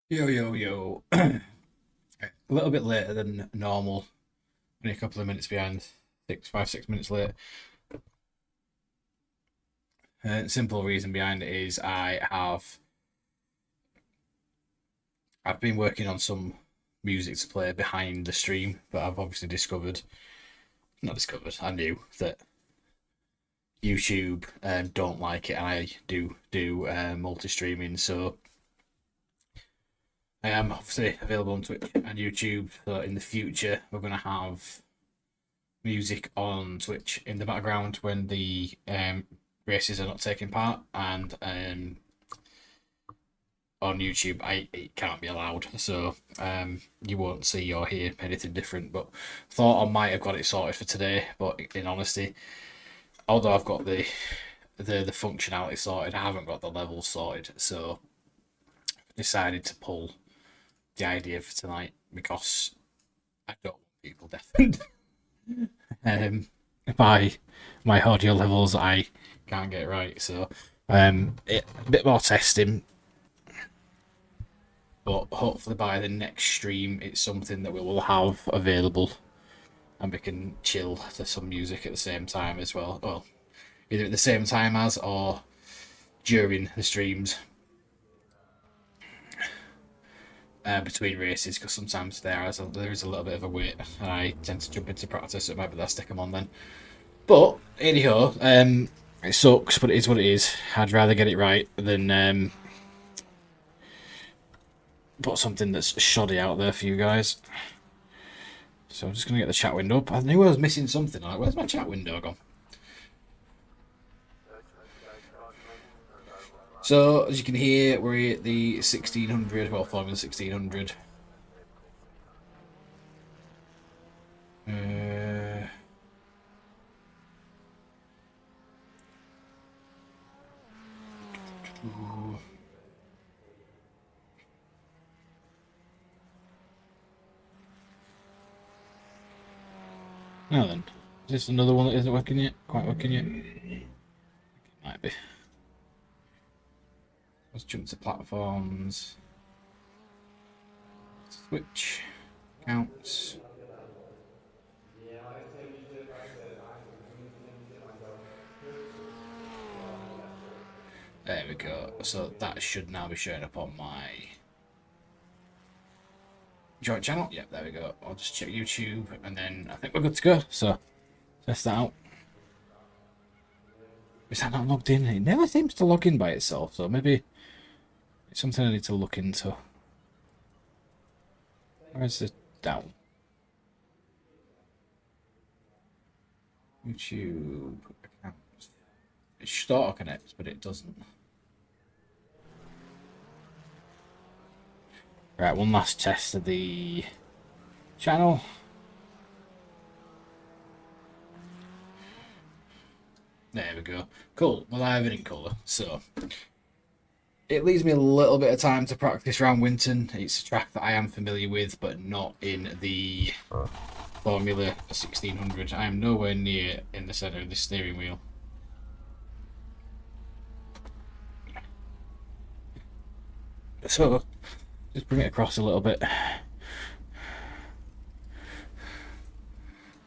Yo, yo, yo. A little bit later than normal. Only a couple of minutes behind. 6 minutes late. Simple reason behind it is I've been working on some music to play behind the stream, but I've obviously not discovered. I knew that YouTube don't like it, and I do multi-streaming, so I am obviously available on Twitch and YouTube. So in the future, we're gonna have music on Twitch in the background when the races are not taking part, and on YouTube, it can't be allowed. So you won't see or hear anything different. But thought I might have got it sorted for today. But in honesty, although I've got the functionality sorted, I haven't got the levels sorted. So I decided to pull the idea for tonight because I don't want people deafened. By my audio levels, I can't get right. So, a bit more testing, but hopefully by the next stream, it's something that we will have available, and we can chill to some music at the same time as well. Well, either at the same time as or during the streams between races, because sometimes there is a little bit of a wait, and I tend to jump into practice, so it might be that I stick them on then. But anyhow, it sucks, but it is what it is. I'd rather get it right than put something that's shoddy out there for you guys. So I'm just gonna get the chat window up. I knew I was missing something. Like, where's my chat window gone? So as you can hear, we're at the 1600. Well, Formula 1600. Uh, Now then, is this another one that isn't working yet? Quite working yet? It might be. Let's jump to platforms. Switch. Counts. There we go. So that should now be showing up on my joint channel. Yep, there we go. I'll just check YouTube and then I think we're good to go. So test that out. Is that not logged in? It never seems to log in by itself, so maybe it's something I need to look into. Where's the down? YouTube accounts. It should auto connect, but it doesn't. Right, one last test of the channel. There we go. Cool. Well, I have it in colour, so it leaves me a little bit of time to practice around Winton. It's a track that I am familiar with, but not in the Formula 1600. I am nowhere near in the centre of the steering wheel. So, just bring it across a little bit.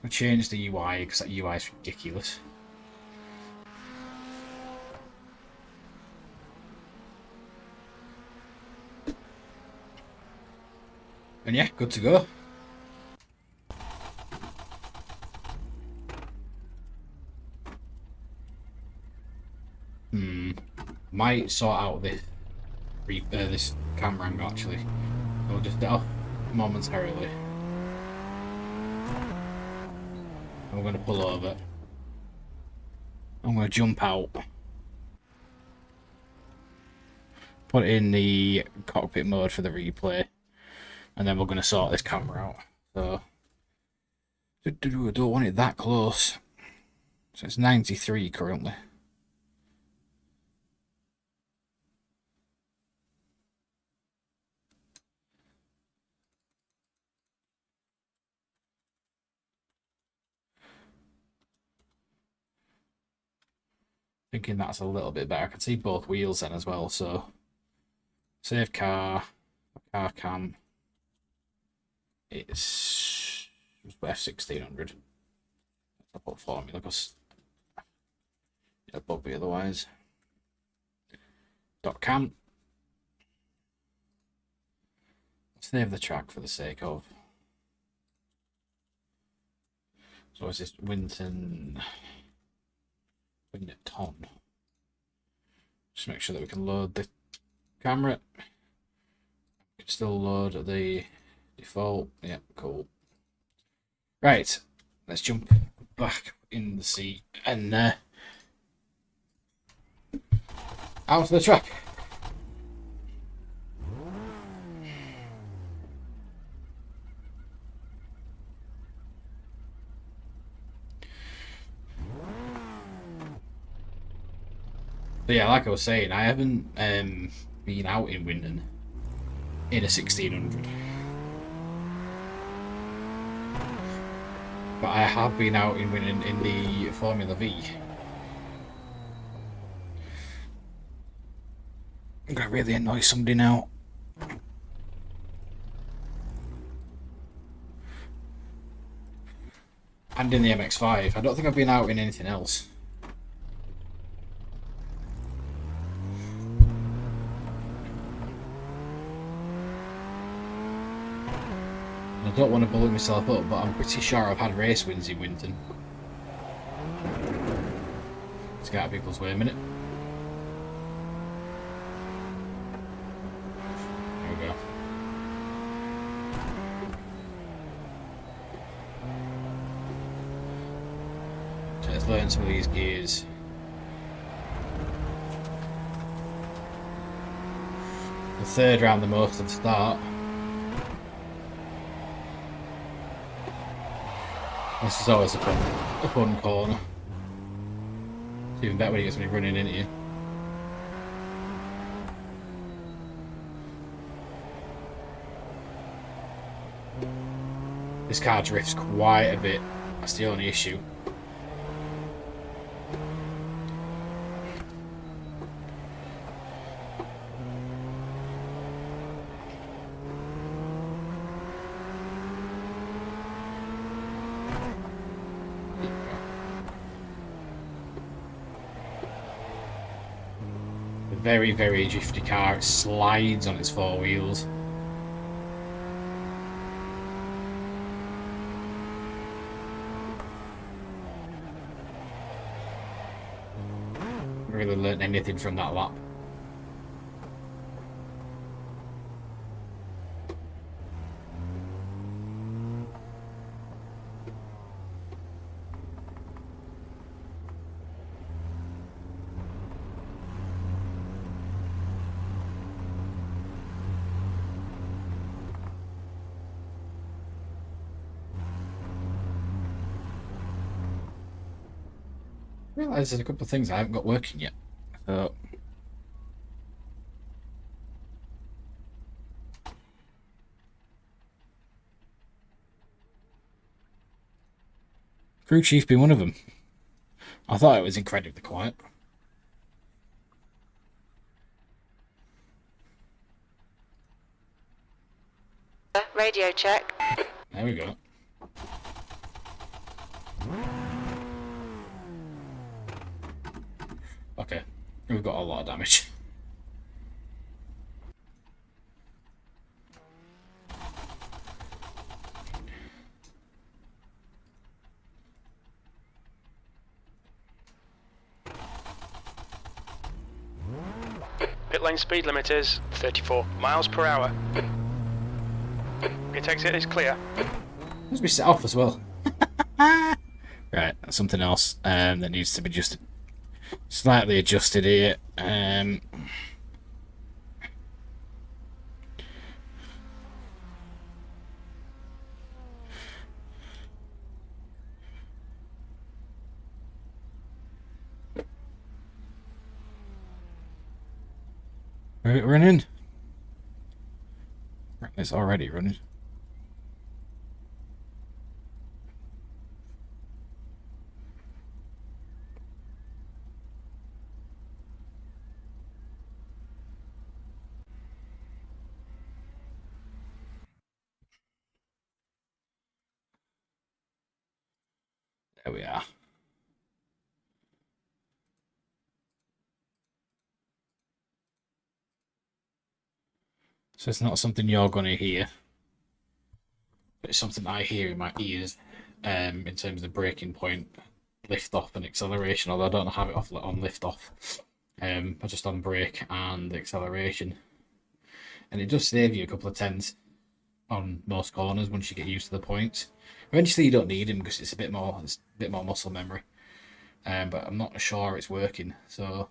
I'll change the UI because that UI is ridiculous. And yeah, good to go. Might sort out this camera angle actually. I'll just off momentarily. I'm going to pull over. I'm going to jump out. Put in the cockpit mode for the replay. And then we're going to sort this camera out. So, I don't want it that close. So it's 93 currently. Thinking that's a little bit better. I can see both wheels then as well. So, save car. car cam. It's F1600. I'll put formula because it'll bug me otherwise. .cam. Save the track for the sake of. So is this Winton? Winton. Just make sure that we can load the camera. We can still load the default. Yeah, cool. Right, let's jump back in the seat and out to the track. But yeah, like I was saying, I haven't been out in Winton in a 1600. But I have been out in Winton in the Formula V. I'm going to really annoy somebody now. And in the MX-5. I don't think I've been out in anything else. I don't want to bully myself up, but I'm pretty sure I've had race wins in Winton. Let's get out of people's way a minute. There we go. So let's learn some of these gears. The third round the most at the start. This is always a fun corner. It's even better when you get somebody running into you. This car drifts quite a bit. That's the only issue. Very, very drifty car. It slides on its four wheels. Really learnt anything from that lap. I realise there's a couple of things I haven't got working yet. So crew chief being one of them. I thought it was incredibly quiet. Radio check. There we go. Okay, we've got a lot of damage. Pit lane speed limit is 34 miles per hour. Pit exit is clear. Must be set off as well. Right, that's something else that needs to be just slightly adjusted here. Right, running. Right, it's already running. There we are. So it's not something you're going to hear, but it's something I hear in my ears in terms of the braking point, lift off and acceleration, although I don't have it off on lift off. But just on brake and acceleration. And it does save you a couple of tenths on most corners once you get used to the points. Eventually you don't need them because it's a bit more muscle memory. But I'm not sure it's working, so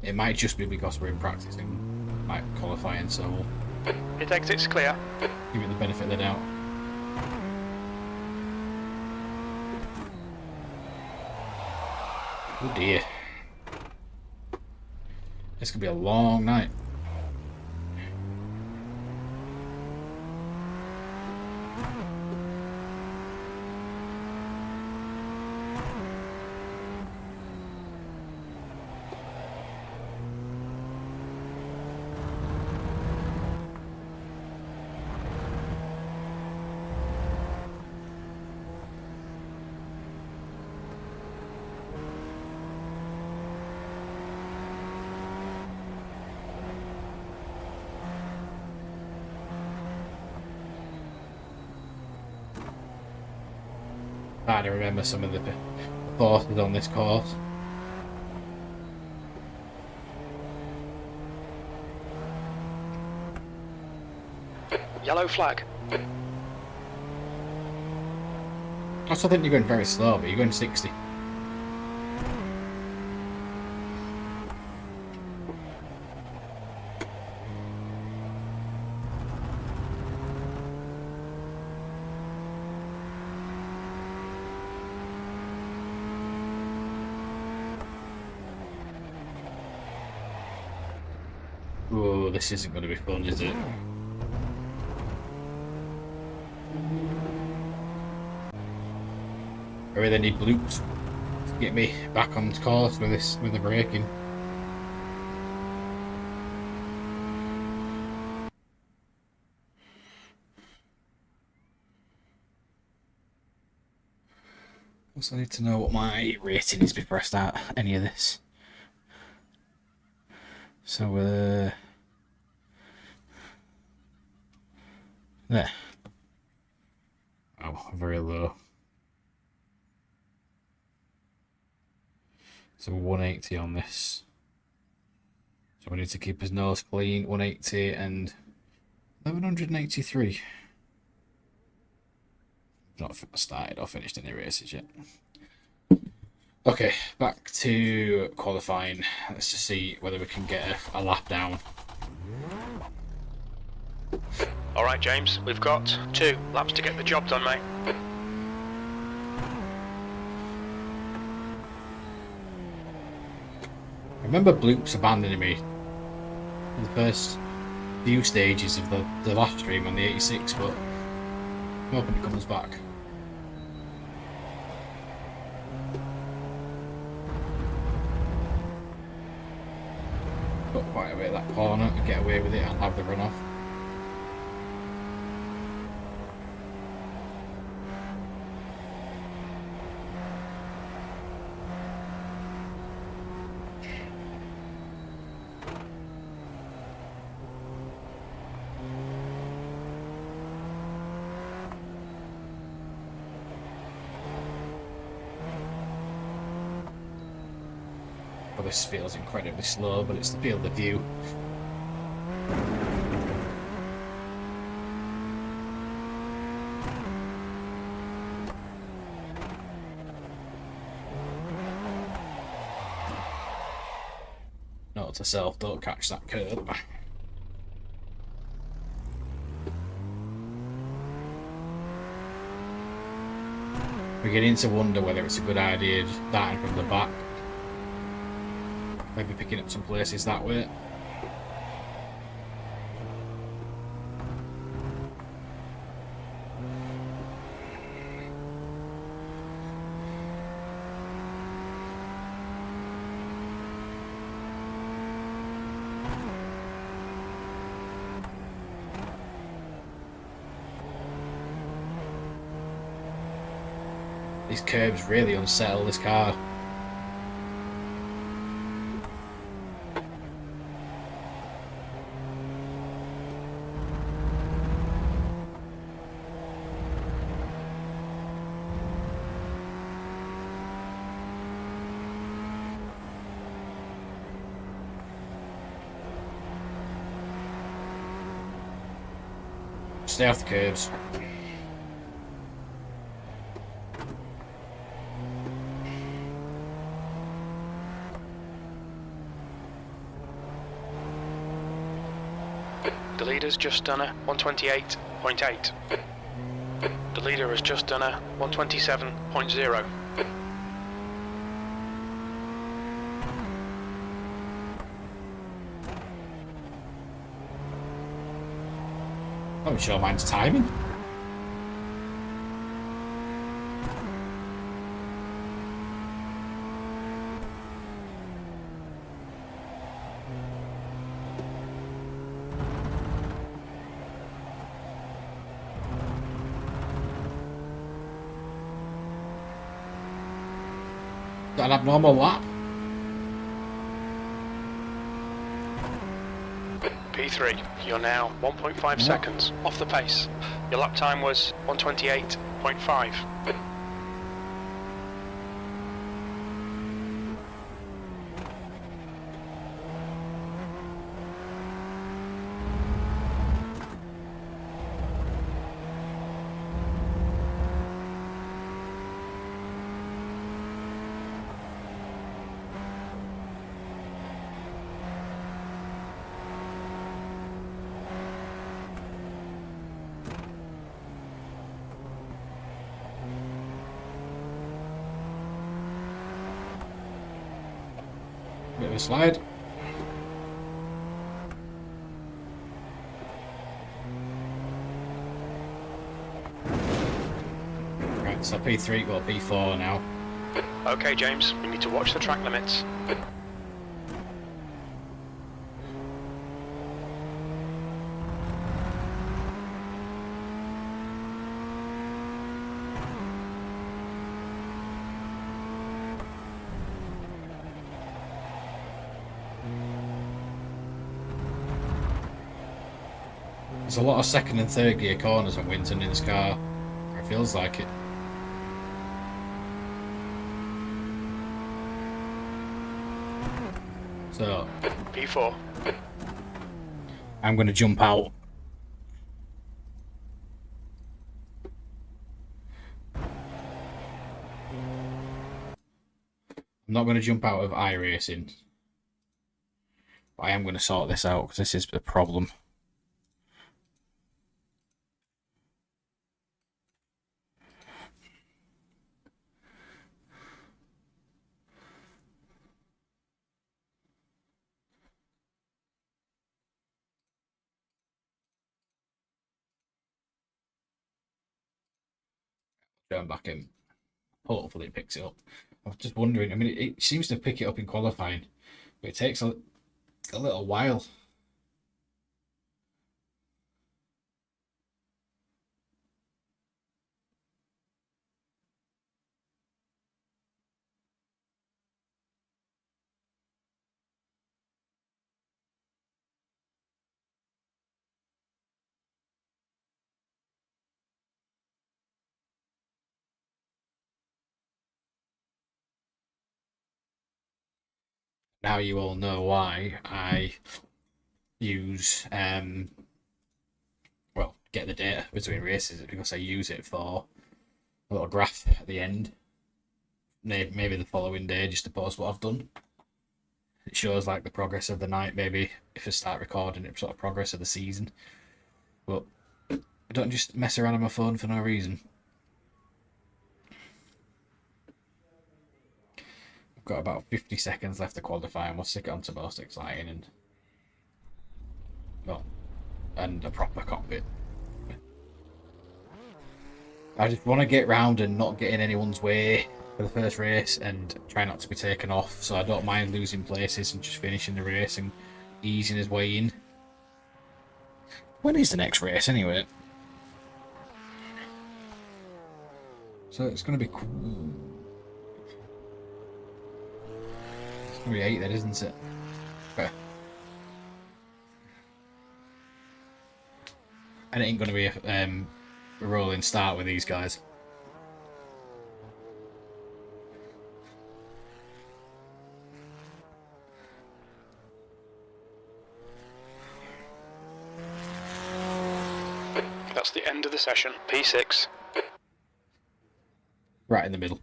it might just be because we're in practicing, like qualifying, so we'll Pit exit's clear. give it the benefit of the doubt. Oh dear. This could be a long night. Hard to remember some of the forces on this course. Yellow flag. I still think you're going very slow, but you're going 60. Oh, this isn't going to be fun, is it? I really need bloops to get me back on course with the braking. Also need to know what my rating is before I start any of this. So there. Oh, very low. So 180 on this. So we need to keep his nose clean. 180 and 1183. Not started or finished any races yet. Okay, back to qualifying. Let's just see whether we can get a lap down. All right, James, we've got 2 laps to get the job done, mate. I remember Bloops abandoning me in the first few stages of the last stream on the 86, but I'm hoping it comes back. Got quite a bit of that corner to get away with it and have the runoff. Well, this feels incredibly slow, but it's the field of view. Note to self, don't catch that curve. We're beginning to wonder whether it's a good idea starting from the back. Maybe picking up some places that way. These curbs really unsettle this car. Stay off the curbs. The leader's just done a 128.8. The leader has just done a 127.0. I'm not sure mine's timing. Is that an abnormal lap? P3, you're now 1.5 seconds off the pace. Your lap time was 128.5. Bit of a slide. Right, so P3 got P4 now. Okay, James, you need to watch the track limits. There's a lot of second and third gear corners on Winton in this car. It feels like it. So P4. I'm going to jump out. I'm not going to jump out of iRacing. But I am going to sort this out because this is the problem. Turn back in. Hopefully it picks it up. I was just wondering, I mean, it seems to pick it up in qualifying, but it takes a little while. Now you all know why I use well, get the data between races, because I use it for a little graph at the end, maybe the following day, just to post what I've done. It shows like the progress of the night, maybe if I start recording it, sort of progress of the season. But I don't just mess around on my phone for no reason. I've got about 50 seconds left to qualify, and we'll stick it on to most exciting and well, and a proper cockpit. I just want to get round and not get in anyone's way for the first race and try not to be taken off, so I don't mind losing places and just finishing the race and easing his way in. When is the next race anyway? So it's going to be cool. It's going to be 8 then, isn't it? Okay. And it ain't going to be a rolling start with these guys. That's the end of the session. P6. Right in the middle.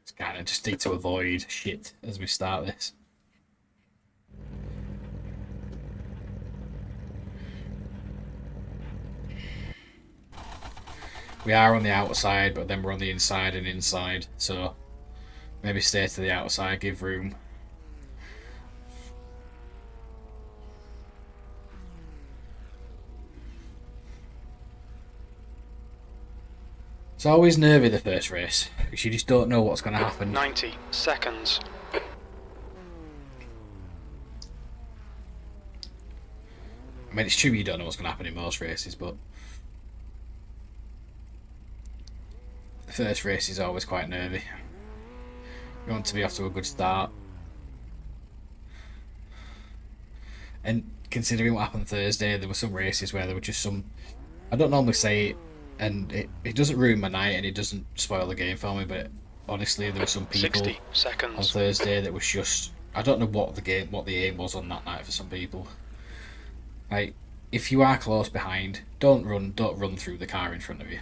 It's kind of just need to avoid shit as we start this. We are on the outside, but then we're on the inside and inside, so maybe stay to the outside, give room. It's always nervy the first race, because you just don't know what's going to happen. 90 seconds. I mean, it's true you don't know what's going to happen in most races, but the first race is always quite nervy. You want to be off to a good start. And considering what happened Thursday, there were some races where there were just some... I don't normally say it, and it doesn't ruin my night and it doesn't spoil the game for me, but honestly, there were some people 60 seconds. on Thursday that was just... I don't know what the aim was on that night for some people. Like, if you are close behind, don't run through the car in front of you.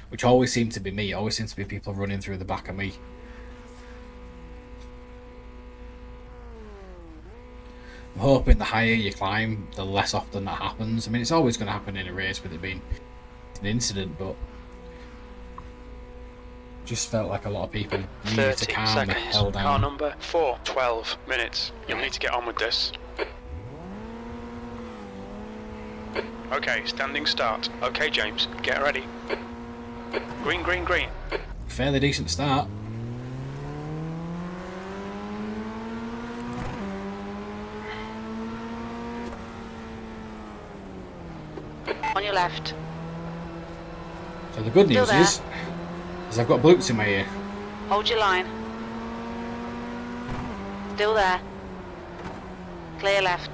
Which always seemed to be me. Always seems to be people running through the back of me. I'm hoping the higher you climb, the less often that happens. I mean, it's always going to happen in a race with it being an incident, but just felt like a lot of people needed to 30 calm the seconds. hell down. Car number 4. 12 minutes. You'll need to get on with this. Okay, standing start. Okay, James, get ready. Green, green, green. Fairly decent start. On your left. So the good Still news there. is I've got Blutes in my ear. Hold your line. Still there. Clear left.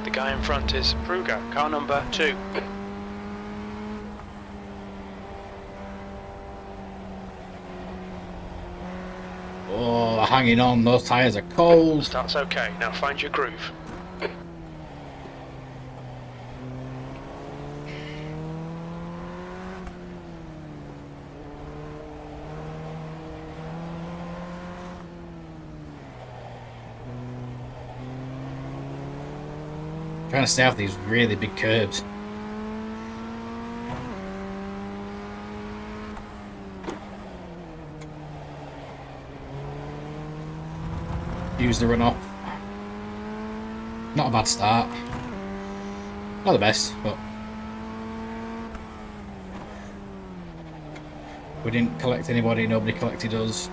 The guy in front is Kruger, car number 2. Oh, hanging on. Those tyres are cold. Start's okay, now find your groove. Trying to stay off these really big curbs. Use the runoff. Not a bad start. Not the best, but we didn't collect anybody, nobody collected us.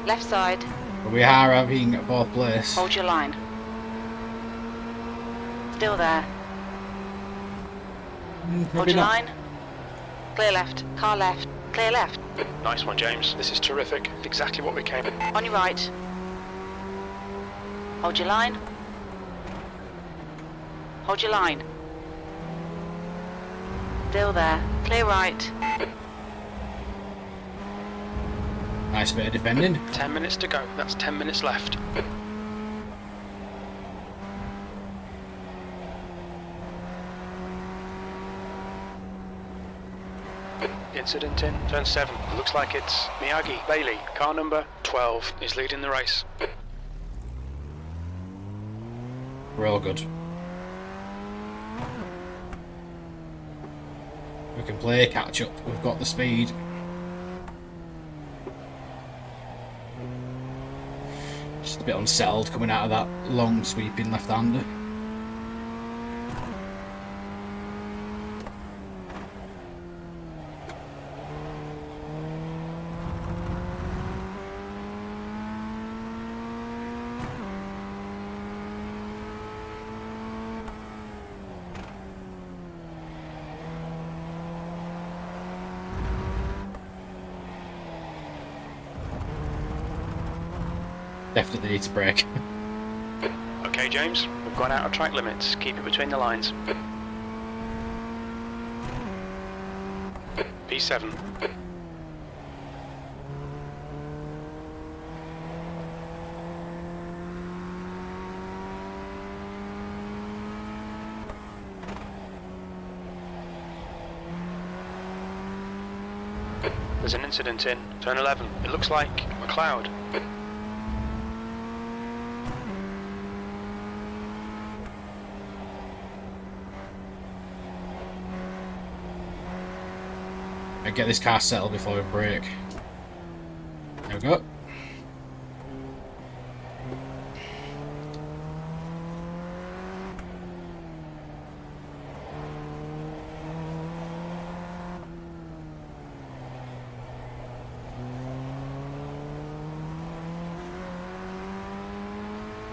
Left side. But we are having 4th place. Hold your line. Still there. Hold Maybe your not. line. Clear left. Car left. Clear left. Nice one, James. This is terrific. Exactly what we came. On your right. Hold your line. Hold your line. Still there. Clear right. Nice bit of defending. 10 minutes to go. That's 10 minutes left. Incident in turn 7. Looks like it's Miyagi. Bailey, car number 12, is leading the race. We're all good. We can play catch up. We've got the speed. Just a bit unsettled coming out of that long sweeping left-hander. Definitely need to brake. Okay, James, we've gone out of track limits. Keep it between the lines. P7. There's an incident in turn 11. It looks like a cloud. I get this car settled before we brake. There we go.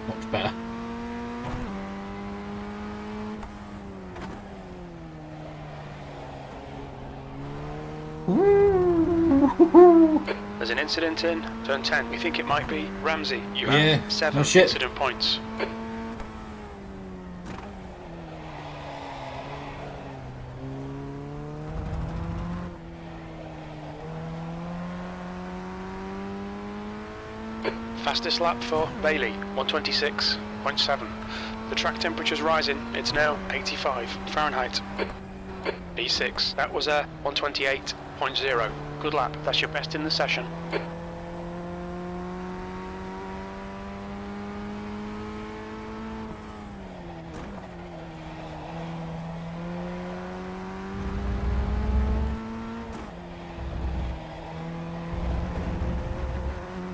Much better. There's an incident in turn 10. We think it might be Ramsey. You Yeah, have 7 no shit. incident points. Fastest lap for Bailey, 126.7. The track temperature's rising. It's now 85 Fahrenheit. B6. That was a 128.0. Good lap. That's your best in the session.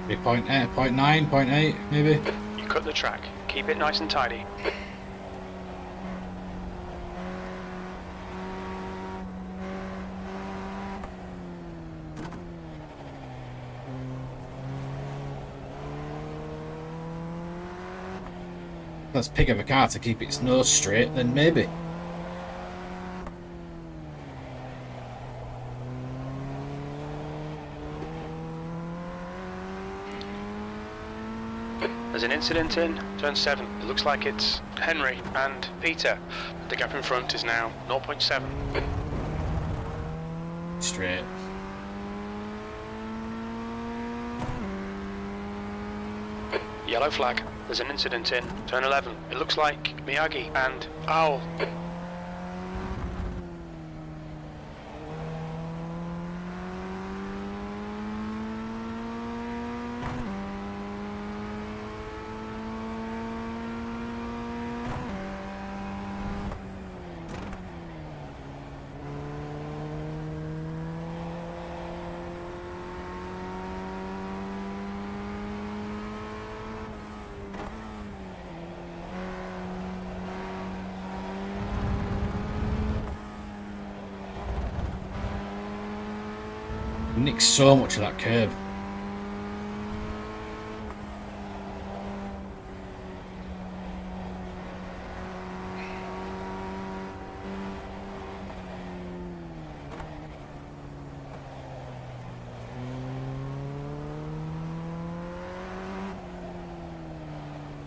Be 0.8, 0.9, 0.8 maybe. You cut the track. Keep it nice and tidy. Let's pick up a car to keep its nose straight, then maybe. There's an incident in turn 7. It looks like it's Henry and Peter. The gap in front is now 0.7. Straight. Yellow flag. There's an incident in turn 11. It looks like Miyagi and Owl. Nicked so much of that curb.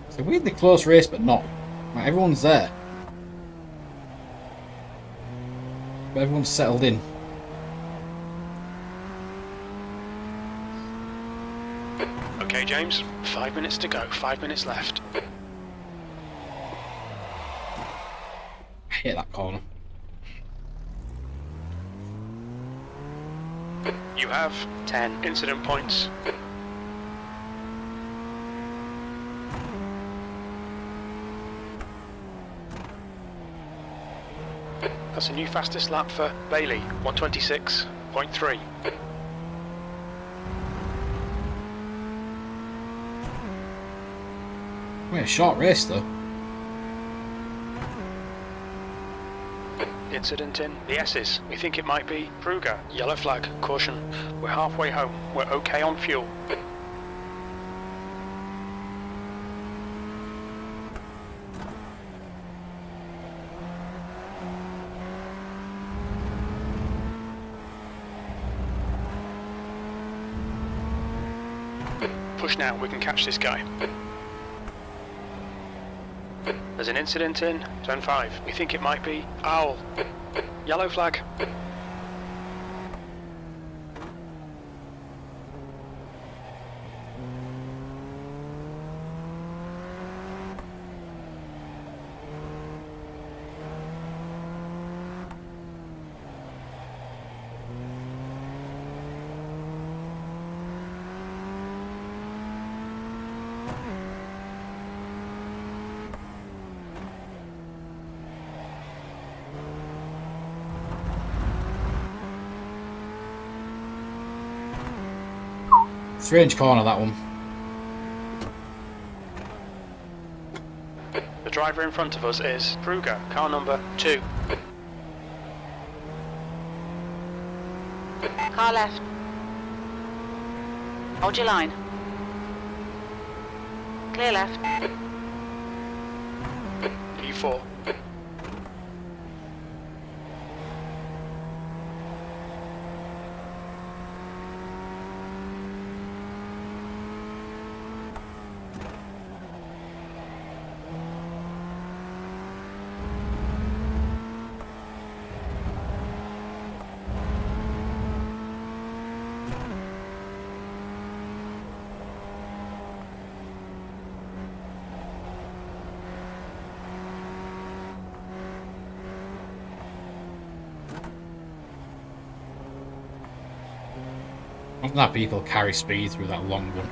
It's a weirdly close race, but not. Like, everyone's there. But everyone's settled in. Okay, James. 5 minutes to go. 5 minutes left. I hate that corner. You have 10 incident points. That's a new fastest lap for Bailey, 126.3. Wait, a short race though. Incident in the S's. We think it might be Kruger. Yellow flag. Caution. We're halfway home. We're okay on fuel. Push now, we can catch this guy. There's an incident in Zone 5. We think it might be Owl. Yellow flag. Strange corner, that one. The driver in front of us is Kruger, car number 2. Car left. Hold your line. Clear left. P4. Not that people carry speed through that long one.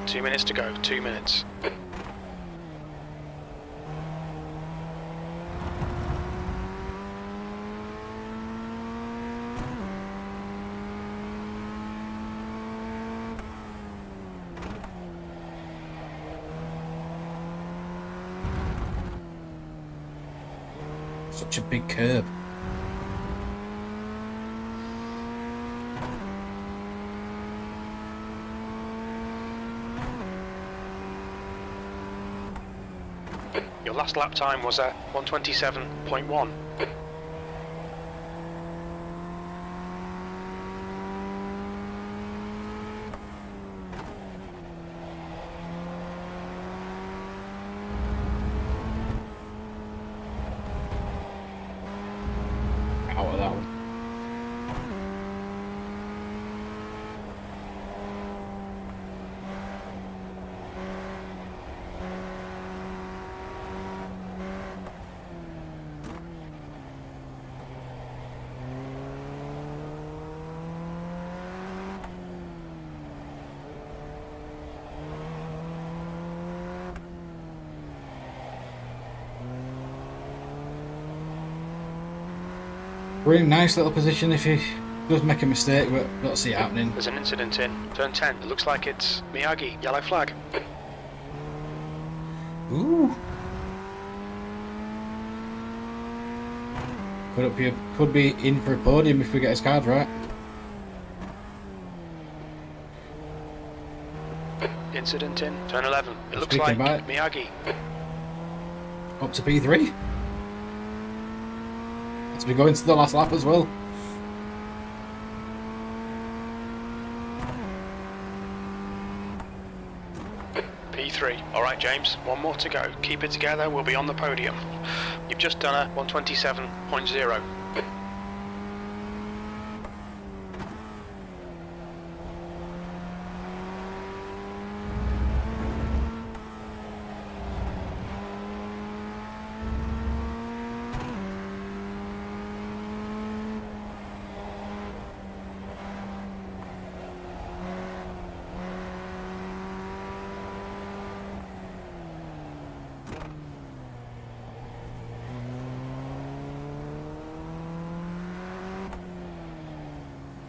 Two minutes to go, 2 minutes. Such a big curb. Your last lap time was a 127.1. Out of that one. We're in a nice little position if he does make a mistake, but don't see it happening. There's an incident in Turn 10. It looks like it's Miyagi, yellow flag. Ooh. Could be in for a podium if we get his card right. Incident in Turn 11. It looks Speaking like about it. Miyagi. Up to P3. As we go into the last lap as well. P3. Alright James, one more to go. Keep it together, we'll be on the podium. You've just done a 127.0.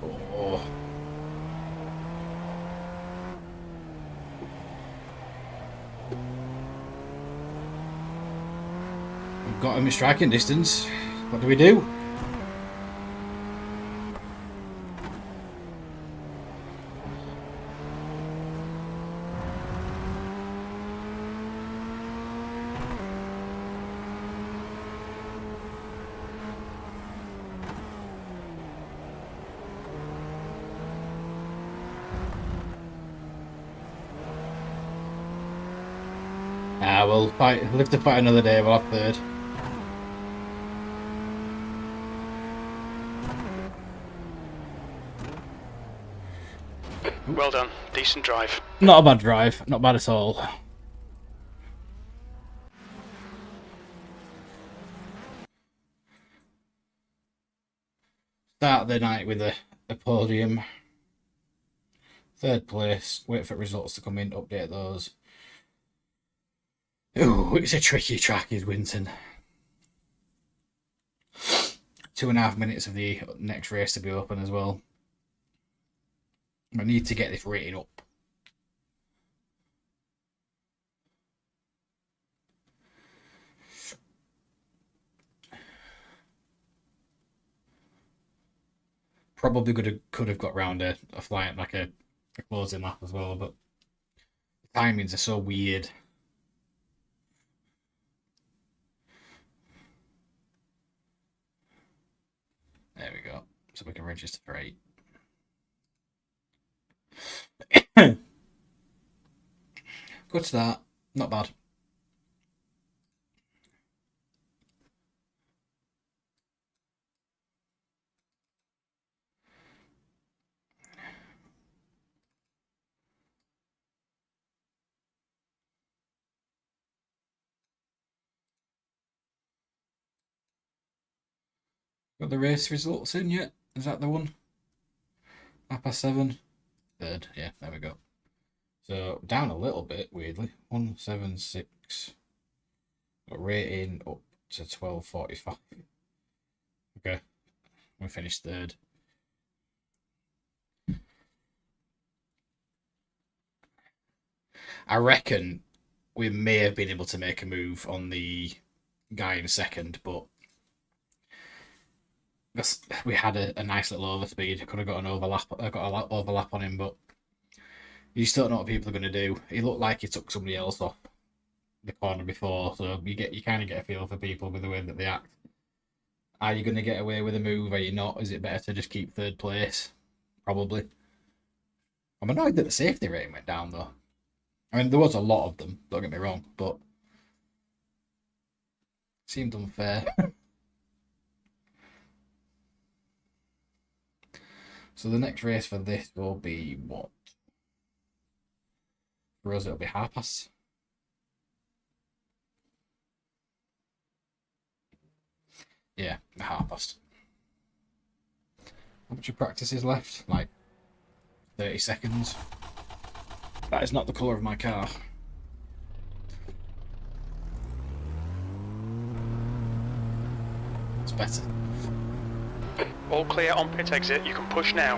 Oh. We've got him in striking distance. What do we do? We'll fight. Live to fight another day. We'll have third. Well done. Decent drive. Not a bad drive. Not bad at all. Start the night with a podium. Third place. Wait for results to come in. Update those. Ooh, it's a tricky track, is Winton. 2.5 minutes of the next race to be open as well. I need to get this rating up. Probably could have got round a flight like a closing lap as well, but the timings are so weird. There we go. So we can register for 8. Good start. Not bad. Got the race results in yet? Is that the one? 7:30. Third. Yeah, there we go. So down a little bit, weirdly. 176. Got rating up to 12:45. Okay. We finished third. I reckon we may have been able to make a move on the guy in second, but we had a nice little overspeed. Could have got an overlap. I got an overlap on him, but you just don't know what people are going to do. He looked like he took somebody else off the corner before, so you kind of get a feel for people with the way that they act. Are you going to get away with a move? Are you not? Is it better to just keep third place? Probably. I'm annoyed that the safety rating went down though. I mean, there was a lot of them. Don't get me wrong, but it seemed unfair. So the next race for this will be what? For us, it'll be 1:30. Yeah, 1:30. How much of practice is left? Like 30 seconds. That is not the colour of my car. It's better. All clear on pit exit. You can push now.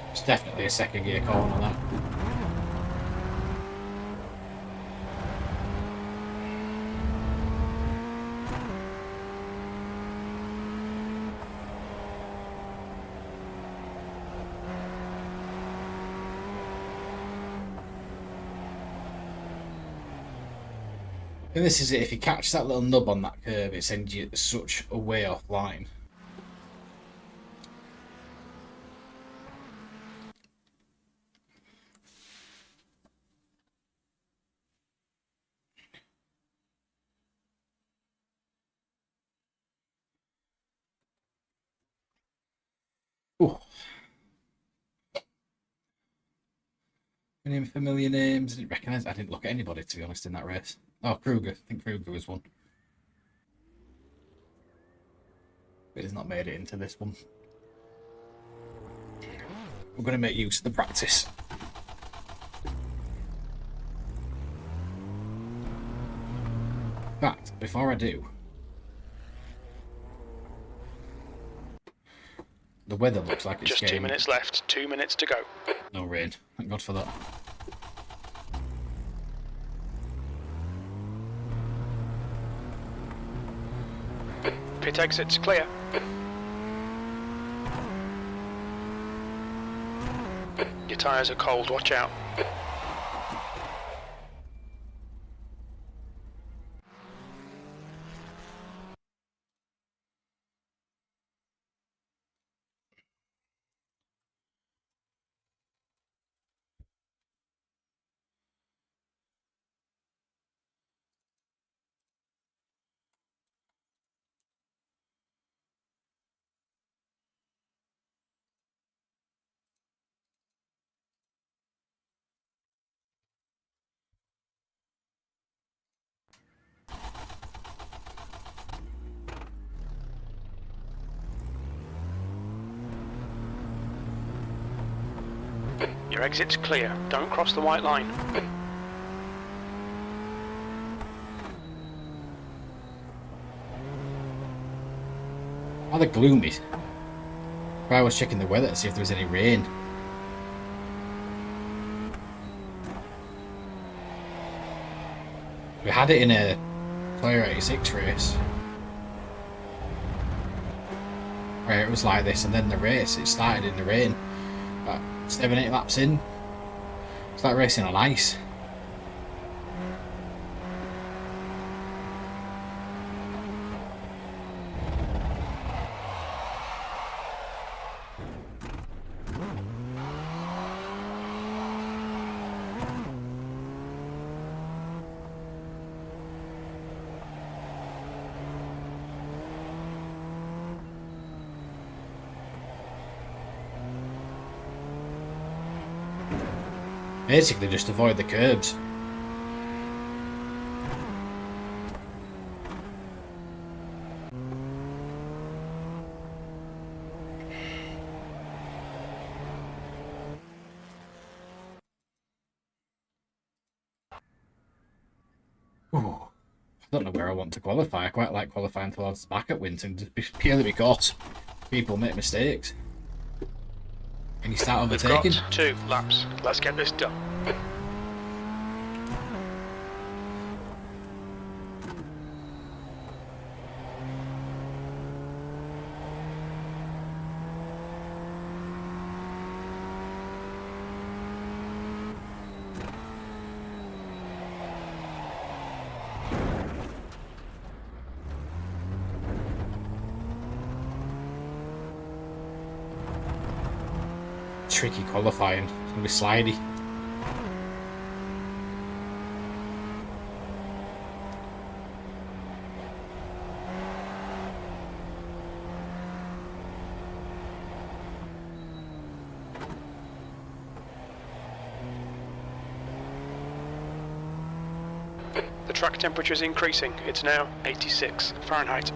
It's definitely a second gear corner, that. And this is it. If you catch that little nub on that curve, it sends you such a way off line. Ooh. Any familiar names? I didn't recognise. I didn't look at anybody, to be honest, in that race. Oh, Kruger. I think Kruger was one. But he's not made it into this one. We're going to make use of the practice. In fact, before I do, the weather looks like it's Just getting... 2 minutes left. 2 minutes to go. No rain. Thank God for that. Pit exit's clear. Your tyres are cold. Watch out. Your exit's clear. Don't cross the white line. Rather gloomy. I was checking the weather to see if there was any rain. We had it in a Player 86 race. Where it was like this, and then the race, it started in the rain. About 7-8 laps in. It's like racing on ice. Basically just avoid the curbs. Ooh. I don't know where I want to qualify. I quite like qualifying towards the back at Winton, just purely because people make mistakes. And you start overtaking. We've got 2 laps. Let's get this done. Tricky qualifying. It's going to be slidey. The track temperature is increasing. It's now 86 Fahrenheit.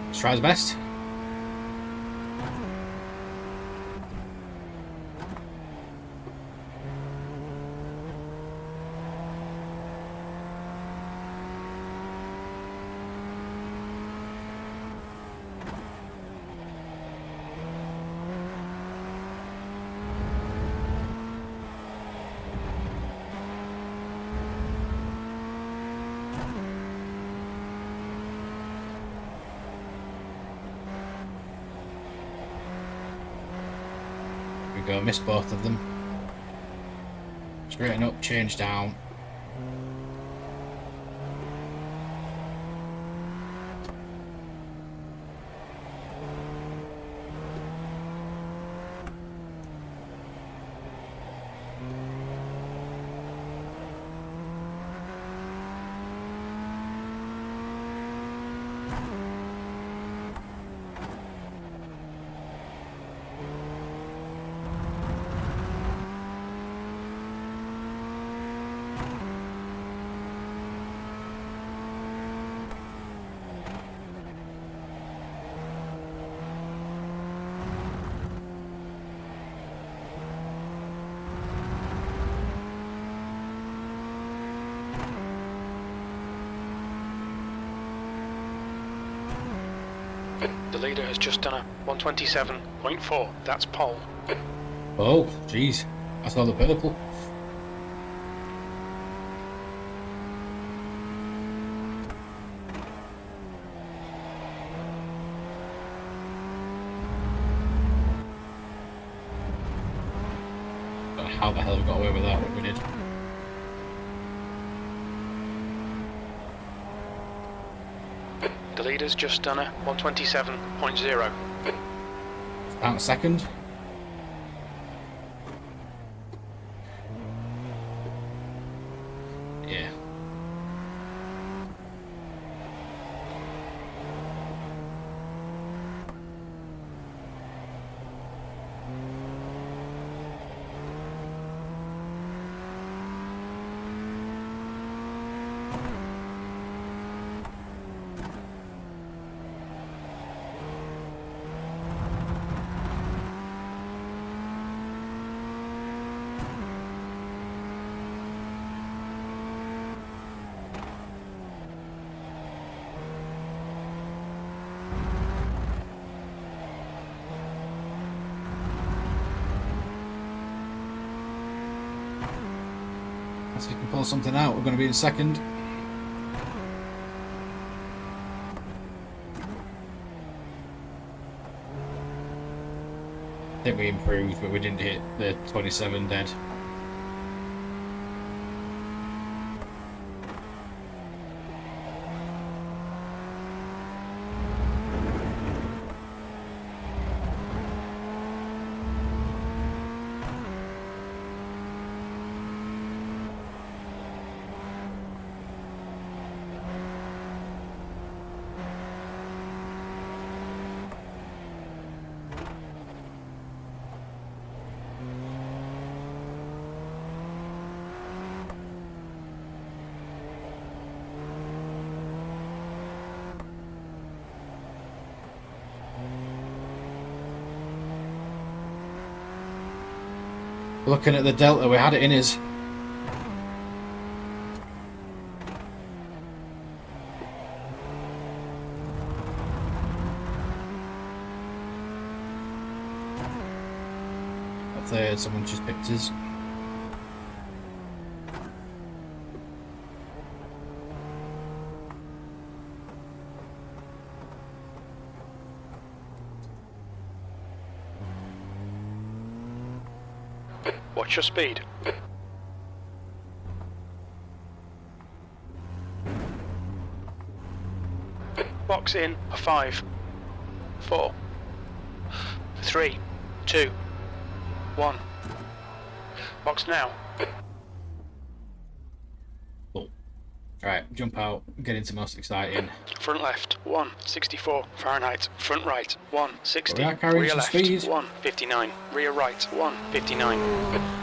Let's try his best. Go, missed both of them. Straighten up, change down. The leader has just done a 127.4. That's pole. Oh, jeez. I saw the purple. Don't know how the hell we got away with that, but we did. The leader's just done a 127.0. Out second. Yeah. If we can pull something out, we're going to be in second. I think we improved, but we didn't hit the 27 dead. Looking at the delta, we had it in us. A third, someone just picked us. Watch your speed. Box in a 5, 4, 3, 2, 1. Box now. Cool. Alright, jump out, get into most exciting. Front left, 164 Fahrenheit. Front right, 160. We are carrying Rear some left, speed. 159. Rear right, 159.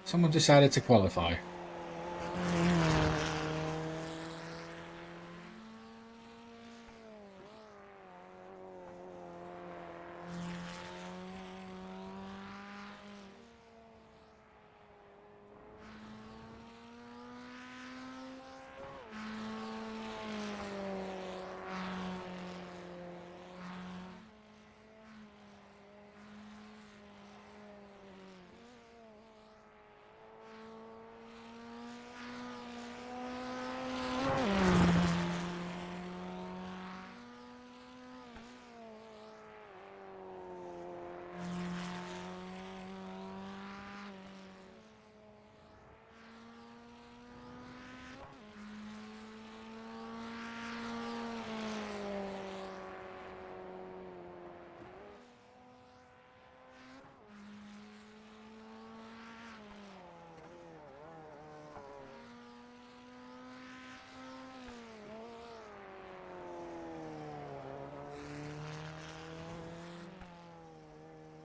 Someone decided to qualify.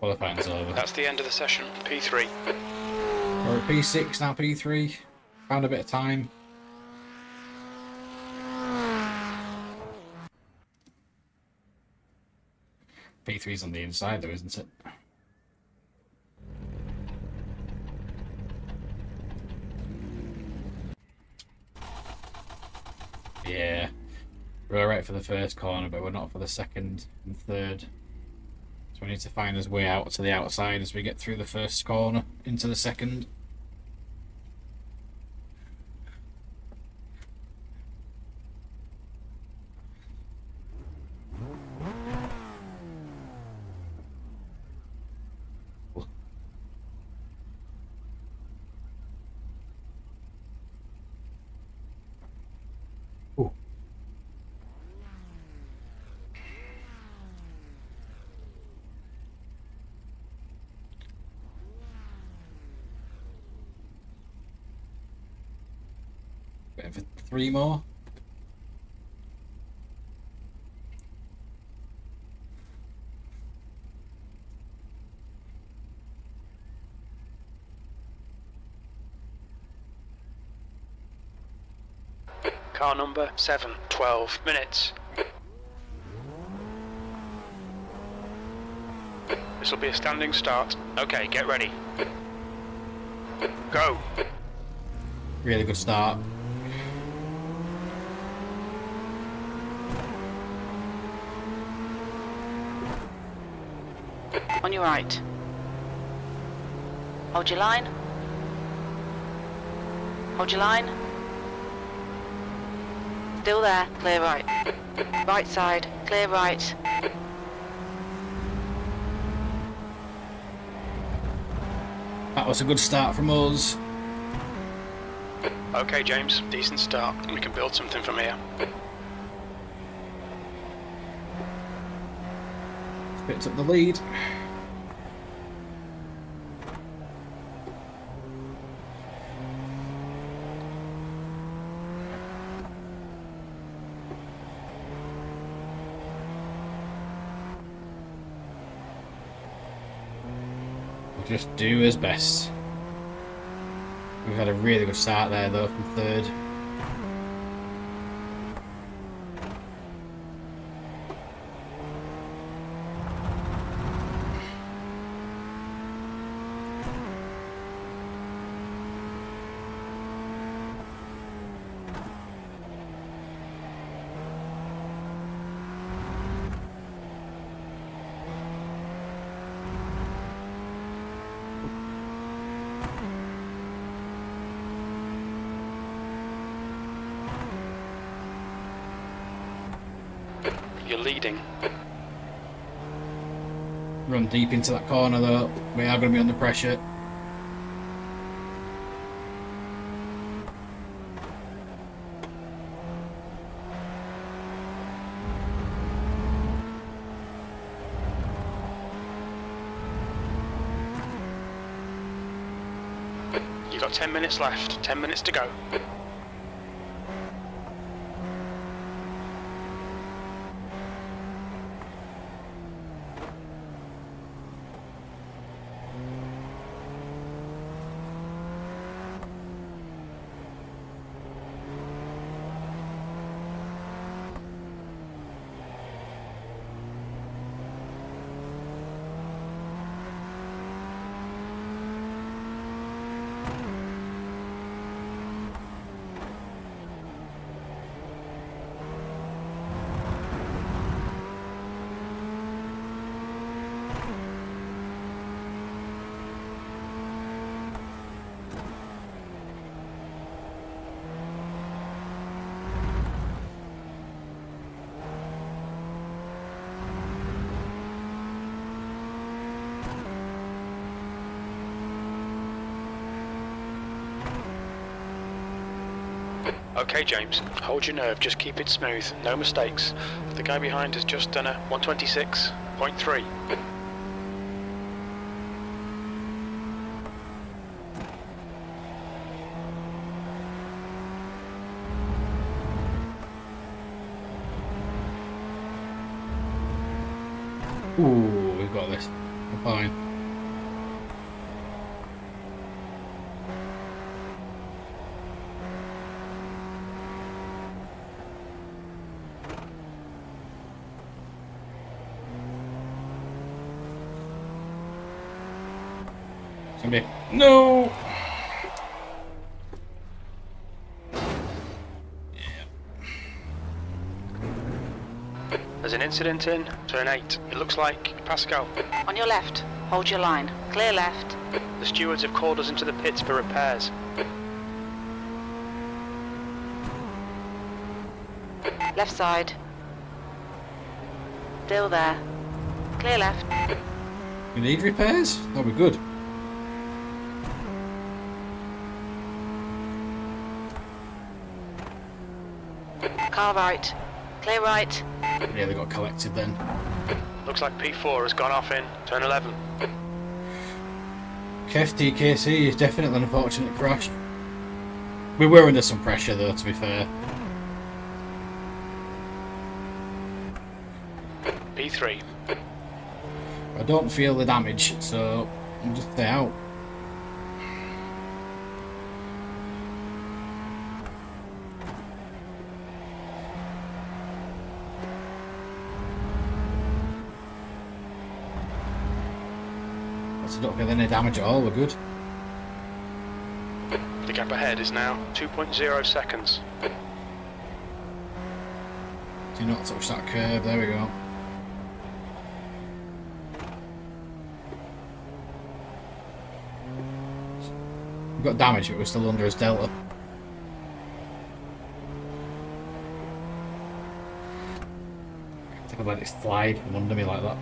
Qualifying's over. That's the end of the session. P3. We're at P6 now, P3. Found a bit of time. P3's on the inside though, isn't it? Yeah. We're alright for the first corner, but we're not for the second and third. So we need to find his way out to the outside as we get through the first corner into the second. waiting for 3 more. Car number 7, 12 minutes. This will be a standing start. Okay, get ready. Go. Really good start. On your right. Hold your line. Hold your line. Still there, clear right. Right side, clear right. That was a good start from us. Okay, James, decent start. We can build something from here. Picked up the lead. Just do his best. We've had a really good start there though from 3rd. You're leading. Run deep into that corner though. We are going to be under pressure. You've got 10 minutes left. 10 minutes to go. Okay, James, hold your nerve, just keep it smooth, no mistakes. The guy behind has just done a 126.3. Ooh, we've got this. We're fine. No! There's an incident in turn 8. It looks like Pascal. On your left. Hold your line. Clear left. The stewards have called us into the pits for repairs. Left side. Still there. Clear left. We need repairs? That'll be good. Car right. Clear right. Yeah, they got collected then. Looks like P4 has gone off in turn 11. KFTKC is definitely an unfortunate crash. We were under some pressure though, to be fair. P3. I don't feel the damage, so I'll just stay out. I don't feel any damage at all, we're good. The gap ahead is now 2.0 seconds. Do not touch that curb, there we go. We've got damage, but we're still under his delta. I think I let it slide under me like that.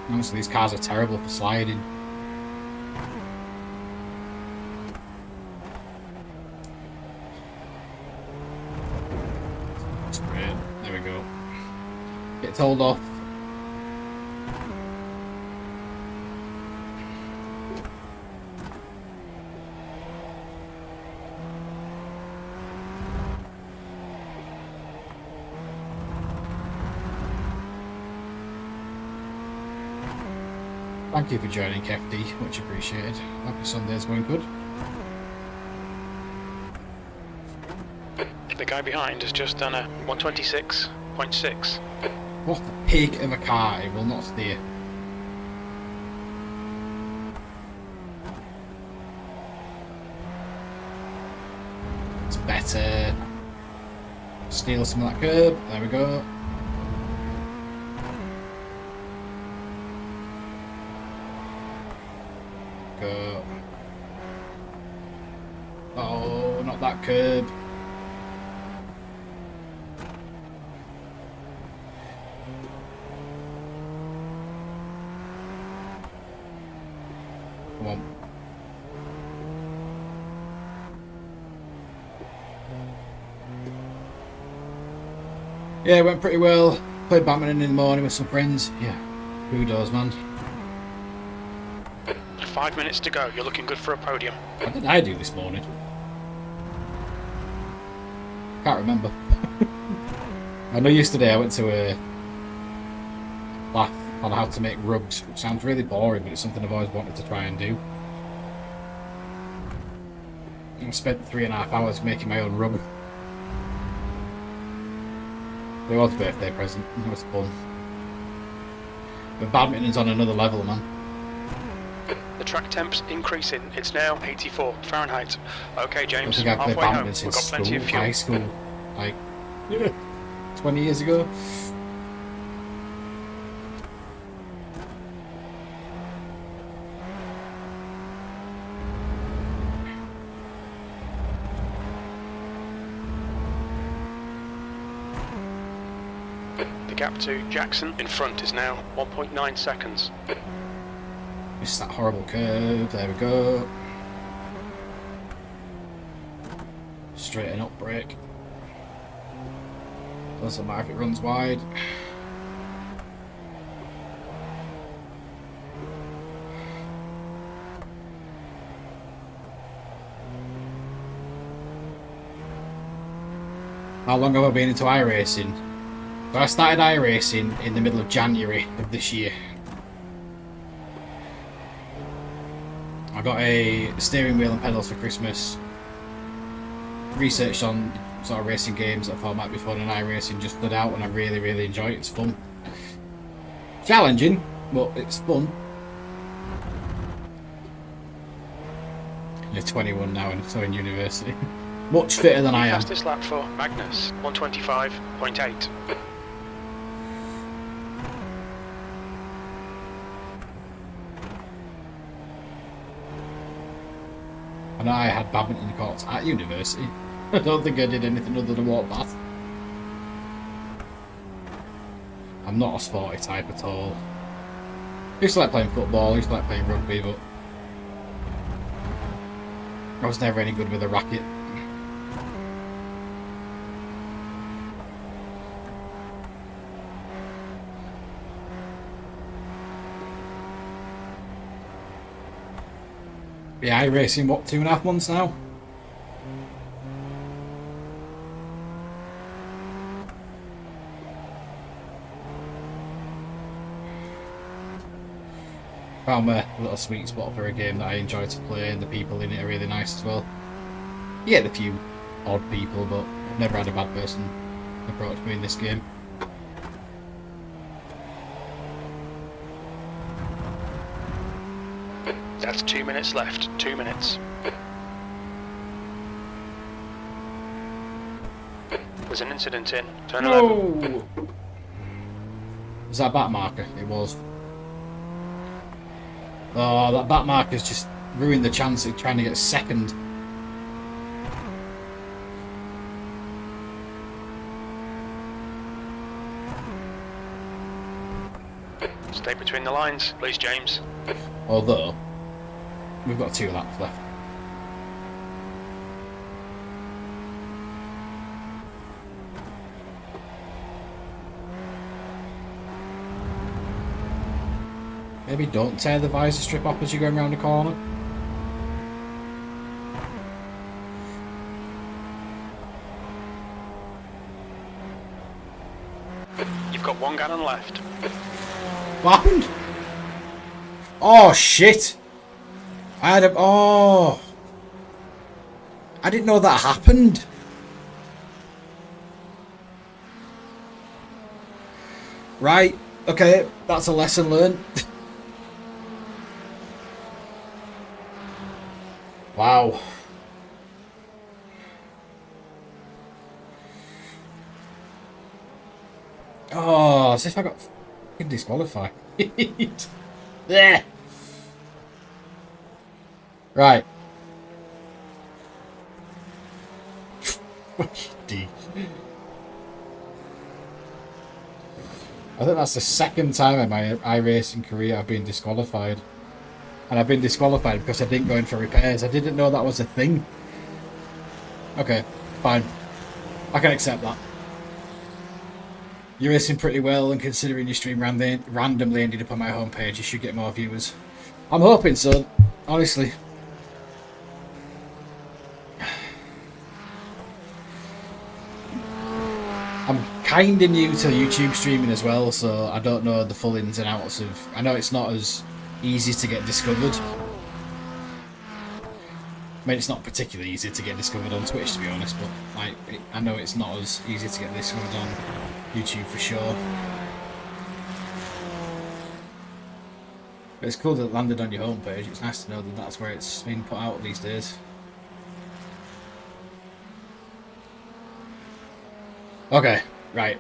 Honestly, these cars are terrible for sliding. That's great. There we go. Get told off. Thank you for joining, KFD. Much appreciated. Hope your Sunday's going good. The guy behind has just done a 126.6. What a pig of a car, it will not steer. It's better. Steal some of that curb. There we go. Go. Oh, not that curb. Come on. Yeah, it went pretty well. Played badminton in the morning with some friends. Yeah, who does, man? 5 minutes to go. You're looking good for a podium. What did I do this morning? Can't remember. I know yesterday I went to a class on how to make rugs, which sounds really boring, but it's something I've always wanted to try and do. I spent 3.5 hours making my own rug. It was a birthday present. It was fun. But badminton's on another level, man. The track temp's increasing. It's now 84 Fahrenheit. Okay, I James, think I played halfway home. badminton We've since got plenty school, of fuel. high school, like 20 years ago. The gap to Jackson in front is now 1.9 seconds. Missed that horrible curve. There we go. Straighten up, brake. Doesn't matter if it runs wide. How long have I been into iRacing? So I started iRacing in the middle of January of this year. I got a steering wheel and pedals for Christmas. Researched on sort of racing games that I thought might be fun, and iRacing just stood out, and I really, really enjoy it. It's fun. Challenging, but it's fun. You're 21 now and still in university. Much fitter than I am. Fastest lap for Magnus, 125.8. And I had badminton courts at university. I don't think I did anything other than walk past. I'm not a sporty type at all. I used to like playing football, I used to like playing rugby, but I was never any good with a racket. Yeah, iRacing, what, 2.5 months now? Found a little sweet spot for a game that I enjoy to play, and the people in it are really nice as well. You get a few odd people, but I've never had a bad person approach me in this game. That's 2 minutes left. 2 minutes. There's an incident in. Turn 11. No! Was that a back marker? It was. Oh, that back marker's just ruined the chance of trying to get second. Stay between the lines, please, James. Although, we've got 2 laps left. Maybe don't tear the visor strip off as you're going around the corner. You've got 1 gallon left. What happened? Oh shit! I had a... Oh! I didn't know that happened. Right, okay, that's a lesson learned. Wow. Oh, as if I got fucking disqualified. There. Right. D. I think that's the second time in my iRacing career I've been disqualified. And I've been disqualified because I didn't go in for repairs. I didn't know that was a thing. Okay, fine. I can accept that. You're racing pretty well, and considering your stream randomly ended up on my homepage, you should get more viewers. I'm hoping so, honestly. I'm kinda new to YouTube streaming as well, so I don't know the full ins and outs of... I know it's not as easy to get discovered. I mean, it's not particularly easy to get discovered on Twitch, to be honest, but like, I know it's not as easy to get discovered on YouTube for sure. But it's cool that it landed on your homepage. It's nice to know that that's where it's being put out these days. Okay, right.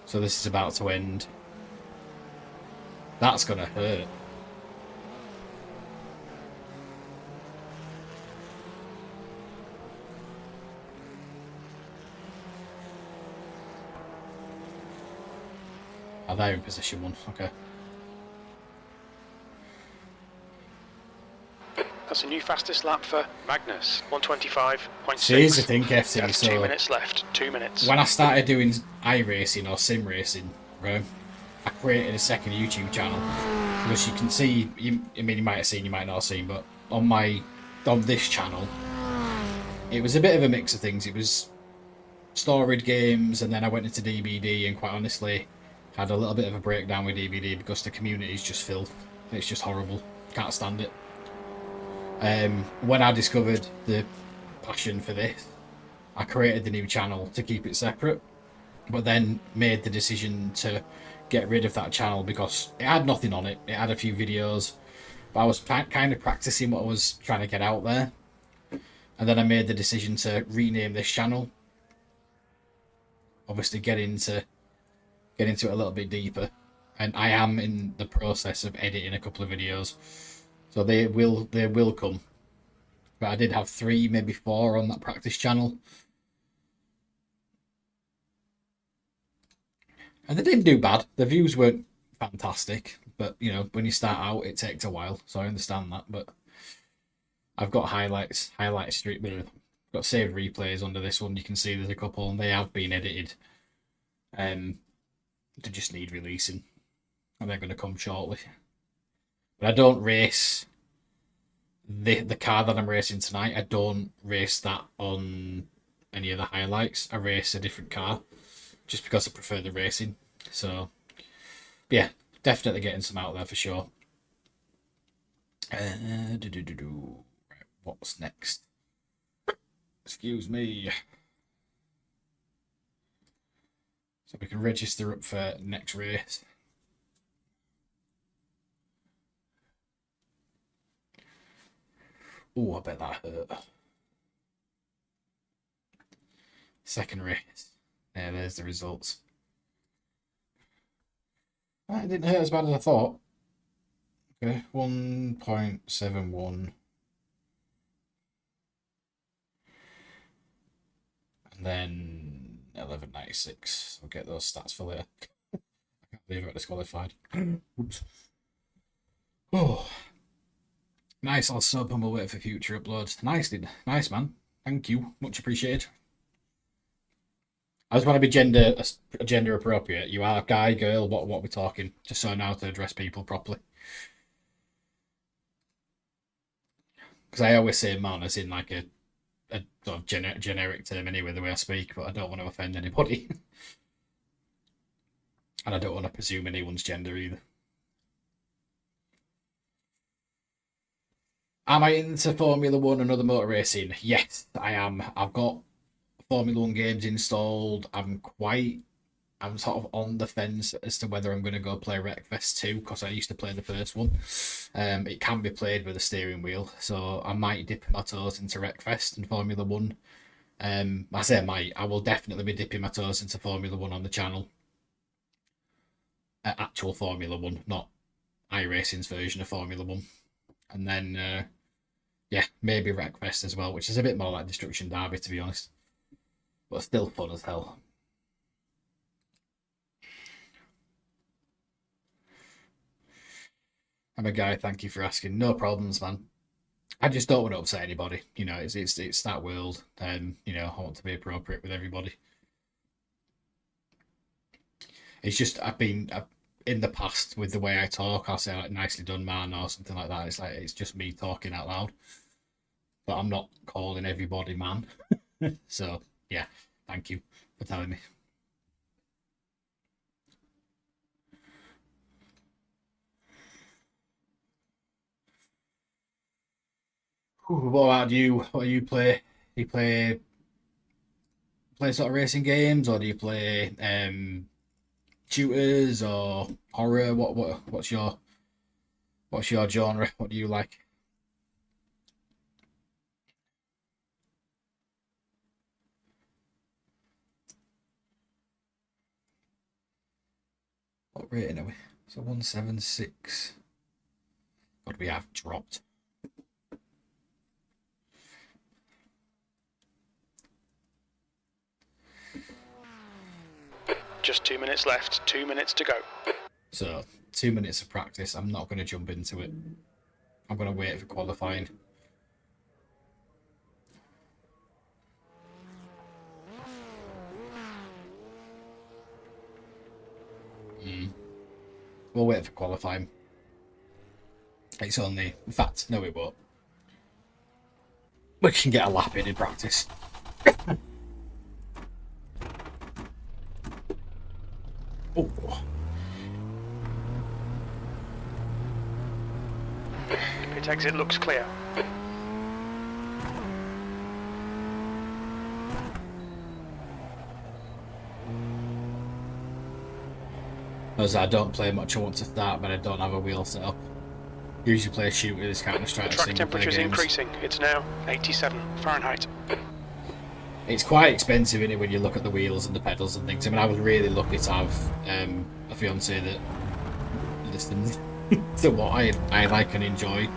So this is about to end. That's gonna hurt. Oh, they're in position 1. Okay. That's a new fastest lap for Magnus. 125.6. So here's the thing, FT. That's So 2 minutes left. 2 minutes. when I started doing iRacing or sim racing, right, I created a second YouTube channel because you can see. I mean, you might have seen, you might not have seen, but on this channel, it was a bit of a mix of things. It was storied games, and then I went into DBD, and quite honestly, had a little bit of a breakdown with DBD because the community is just filth. It's just horrible. Can't stand it. When I discovered the passion for this, I created the new channel to keep it separate, but then made the decision to get rid of that channel because it had nothing on it. It had a few videos, but I was kind of practicing what I was trying to get out there, and then I made the decision to rename this channel. Obviously, get into it a little bit deeper, and I am in the process of editing a couple of videos. So they will come. But I did have 3, maybe 4 on that practice channel. And they didn't do bad. The views weren't fantastic. But, you know, when you start out, it takes a while. So I understand that. But I've got highlight street. Got saved replays under this one. You can see there's a couple, and they have been edited. They just need releasing, and they're going to come shortly. But I don't race the car that I'm racing tonight. I don't race that on any of the highlights. I race a different car just because I prefer the racing. So yeah, definitely getting some out there for sure. Right, what's next? Excuse me. So we can register up for next race. Oh, I bet that hurt. Second race. Yeah, there's the results. It didn't hurt as bad as I thought. Okay, 1.71. And then 11.96. I'll get those stats for later. I can't believe I got disqualified. Oops. Oh. Nice, I'll sub and we'll wait for future uploads. Nice, man. Thank you. Much appreciated. I just want to be gender appropriate. You are guy, girl, what we're talking. Just so I know how to address people properly. Because I always say man as in like a sort of generic term anyway, the way I speak, but I don't want to offend anybody. And I don't want to presume anyone's gender either. Am I into Formula 1 and other motor racing? Yes, I am. I've got Formula 1 games installed. I'm sort of on the fence as to whether I'm going to go play Wreckfest 2, because I used to play the first one. It can be played with a steering wheel, so I might dip my toes into Wreckfest and Formula 1. I say I might. I will definitely be dipping my toes into Formula 1 on the channel. Actual Formula 1, not iRacing's version of Formula 1. And then, yeah, maybe Wreckfest as well, which is a bit more like Destruction Derby, to be honest. But still fun as hell. I'm a guy, thank you for asking. No problems, man. I just don't want to upset anybody. You know, it's that world. You know, I want to be appropriate with everybody. It's just, I've in the past, with the way I talk, I'll say like "nicely done, man" or something like that. It's just me talking out loud, but I'm not calling everybody man. So yeah, thank you for telling me. What about you? What do you play? Do you play sort of racing games, or do you play shooters or horror? What's your genre? What do you like? What rating are we? So 176. What we have dropped? Just 2 minutes left. 2 minutes to go. So 2 minutes of practice. I'm not going to jump into it. I'm going to wait for qualifying. We'll wait for qualifying. It's only... In fact, no, it won't. We can get a lap in practice. Oh. Pit exit looks clear. As I don't play much, I want to start, but I don't have a wheel set up. Usually play shooters, Counter-Strike, Track temperature is increasing. It's now 87 Fahrenheit. It's quite expensive, isn't it, when you look at the wheels and the pedals and things. I mean, I was really lucky to have a fiance that listens to what I like and enjoy.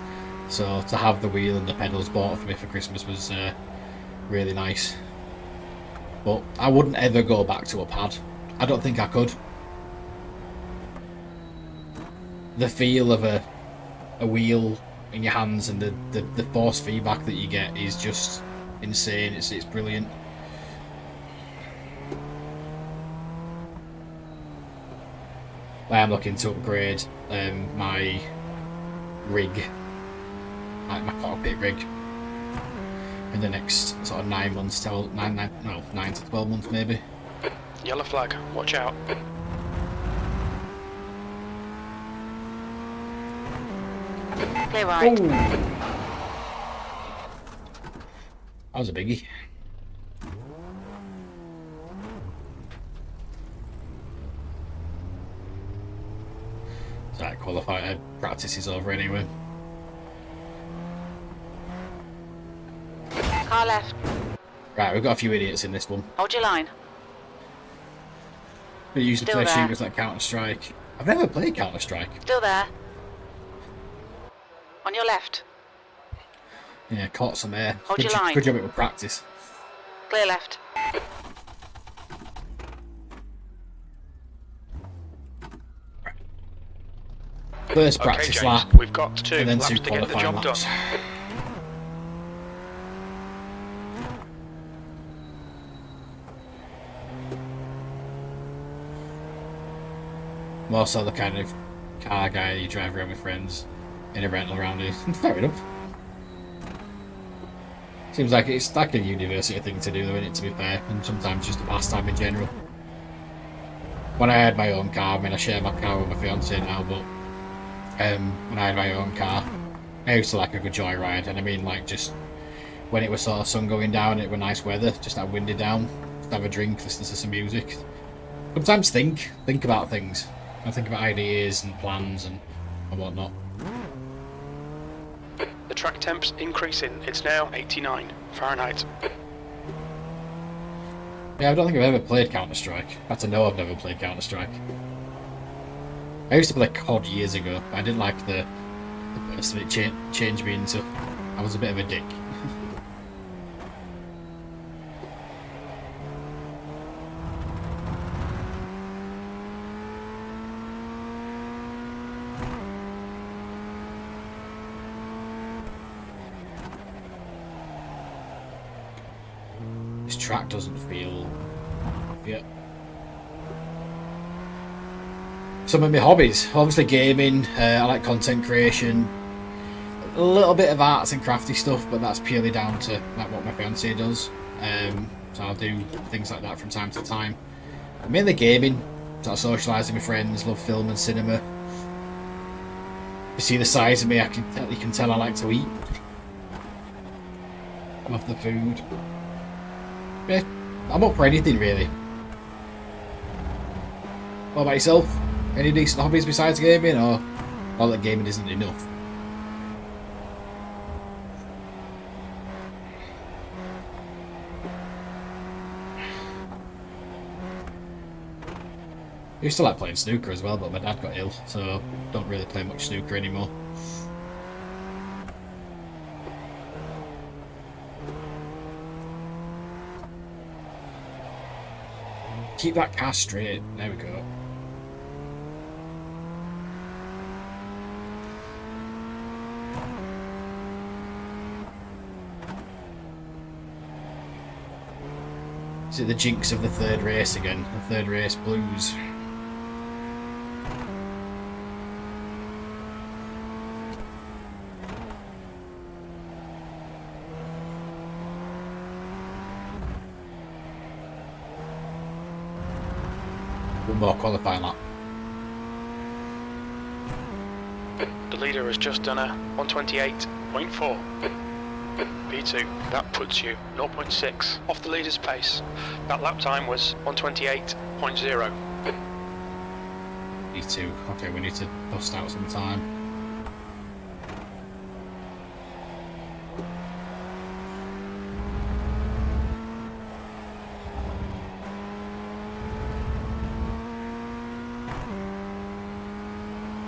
So to have the wheel and the pedals bought for me for Christmas was really nice. But I wouldn't ever go back to a pad. I don't think I could. The feel of a wheel in your hands and the force feedback that you get is just insane. It's brilliant. I am looking to upgrade my rig, like my cockpit rig, in the next sort of 9 months till 9 to 12 months maybe. Yellow flag, watch out. Clear right. Ooh. That was a biggie. That qualifier practice is over anyway. Car left. Right, we've got a few idiots in this one. Hold your line. We usually Still play there. shooters like Counter-Strike. I've never played Counter-Strike. Still there. On your left. Yeah, caught some air. Hold your line. Good job it was practice. Clear left. First Okay, practice James, lap, we've got 2 and then laps 2 to get the qualifying job laps. done. I'm also the kind of car guy you drive around with friends in a rental around here. Fair enough. Seems like it's like a university thing to do, though, isn't it, to be fair, and sometimes just a pastime in general. When I had my own car, I mean, I share my car with my fiance now, but when I had my own car, I used to like a good joyride, and I mean, like, just when it was sort of sun going down, it was nice weather, just that windy down, just have a drink, listen to some music. Sometimes think about things. I think about ideas and plans and whatnot. The track temp's increasing. It's now 89 Fahrenheit. Yeah, I don't think I've ever played Counter-Strike. In fact, I know I've never played Counter-Strike. I used to play COD years ago, but I didn't like the person it changed me into. I was a bit of a dick. This track doesn't feel... Yeah. Some of my hobbies, obviously gaming, I like content creation, a little bit of arts and crafty stuff, but that's purely down to like what my fiance does. So I'll do things like that from time to time. Mainly gaming, sort of socialising with friends, love film and cinema. You see the size of me, you can tell I like to eat. Love the food. Yeah, I'm up for anything really. What about yourself? Any decent hobbies besides gaming, or all that gaming isn't enough? I used to like playing snooker as well, but my dad got ill, so don't really play much snooker anymore. Keep that car straight. There we go. Is it the jinx of the third race again? The third race blues. One more qualifying lap. The leader has just done a 128.4. P2, that puts you 0.6 off the leader's pace. That lap time was 128.0. P2. Okay, we need to bust out some time.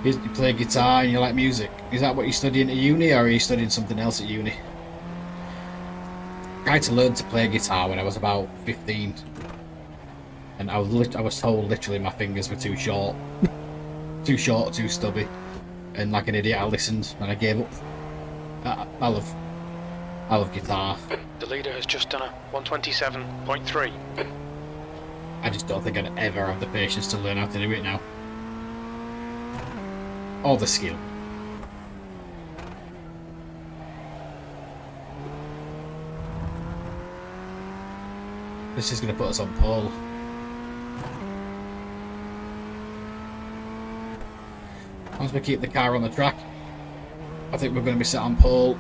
You play guitar and you like music. Is that what you're studying at uni, or are you studying something else at uni? I tried to learn to play guitar when I was about 15, and I was told literally my fingers were too short, too stubby, and like an idiot I listened and I gave up. I love guitar. The leader has just done a 127.3. I just don't think I'd ever have the patience to learn how to do it now. Or the skill. This is going to put us on pole. As long as we keep the car on the track, I think we're going to be set on pole.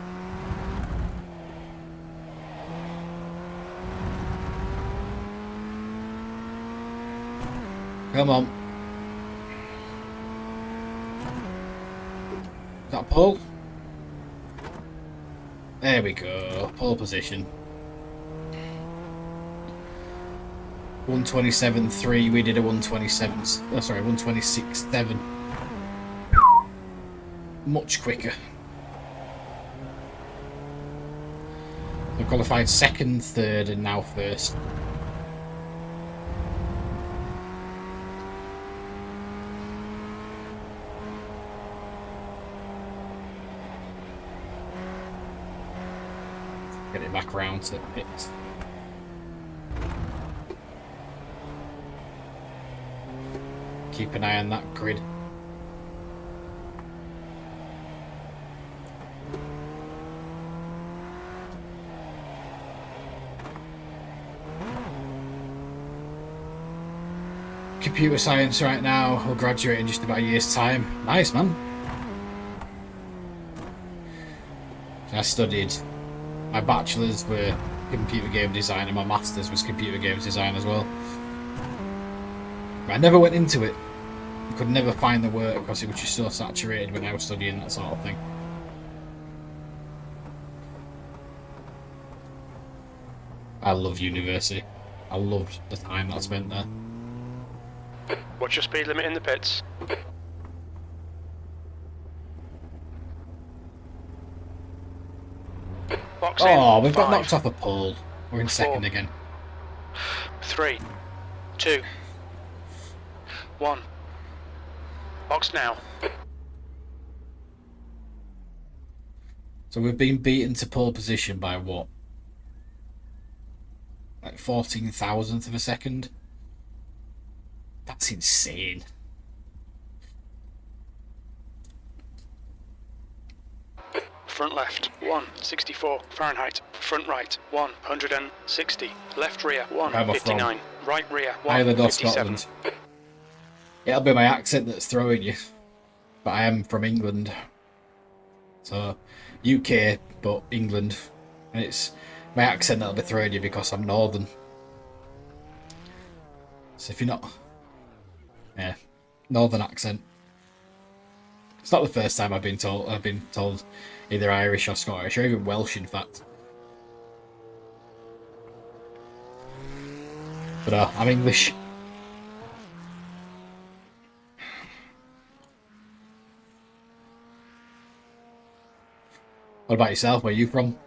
Come on. Is that pole? There we go. Pole position. 127.3. We did a 127. Oh, sorry, 126.7. Much quicker. We qualified second, third, and now first. Get it back round to the pits. Keep an eye on that grid. Computer science right now. We'll graduate in just about a year's time. Nice, man. I studied. My bachelor's were computer game design and my master's was computer games design as well. But I never went into it. Could never find the work because it was just so saturated when I was studying that sort of thing. I love university. I loved the time that I spent there. What's your speed limit in the pits? Box in. Oh, we've got 5, knocked off a pole. We're in second 4, again. 3, 2, 1. Box now. So we've been beaten to pole position by what? Like 14,000th of a second? That's insane. Front left, 164 Fahrenheit. Front right, 160. Left rear, 159. Right rear, Either door 157. Scotland. It'll be my accent that's throwing you. But I am from England. So, UK, but England. And it's my accent that'll be throwing you because I'm northern. So if you're not... Yeah, northern accent. It's not the first time I've been told either Irish or Scottish, or even Welsh, in fact. But I'm English. What about yourself? Where are you from?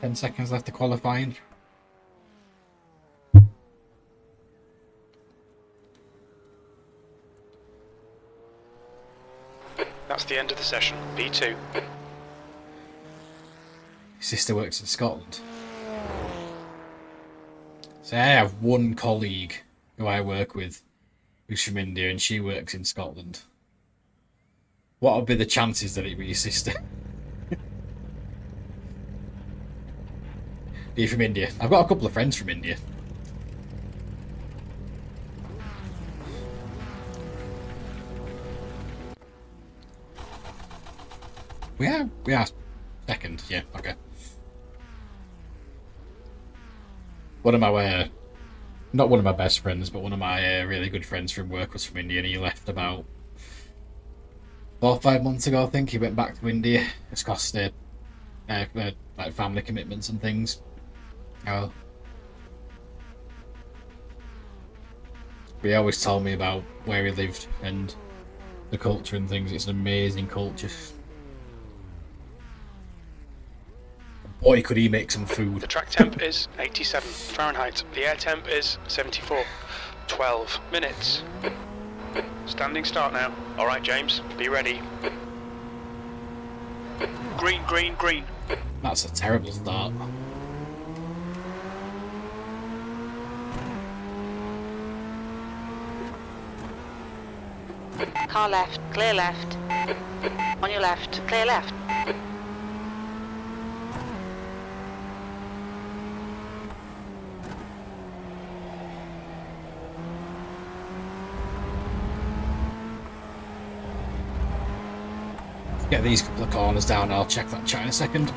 Ten seconds left to qualifying. That's the end of the session. B2. Your sister works in Scotland. So I have one colleague who I work with who's from India and she works in Scotland. What would be the chances that it be your sister? Are you from India? I've got a couple of friends from India. We are second, yeah, okay. One of my, not one of my best friends, but one of my really good friends from work was from India, and he left about 4 or 5 months ago, I think. He went back to India. It's cost like family commitments and things. Oh. But he always told me about where he lived and the culture and things. It's an amazing culture. Boy, could he make some food. The track temp is 87 Fahrenheit. The air temp is 74. 12 minutes. Standing start now. Alright, James, be ready. Green, green, green. That's a terrible start. Car left, clear left. On your left, clear left. Get these couple of corners down, I'll check that chat in a second.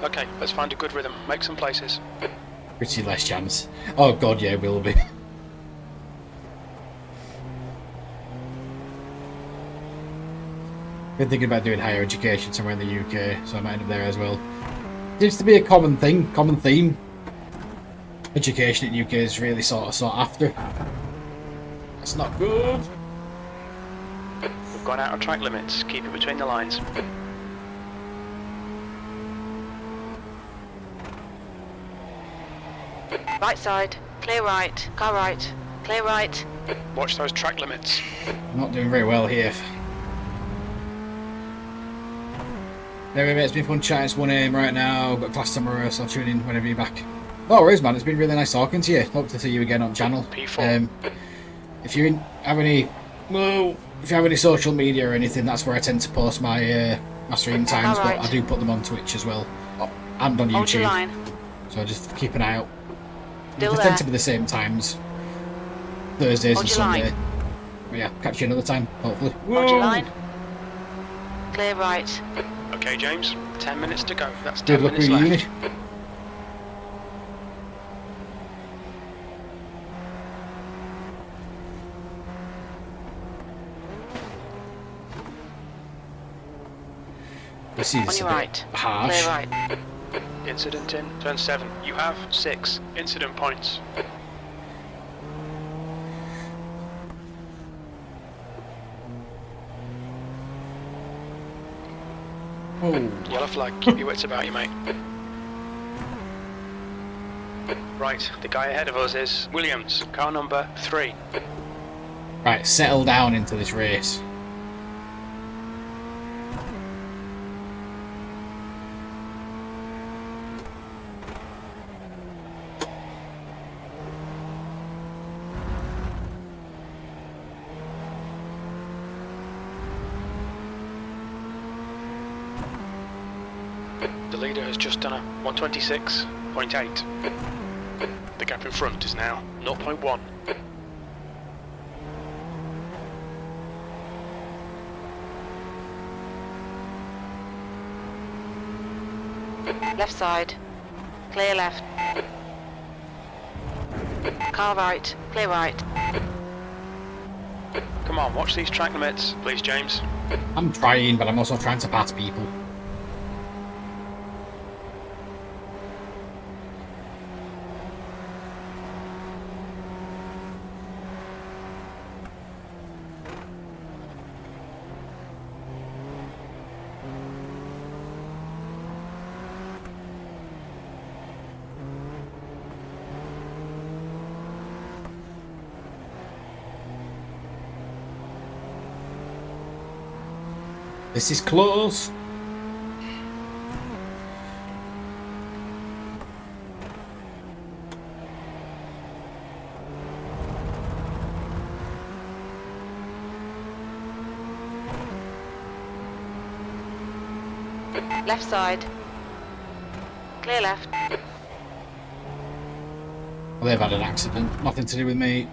Okay, let's find a good rhythm. Make some places. Pretty less chance. Oh god, yeah, will be. Been thinking about doing higher education somewhere in the UK, so I might end up there as well. Seems to be a common theme. Education in the UK is really sort of sought after. That's not good. We've gone out of track limits. Keep it between the lines. Right side, clear right. Car right, clear right. Watch those track limits. I'm not doing very well here. Anyway, mate, it's been fun chatting. It's 1 AM right now. Got class tomorrow, so I'll tune in whenever you're back. No worries, man. It's been really nice talking to you. Hope to see you again on channel. P4. If you have any social media or anything, that's where I tend to post my my stream times. Alright. But I do put them on Twitch as well, and on Hold your YouTube. line. So just keep an eye out. Still They there. tend to be the same times, Thursdays Hold and your Sunday. line. But yeah, catch you another time, hopefully. Hold your Whoa! line. Clear right. Okay, James, 10 minutes to go. That's Good 10 luck minutes with left. uni. I see On this a your bit right. harsh. Clear right. Incident in turn 7. You have 6 incident points. Oh, Yellow flag. Keep your wits about you, mate. Right, the guy ahead of us is Williams, car number 3. right, settle down into this race. The leader has just done a 126.8. The gap in front is now 0.1. Left side. Clear left. Car right. Clear right. Come on, watch these track limits, please, James. I'm trying, but I'm also trying to pass people. This is close. Left side. Clear left. Well, they've had an accident. Nothing to do with me.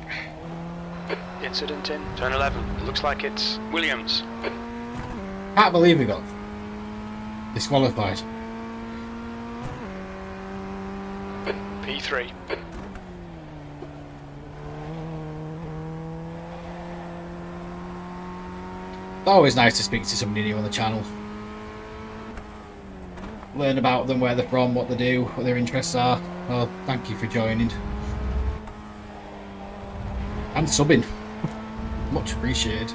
Incident in turn 11. It looks like it's Williams. Can't believe we got disqualified. P3. It's always nice to speak to somebody new on the channel. Learn about them, where they're from, what they do, what their interests are. Well, thank you for joining. And subbing. Much appreciated.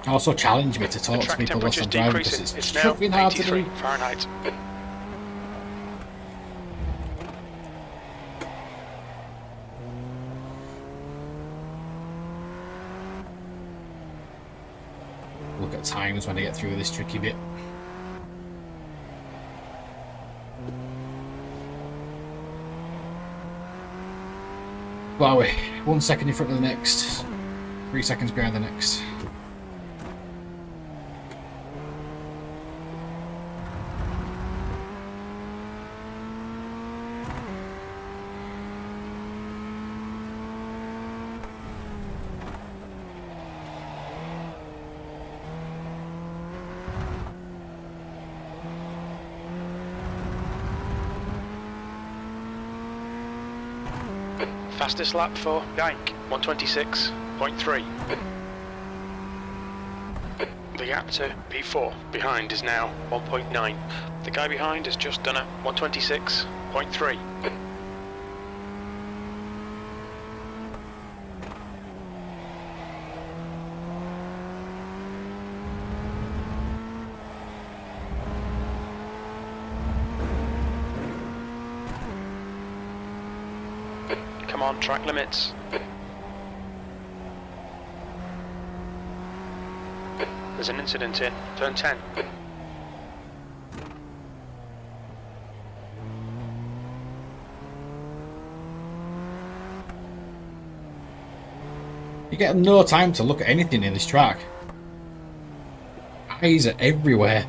Also challenge me to talk to people whilst I'm driving because it's now fucking hard to 83 do. Fahrenheit. Look at times when I get through this tricky bit. Well, we're 1 second in front of the next, 3 seconds behind the next. Fastest lap for Yank, 126.3. The gap to P4 behind is now 1.9. The guy behind has just done a 126.3. Come on, track limits. There's an incident in turn 10. You get no time to look at anything in this track. Eyes are everywhere.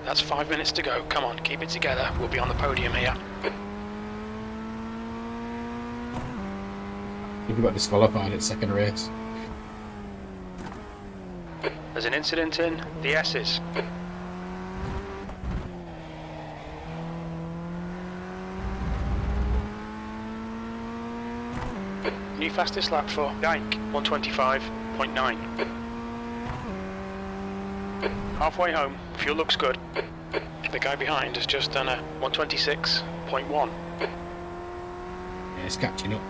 That's 5 minutes to go. Come on, keep it together. We'll be on the podium here. If you got disqualified at second race. There's an incident in the S's. New fastest lap for Yank, 125.9. Halfway home, fuel looks good. The guy behind has just done a 126.1. Yeah, it's catching up.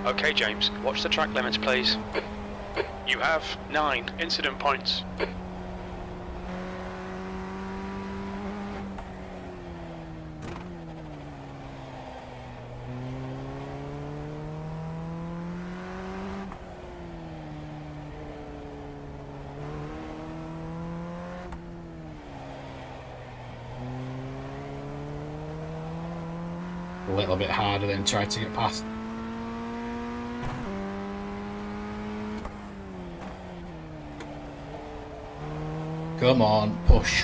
Okay, James, watch the track limits, please. You have 9 incident points. A little bit harder than try to get past. Come on, push.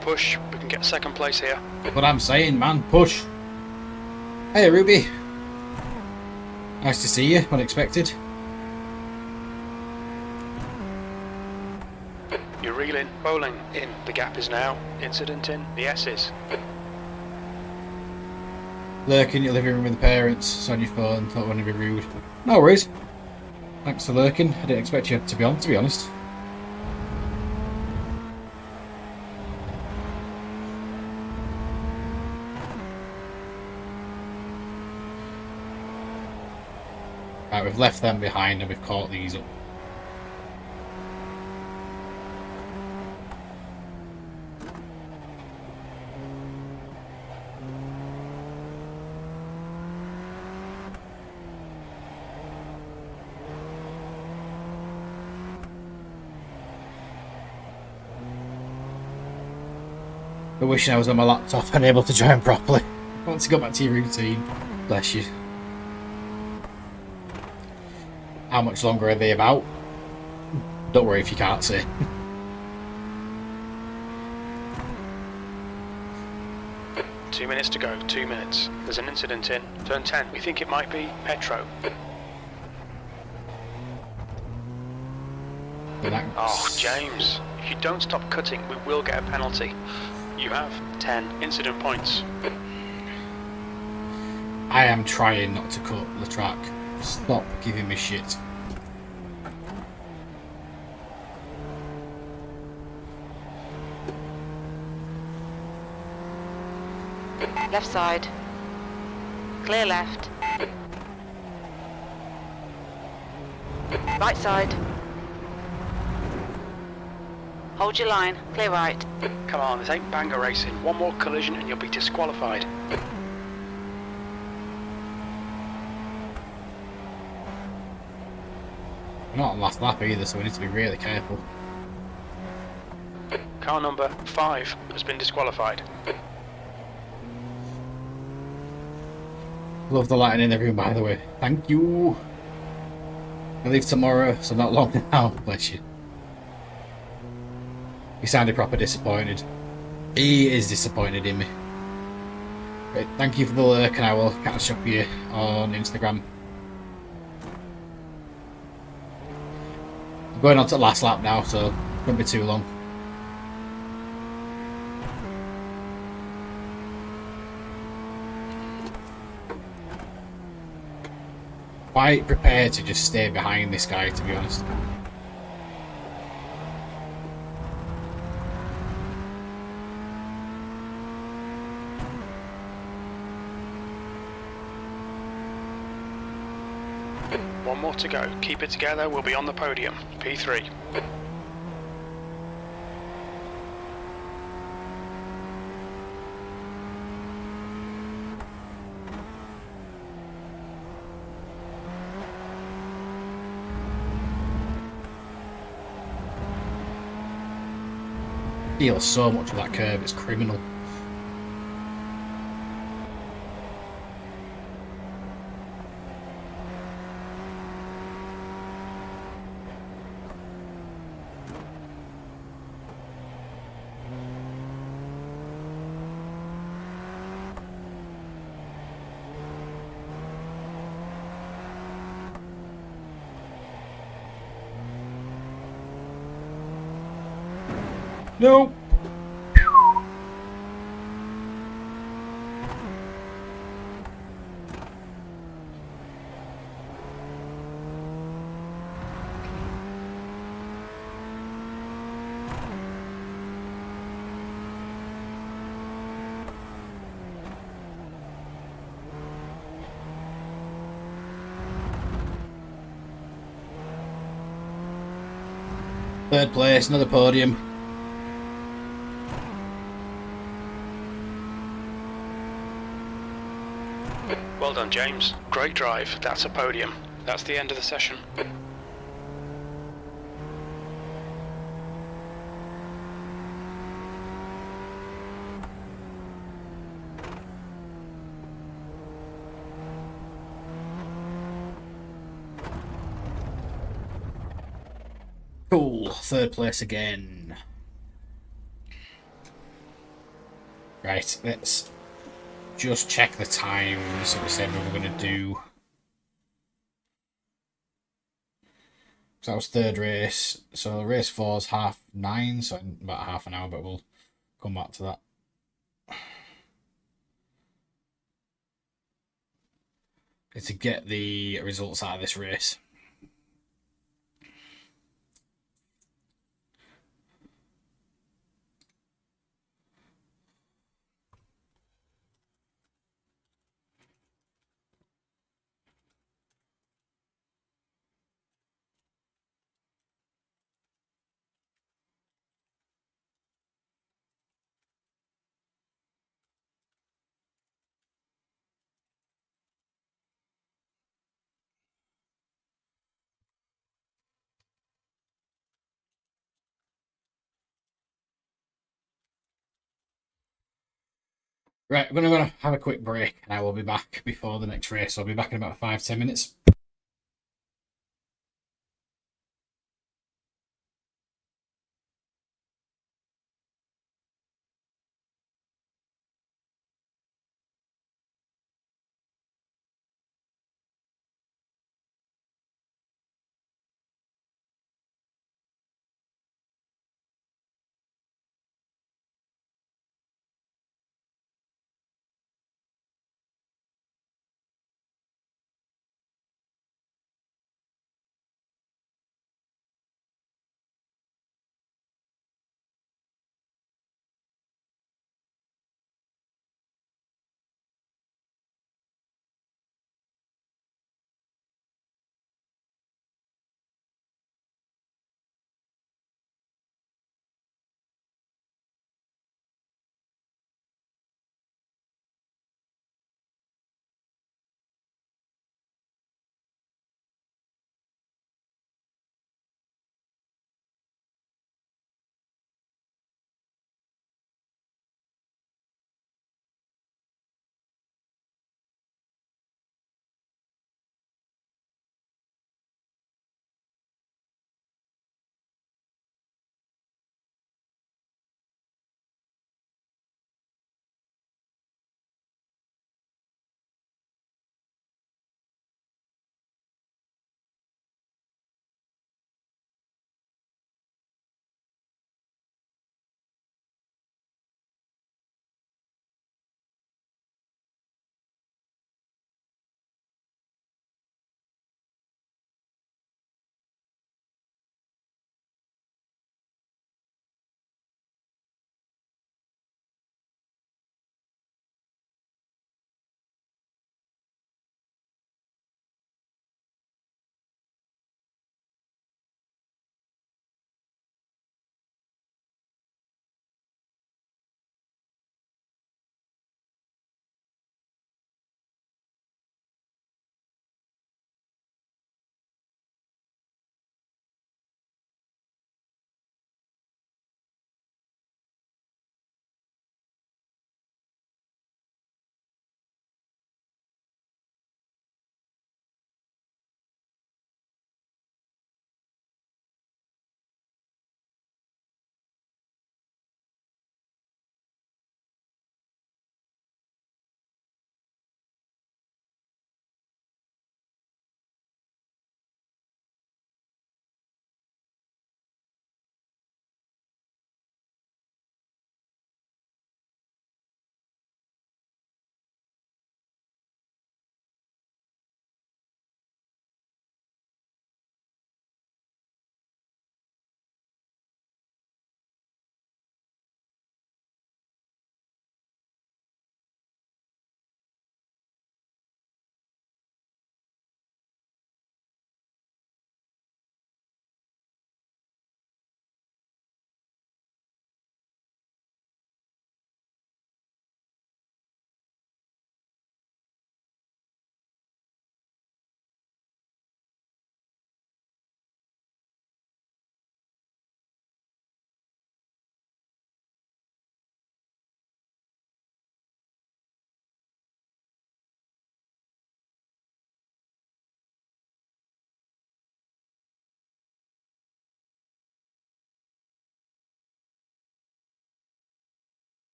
Push, we can get second place here. What I'm saying, man, push. Hey, Ruby. Nice to see you, unexpected. You're reeling, bowling in. The gap is now. Incident in the S's. Lurking in your living room with the parents. It's on your phone, don't want to be rude. No worries. Thanks for lurking. I didn't expect you to be on, to be honest. Right, we've left them behind and we've caught these up. I wish I was on my laptop and able to join properly. I want to go back to your routine. Bless you. How much longer are they about? Don't worry if you can't see. 2 minutes to go, 2 minutes. There's an incident in turn 10. We think it might be Petro. Oh, James, if you don't stop cutting, we will get a penalty. You have 10 incident points. I am trying not to cut the track. Stop giving me shit. Left side. Clear left. Right side. Hold your line. Clear right. Come on, this ain't banger racing. One more collision and you'll be disqualified. We're not on last lap either, so we need to be really careful. Car number 5 has been disqualified. Love the lighting in the room, by the way. Thank you. I leave tomorrow, so not long now. Bless you. He sounded proper disappointed. He is disappointed in me. But thank you for the lurk, and I will catch up with you on Instagram. I'm going on to the last lap now, so it won't be too long. Quite prepared to just stay behind this guy, to be honest. One more to go. Keep it together, we'll be on the podium. P3. Feels so much of that curve, it's criminal. No. Third place, another podium. Well done, James. Great drive. That's a podium. That's the end of the session. Cool, third place again. Right, let's just check the times that we said we were going to do. So that was third race. So race 4 is 9:30, so in about half an hour, but we'll come back to that. To get the results out of this race. Right, we're going to have a quick break and I will be back before the next race. I'll be back in about 5-10 minutes.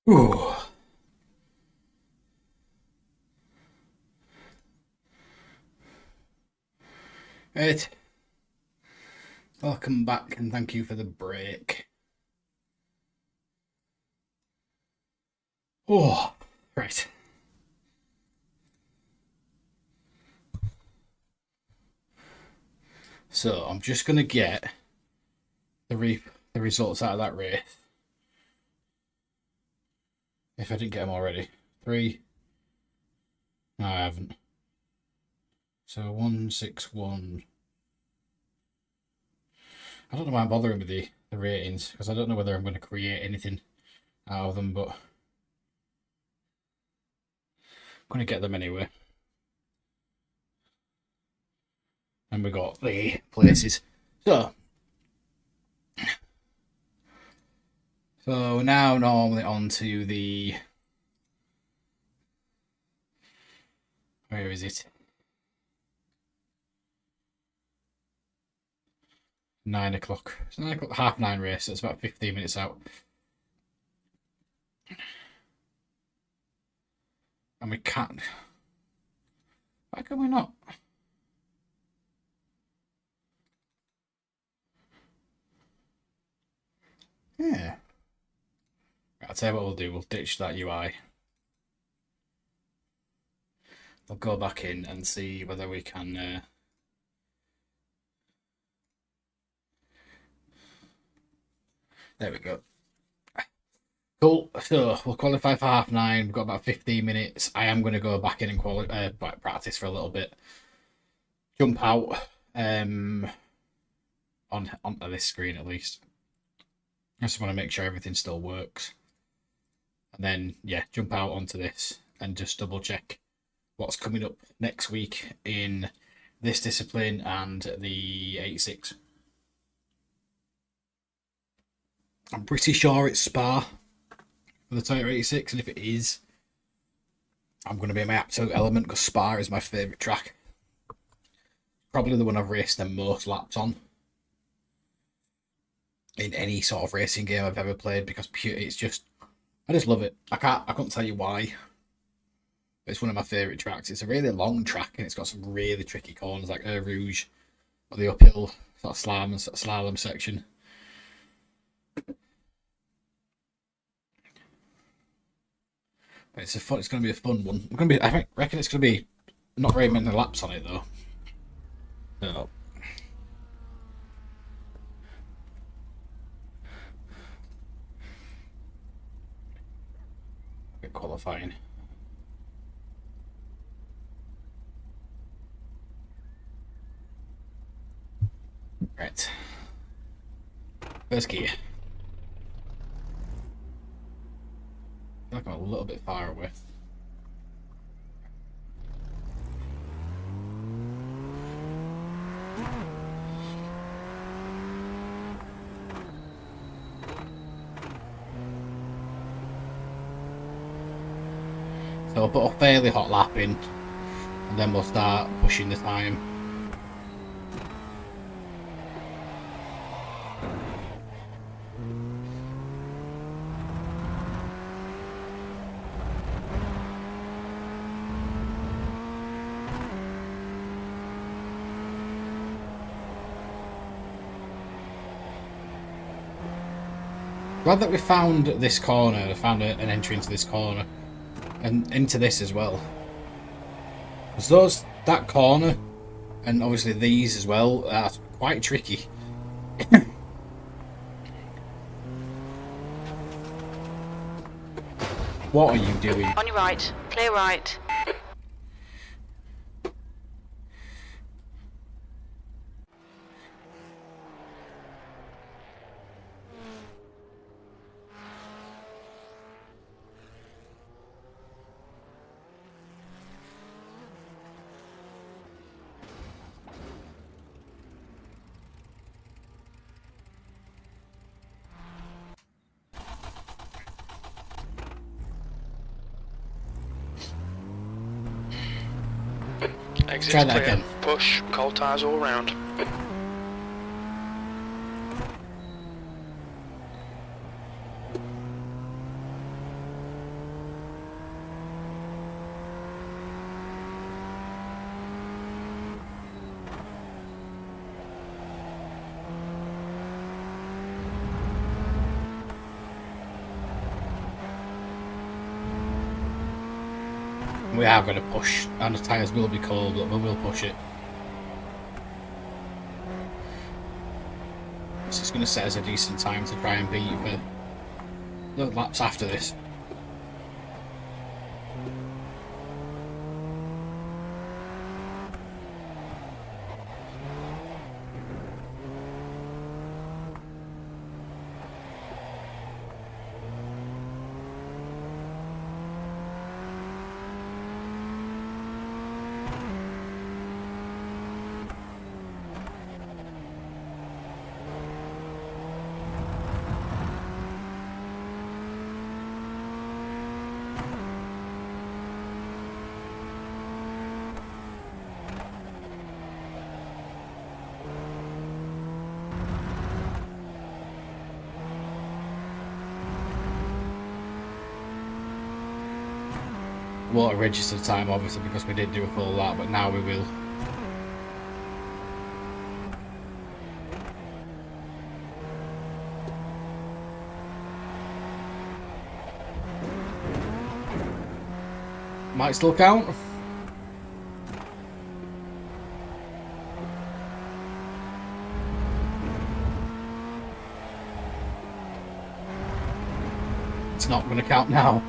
Ooh. Right. Welcome back and thank you for the break. Oh, right. So I'm just gonna get the results out of that race. If I didn't get them already. 3. No, I haven't. So 161. I don't know why I'm bothering with the ratings, because I don't know whether I'm going to create anything out of them, but I'm going to get them anyway. And we got the places. So now normally on to the... Where is it? 9 o'clock. It's 9 o'clock, 9:30 race, so it's about 15 minutes out. And we can't... Why can we not? Yeah. Right, I'll tell you what we'll do. We'll ditch that UI. We'll go back in and see whether we can... There we go. Cool. So we'll qualify for 9:30. We've got about 15 minutes. I am going to go back in and practice for a little bit. Jump out onto this screen at least. I just want to make sure everything still works. And then, yeah, jump out onto this and just double check what's coming up next week in this discipline and the 86. I'm pretty sure it's Spa for the Toyota 86, and if it is, I'm going to be in my absolute element because Spa is my favourite track. Probably the one I've raced the most laps on in any sort of racing game I've ever played, because it's just, I just love it. I couldn't tell you why. It's one of my favourite tracks. It's a really long track and it's got some really tricky corners like Eau Rouge or the uphill sort of slalom section. But it's going to be a fun one. I reckon it's going to be not very many laps on it though. No. Qualifying. Right. First gear. I feel like I'm a little bit far away. So I'll put a fairly hot lap in, and then we'll start pushing the time. Glad that we found this corner. I found an entry into this corner. And into this as well. Because that corner, and obviously these as well, are quite tricky. What are you doing? On your right. Clear right. Exit's Try that clear. again. Push, cold tyres all round. We are going to push, and the tyres will be cold, but we will push it. This is going to set us a decent time to try and beat for the laps after this. Won't register time obviously because we didn't do a full lap, but now we will. Might still count. It's not going to count now.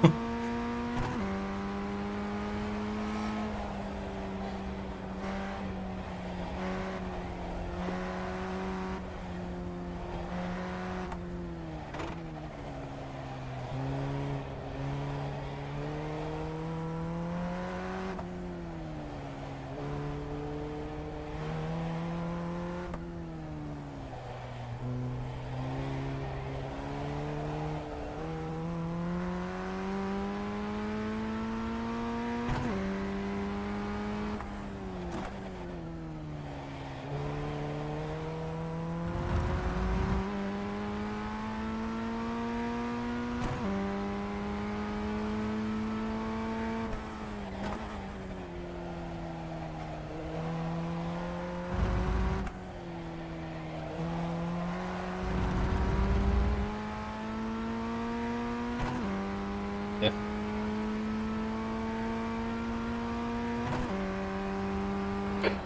Yeah.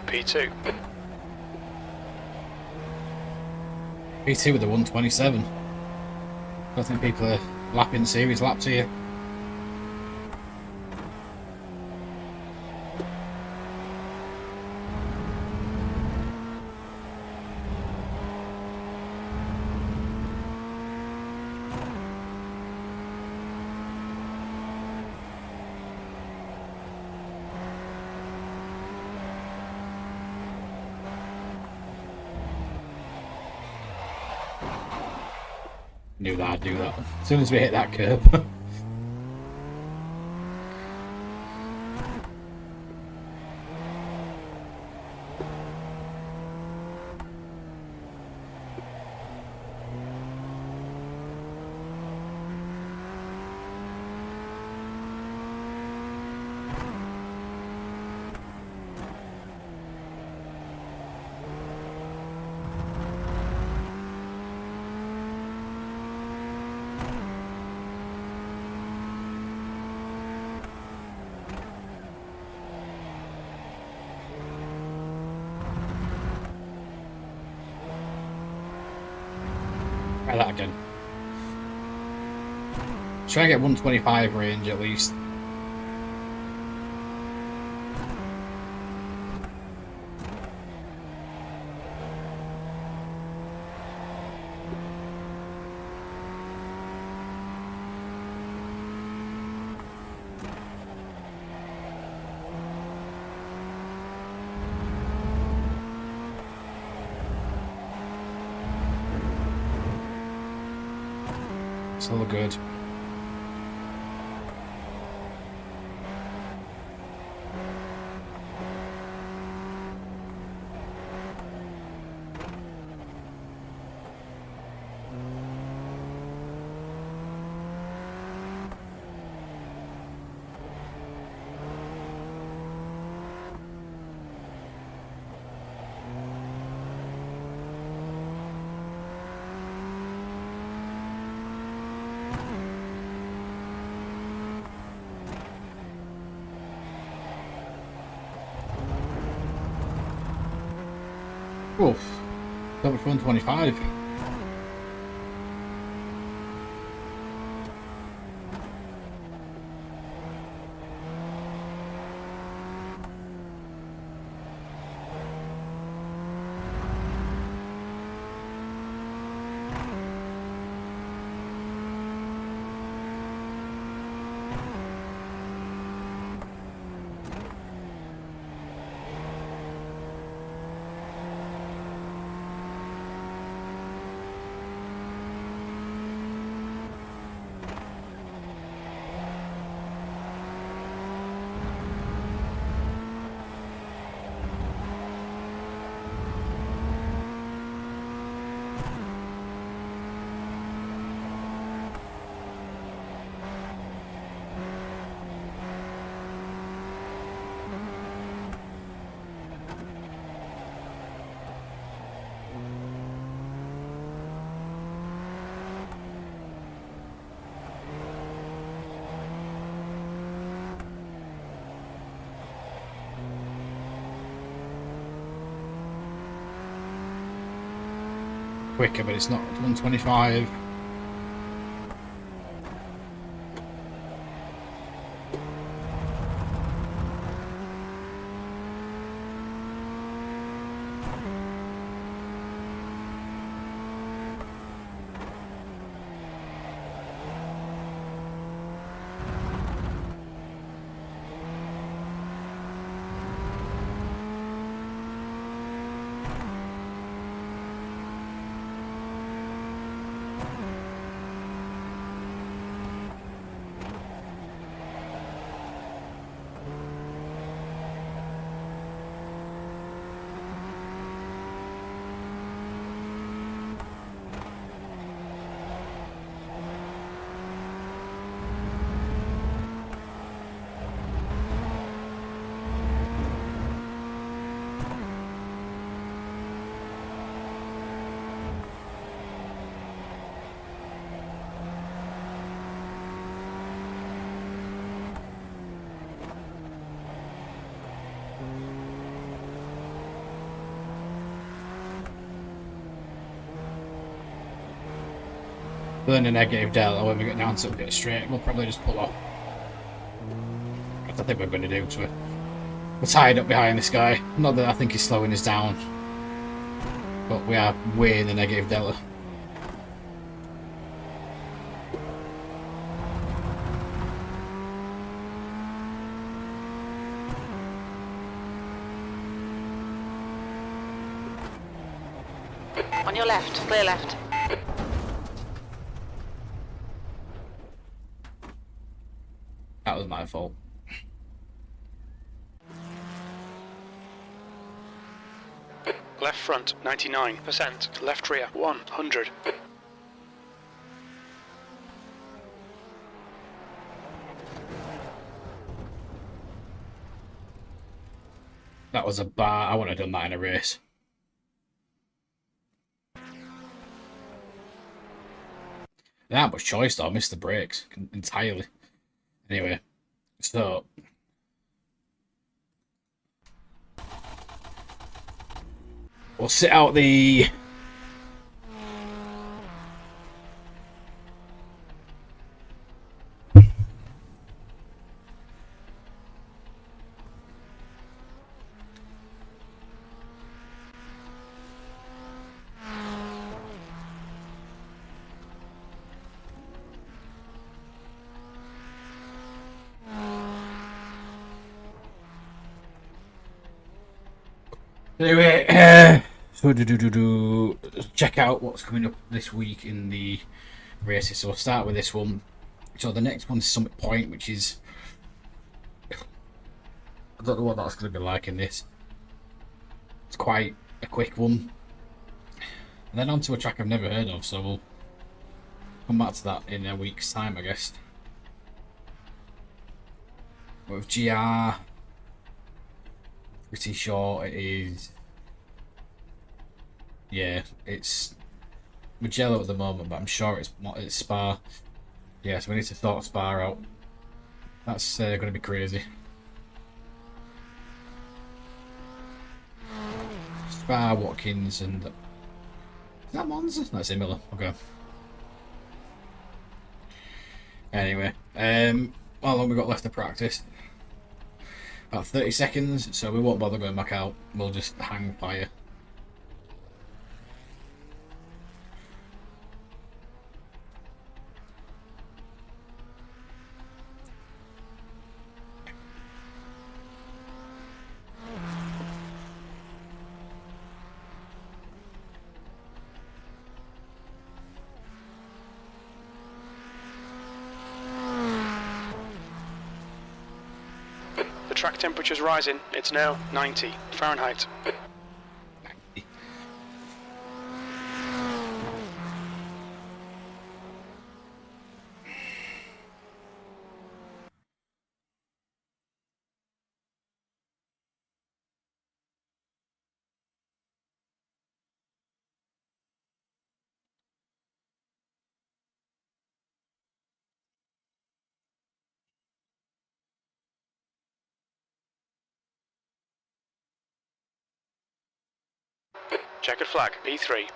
P2. P2 with the 127. I think people are lapping series laps here. Knew that I'd do that. As soon as we hit that curb. Try that again. Try and get 125 range at least. Still good. Oof. So much 125. Quicker, but it's not 125. Then a negative delta when we get down to a bit straight, we'll probably just pull off. That's what I think we're going to do. So we're tied up behind this guy. Not that I think he's slowing us down, but we are way in the negative delta. On your left, clear left. That was my fault. Left front, 99%. Left rear, 100. That was a bar. I wouldn't have done that in a race. That much choice though. I missed the brakes entirely. Anyway, so we'll sit out the anyway, so check out what's coming up this week in the races. So we'll start with this one. So the next one's Summit Point, which is, I don't know what that's going to be like in this. It's quite a quick one. And then onto a track I've never heard of, so we'll come back to that in a week's time, I guess. But with GR, pretty sure it is. Yeah, it's Mugello at the moment, but I'm sure it's Spa. Yeah, so we need to sort Spa out. That's going to be crazy. Spa, Watkins, and... Is that Monza? That's similar. Okay. Anyway, how long we got left to practice? About 30 seconds, so we won't bother going back out. We'll just hang fire. The track temperature's rising. It's now 90 Fahrenheit. Checkered flag, P3.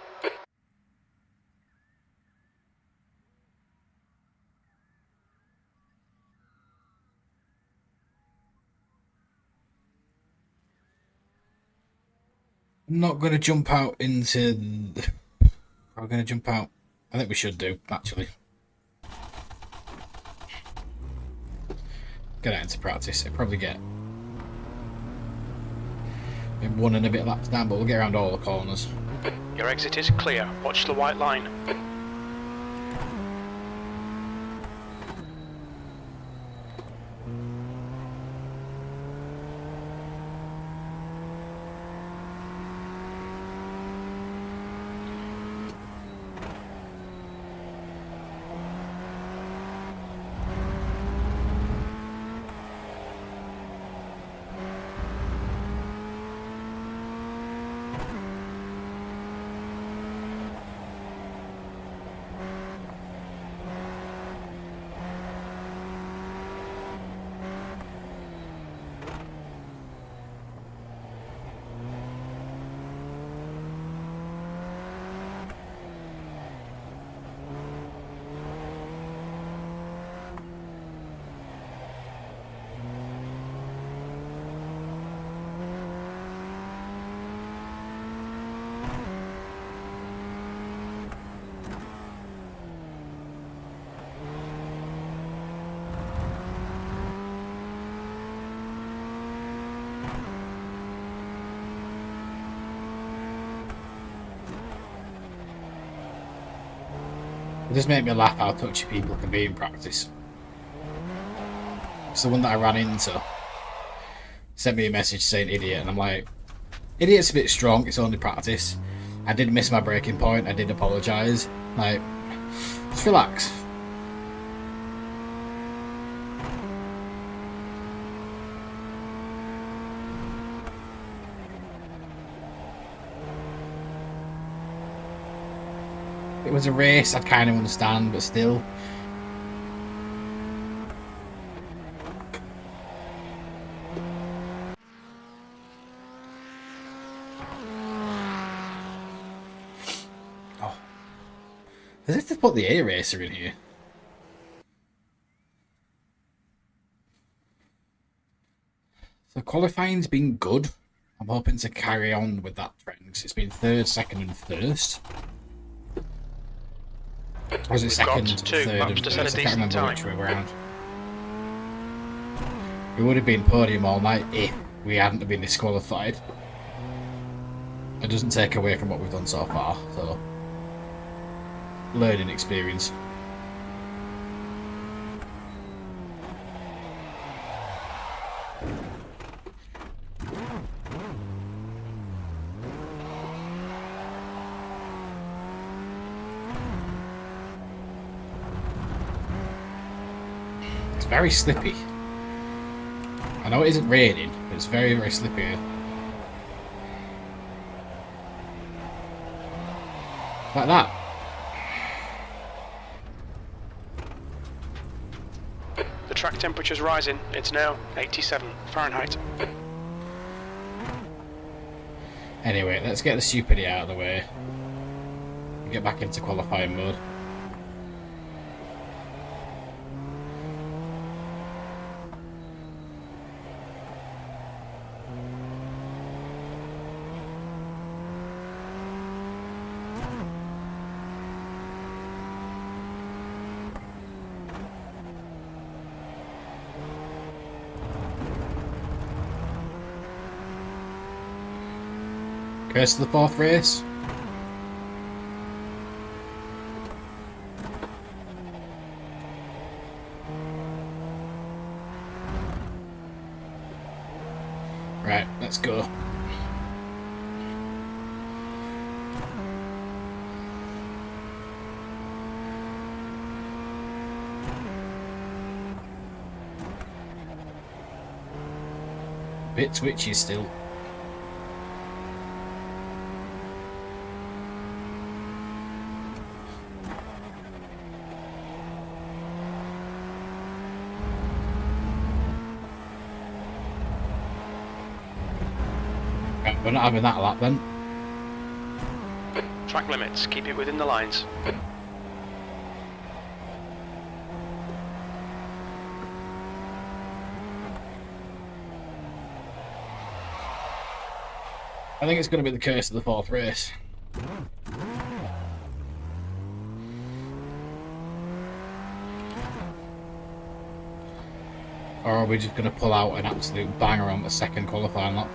I'm not going to jump out into... I'm going to jump out. I think we should do, actually. Get out into practice. I'll probably get... maybe 1 and a bit laps down, but we'll get around all the corners. Your exit is clear. Watch the white line. It just made me laugh how touchy people can be in practice. It's the one that I ran into. Sent me a message saying idiot, and I'm like, idiot's a bit strong, it's only practice. I did miss my breaking point, I did apologise. Like, just relax. If it was a race, I'd kind of understand, but still. Oh. As if they've put the A-Racer in here. So qualifying's been good. I'm hoping to carry on with that trend, 'cause it's been third, second and first. Or was it second, third and first? I can't remember which way around. We would have been podium all night if we hadn't been disqualified. It doesn't take away from what we've done so far, so... learning experience. It's very slippy. I know it isn't raining, but it's very, very slippy here. Like that. The track temperature's rising. It's now 87 Fahrenheit. Anyway, let's get the stupidity out of the way. Get back into qualifying mode. Curse of the fourth race. Right, let's go. Bit twitchy still. Right, we're not having that lap then. Track limits, keep it within the lines. I think it's going to be the curse of the fourth race. Or are we just going to pull out an absolute banger on the second qualifying lap?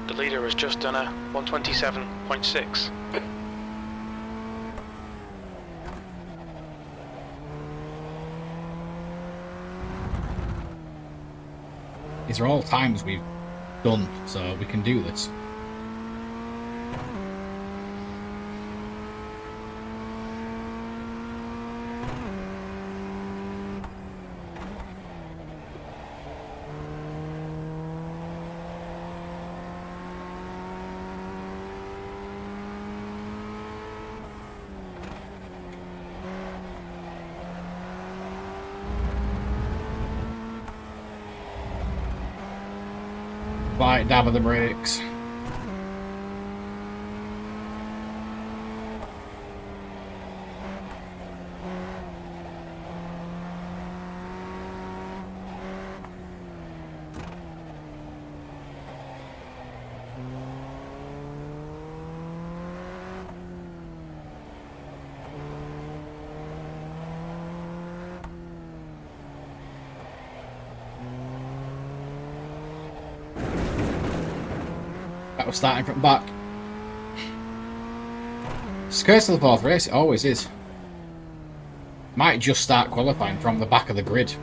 The leader has just done a 127.6. These are all times we've done, so we can do this. Slight dab of the brakes. That was starting from back. Skirts of the fourth race, it always is. Might just start qualifying from the back of the grid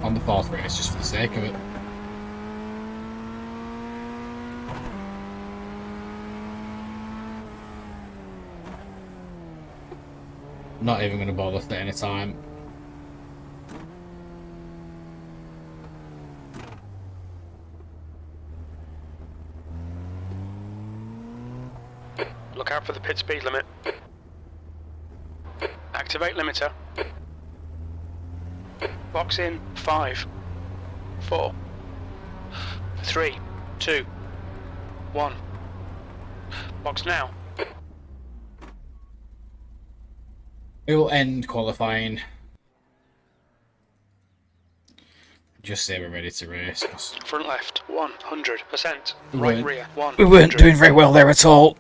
on the fourth race, just for the sake of it. Not even going to bother at any time. Look out for the pit speed limit. Activate limiter. Box in 5, 4, 3, 2, 1. Box now. We will end qualifying. Just say we're ready to race. Front left 100%. We Right weren't- rear 1. We weren't doing very well there at all.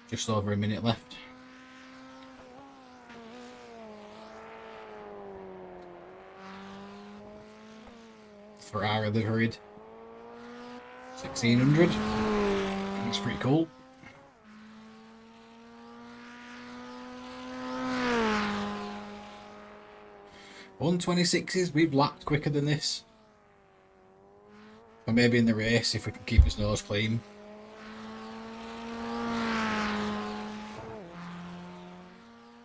Just over a minute left. Ferrari liveried. 1600. That's pretty cool. $126s, we've lapped quicker than this. Or maybe in the race if we can keep his nose clean.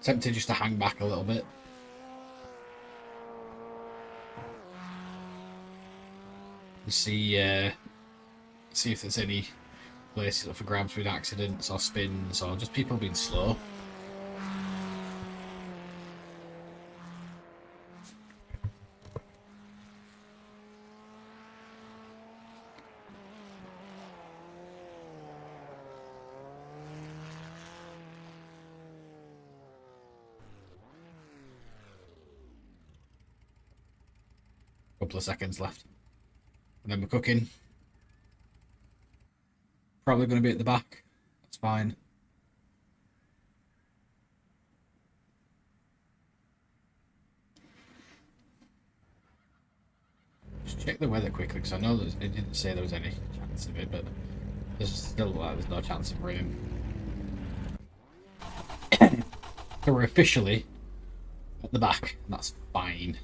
Tempted just to hang back a little bit. And see if there's any places up for grabs with accidents or spins or just people being slow. Couple of seconds left. And then we're cooking. Probably going to be at the back. That's fine. Just check the weather quickly because I know it didn't say there was any chance of it, but there's still there's no chance of rain. So we're officially at the back, and that's fine.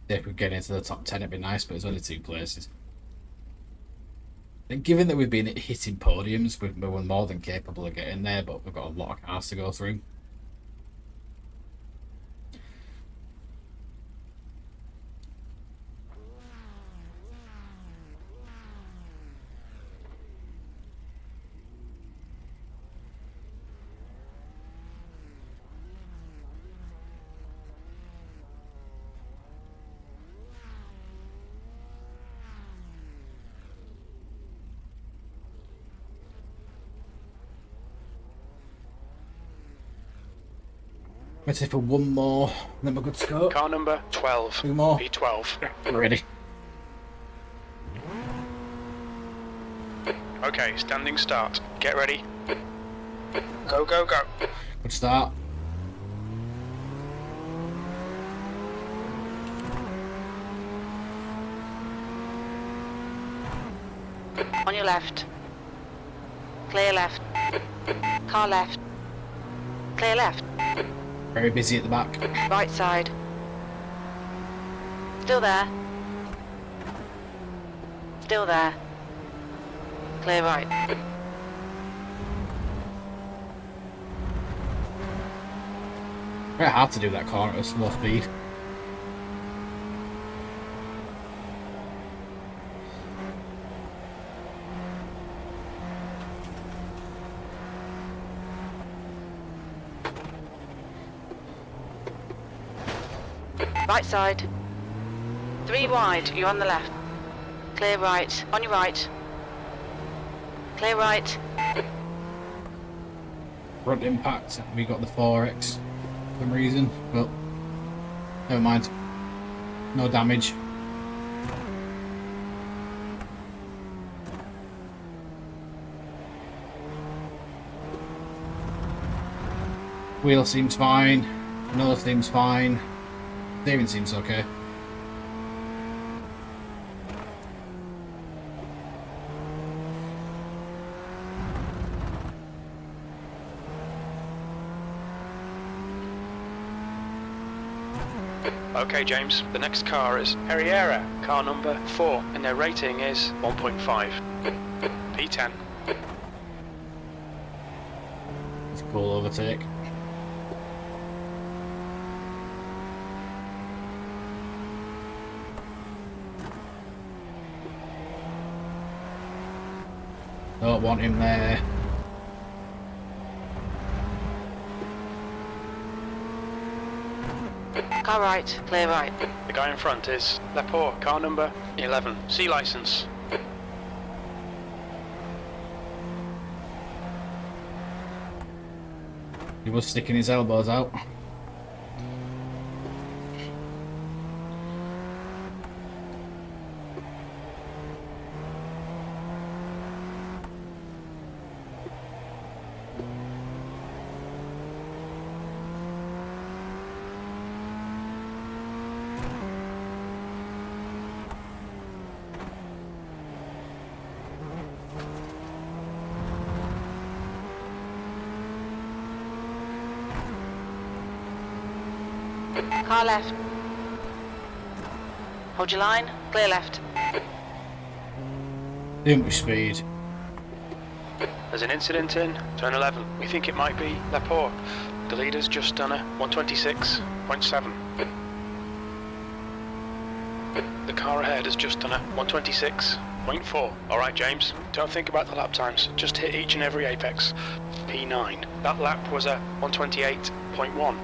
If we get into the top 10, it'd be nice, but it's only 2 places. And given that we've been hitting podiums, we're more than capable of getting there, but we've got a lot of cars to go through. Let's see for one more, then we're good to go. Car number 12. 2 more. P12. We're ready. Okay, standing start. Get ready. Go, go, go. Good start. On your left. Clear left. Car left. Clear left. Very busy at the back. Right side. Still there. Still there. Clear right. Very hard to do that corner at a slow speed. Right side. 3 wide, you're on the left. Clear right, on your right. Clear right. Front impact, we got the 4X for some reason, but never mind. No damage. Wheel seems fine. Nose seems fine. Steering seems okay. Okay, James, the next car is Herrera, car number 4, and their rating is 1.5. P10. It's a cool overtake. Don't want him there. Car right, clear right. The guy in front is Lepore, car number 11. C license. He was sticking his elbows out. Car left. Hold your line, clear left. Too much speed. There's an incident in turn 11. We think it might be Lepore. The leader's just done a 126.7. The car ahead has just done a 126.4. Alright, James, don't think about the lap times. Just hit each and every apex. P9. That lap was a 128.1.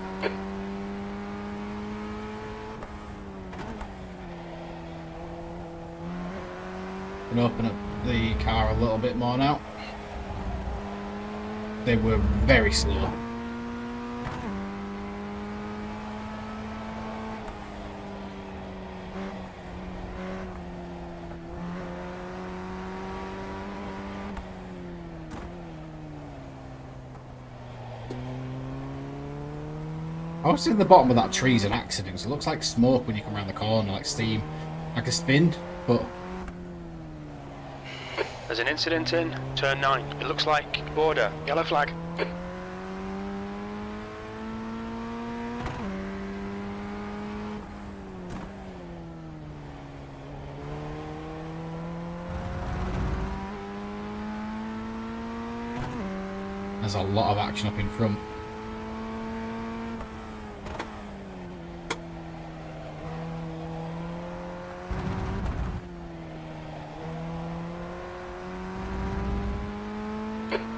Can open up the car a little bit more now. They were very slow. I was in the bottom of that tree's an accident, 'cause it looks like smoke when you come around the corner, like steam, like a spin, but There's an incident in turn 9. It looks like border. Yellow flag. there's a lot of action up in front.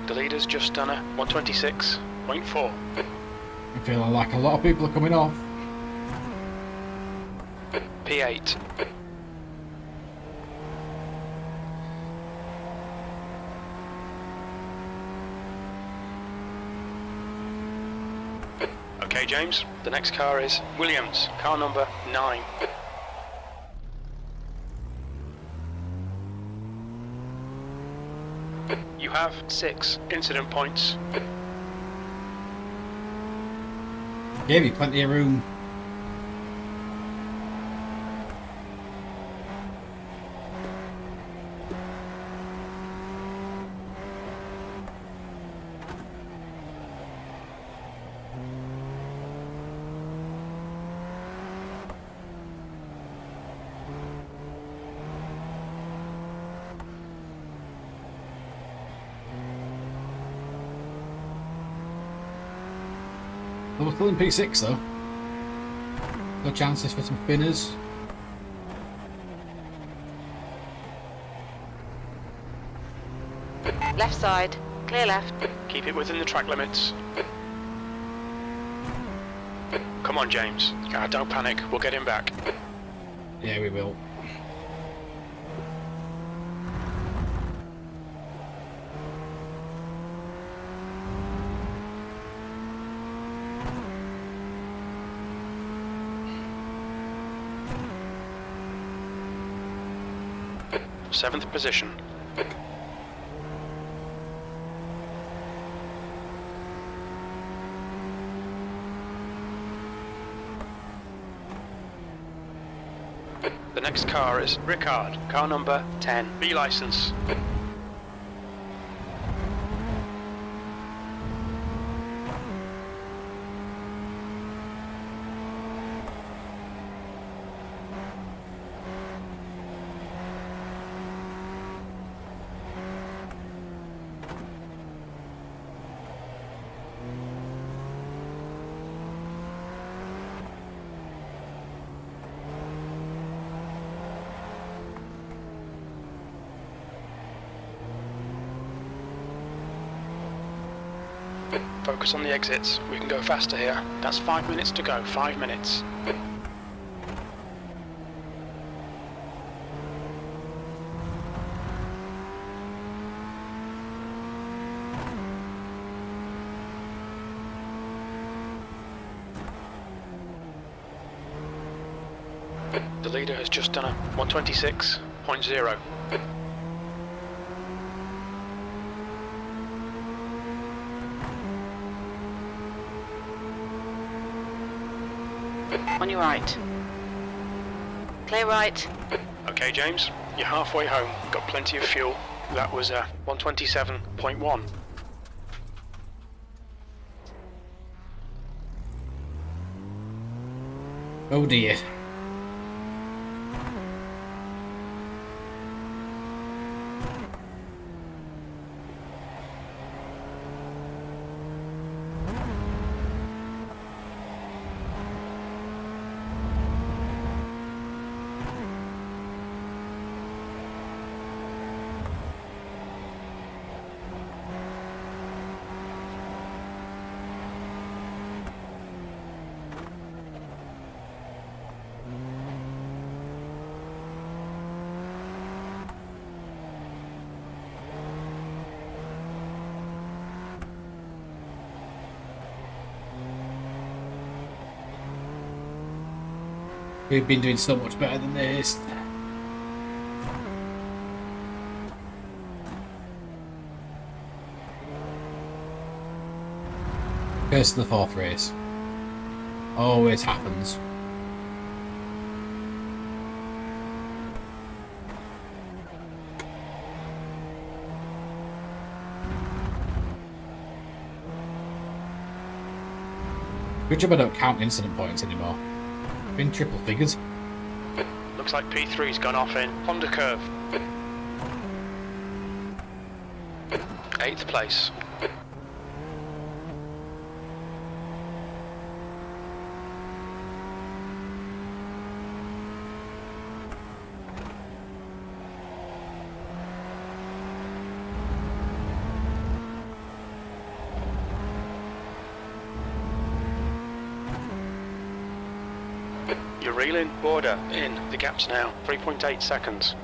The leader's just done a 126.4. I'm feeling like a lot of people are coming off. P8. Okay, James. The next car is Williams, car number 9. You have 6 incident points. Gave you plenty of room. Well, we're still in P6 though. No chances for some spinners. Left side, clear left. Keep it within the track limits. Come on, James. Don't panic. We'll get him back. Yeah, we will. Seventh position. The next car is Ricard, car number 10. B license. Focus on the exits. We can go faster here. That's 5 minutes to go. 5 minutes. The leader has just done a 126.0. On your right. Clear right. Okay, James, you're halfway home. Got plenty of fuel. That was 127.1. Oh dear. We've been doing so much better than this. Curse of the fourth race. Always happens. Good job I don't count incident points anymore. In triple figures. Looks like P3's gone off in Honda Curve. 8th place. You're reeling border in. The gap's now 3.8 seconds.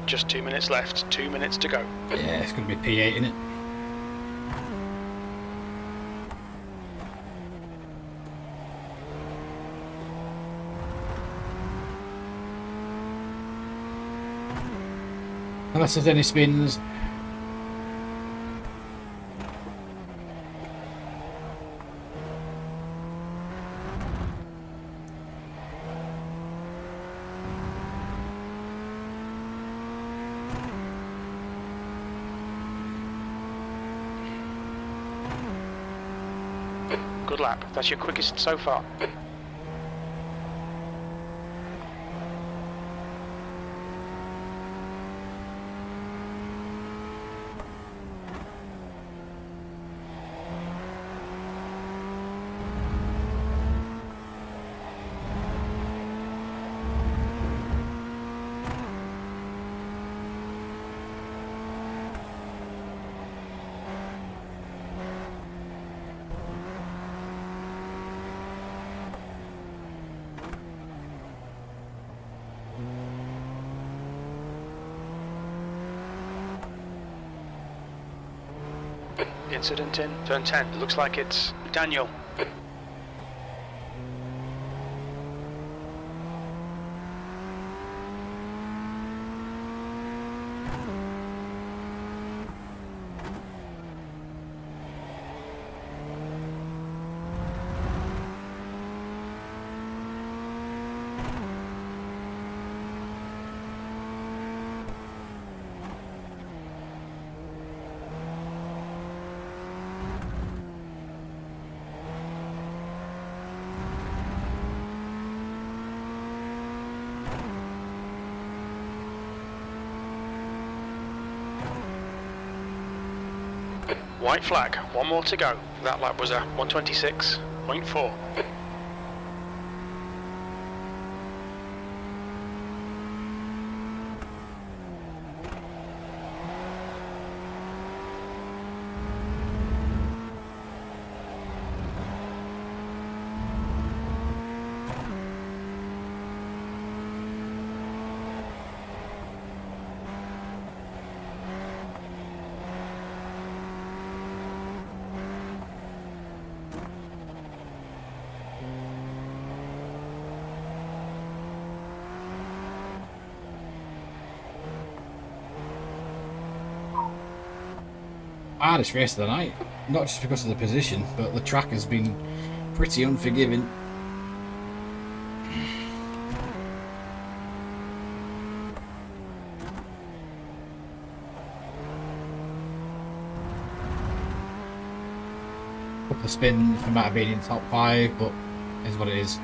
Just 2 minutes left. 2 minutes to go. Yeah, it's going to be P8, isn't it? Unless there's any spins. Good lap. That's your quickest so far. Incident in turn 10. Looks like it's Daniel. White flag, one more to go. That lap was a 126.4. Hardest race of the night, not just because of the position, but the track has been pretty unforgiving. Couple of spins, we might have been in top 5, but is what it is.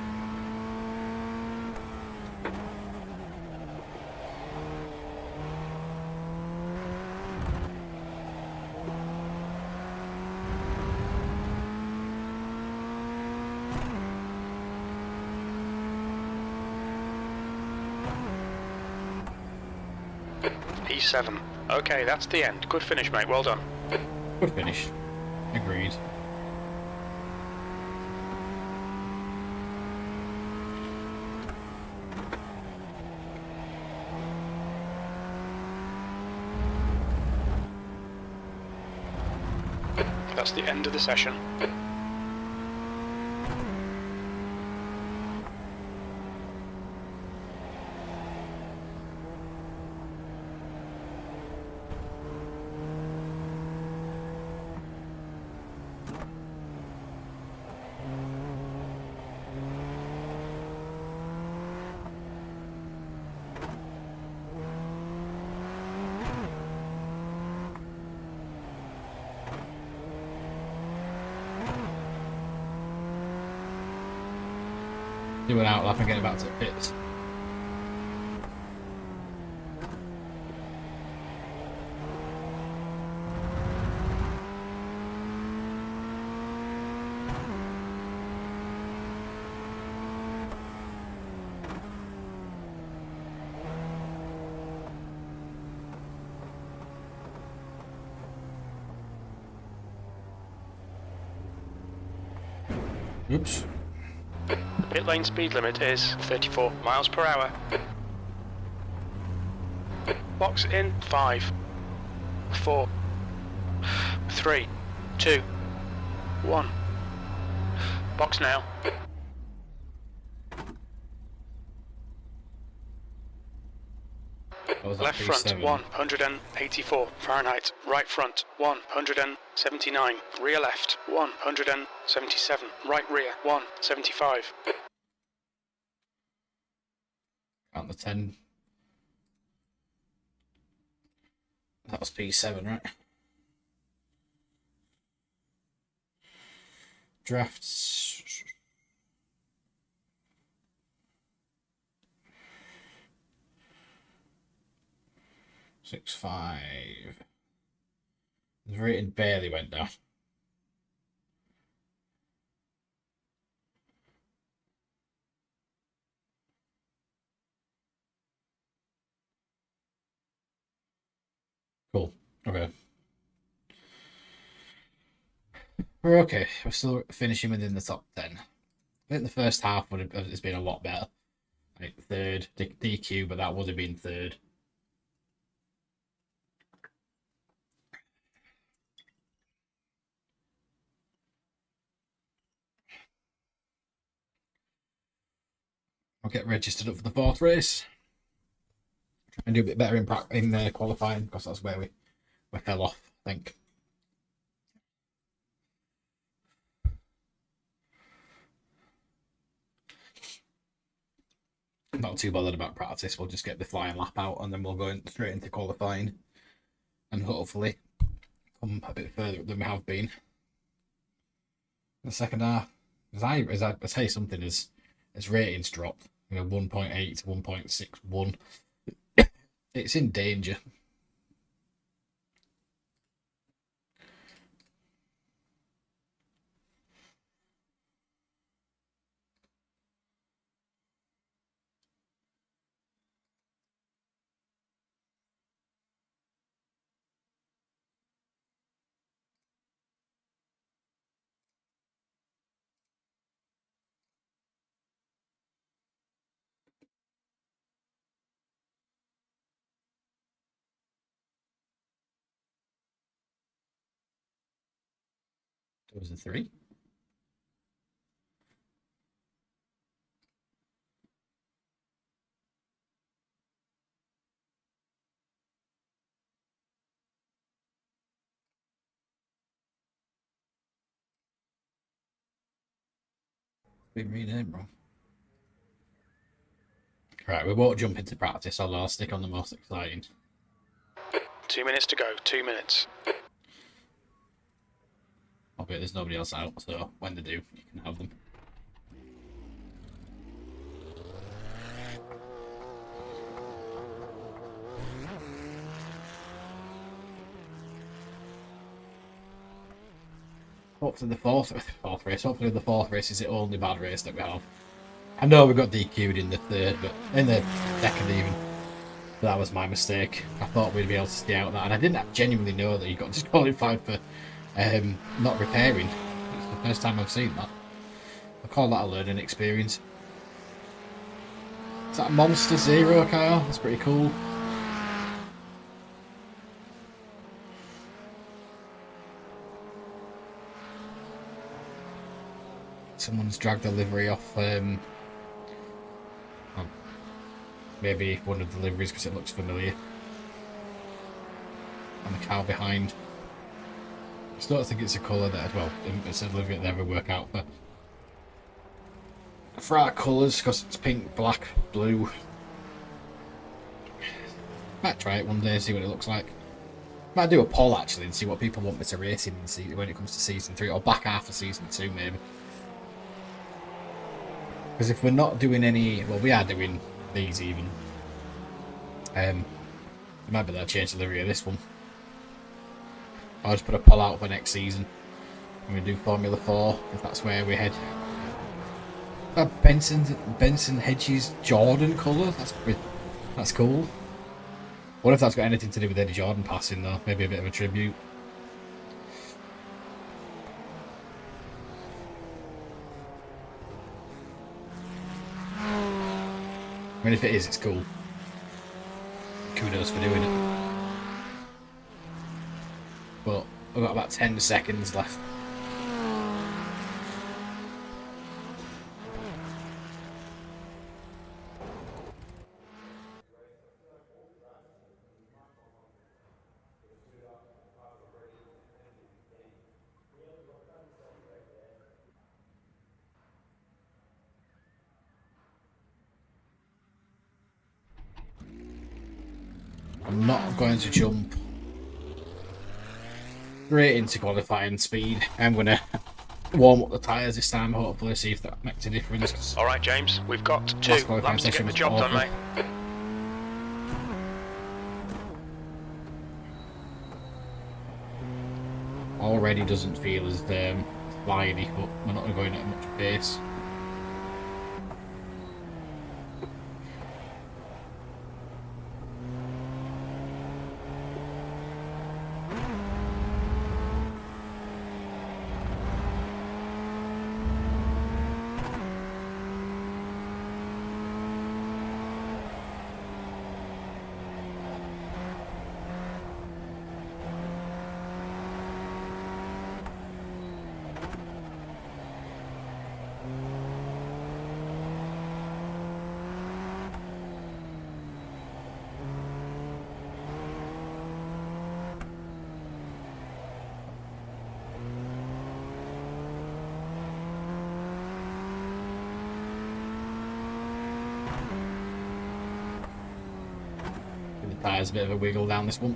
P7. Okay, that's the end. Good finish, mate. Well done. Good finish. Agreed. That's the end of the session. Do an outlap and get back to the pits. Oops. The pit lane speed limit is 34 miles per hour. Box in 5, 4, 3, 2, 1. Box now. Left front 184 Fahrenheit. Right front 179. Rear left 177. Right rear 175. Count the 10. That was P7, right? Drafts. Six, 5. The rating barely went down. Cool. Okay. We're okay. We're still finishing within the top 10. I think the first half would have it's been a lot better. Like third, DQ, but that would have been third. I'll get registered up for the 4th race. Try and do a bit better in qualifying, because that's where we fell off, I think. Not too bothered about practice. We'll just get the flying lap out and then we'll go straight into qualifying and hopefully come a bit further than we have been in the second half. As I say, something as ratings dropped, 1.8 to 1.61. It's in danger. It was a 3. Been renamed wrong. Right, we won't jump into practice, although I'll stick on the most exciting. 2 minutes to go. 2 minutes. I'll bet there's nobody else out, so when they do, you can have them. Hopefully the fourth race. Hopefully the fourth race is the only bad race that we have. I know we got DQ'd in the third, but in the second even. But that was my mistake. I thought we'd be able to stay out of that, and I didn't genuinely know that you got disqualified for not repairing. It's the first time I've seen that. I call that a learning experience. Is that a Monster Zero car? That's pretty cool. Someone's dragged the livery off. Maybe one of the liveries because it looks familiar. And the cow behind. I still don't think it's a colour that, well, it's a livery that they ever work out for. For our colours, because it's pink, black, blue. Might try it one day and see what it looks like. Might do a poll actually and see what people want me to race in when it comes to season 3, or back half of season 2 maybe. Because if we're not doing any, well, we are doing these even. It might be that I change the livery of this one. I'll just put a poll out for next season. When we do Formula 4, if that's where we head. Benson Hedges Jordan colour. That's cool. What if that's got anything to do with Eddie Jordan passing though? Maybe a bit of a tribute. I mean, if it is, it's cool. Kudos for doing it. But I've got about 10 seconds left. I'm not going to jump straight into qualifying speed. I'm going to warm up the tyres this time, hopefully, see if that makes a difference. Alright, James, we've got 2 laps to get the job done, mate. Already doesn't feel as flyy, but we're not going at much pace. Tyres a bit of a wiggle down this one.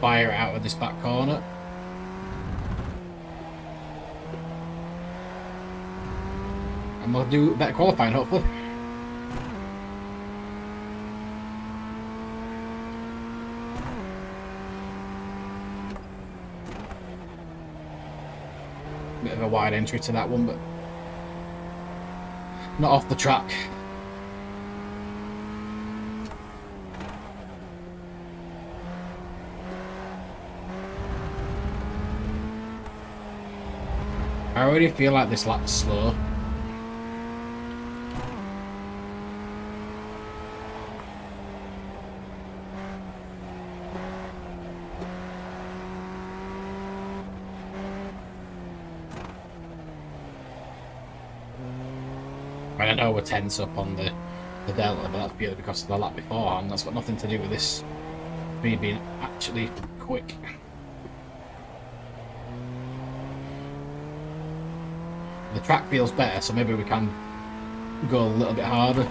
Fire out of this back corner. And we'll do better qualifying, hopefully. Bit of a wide entry to that one, but not off the track. already feel like this lap's slow. I know we're tense up on the delta, but that's purely because of the lap before, and that's got nothing to do with this speed being actually quick. The track feels better, so maybe we can go a little bit harder.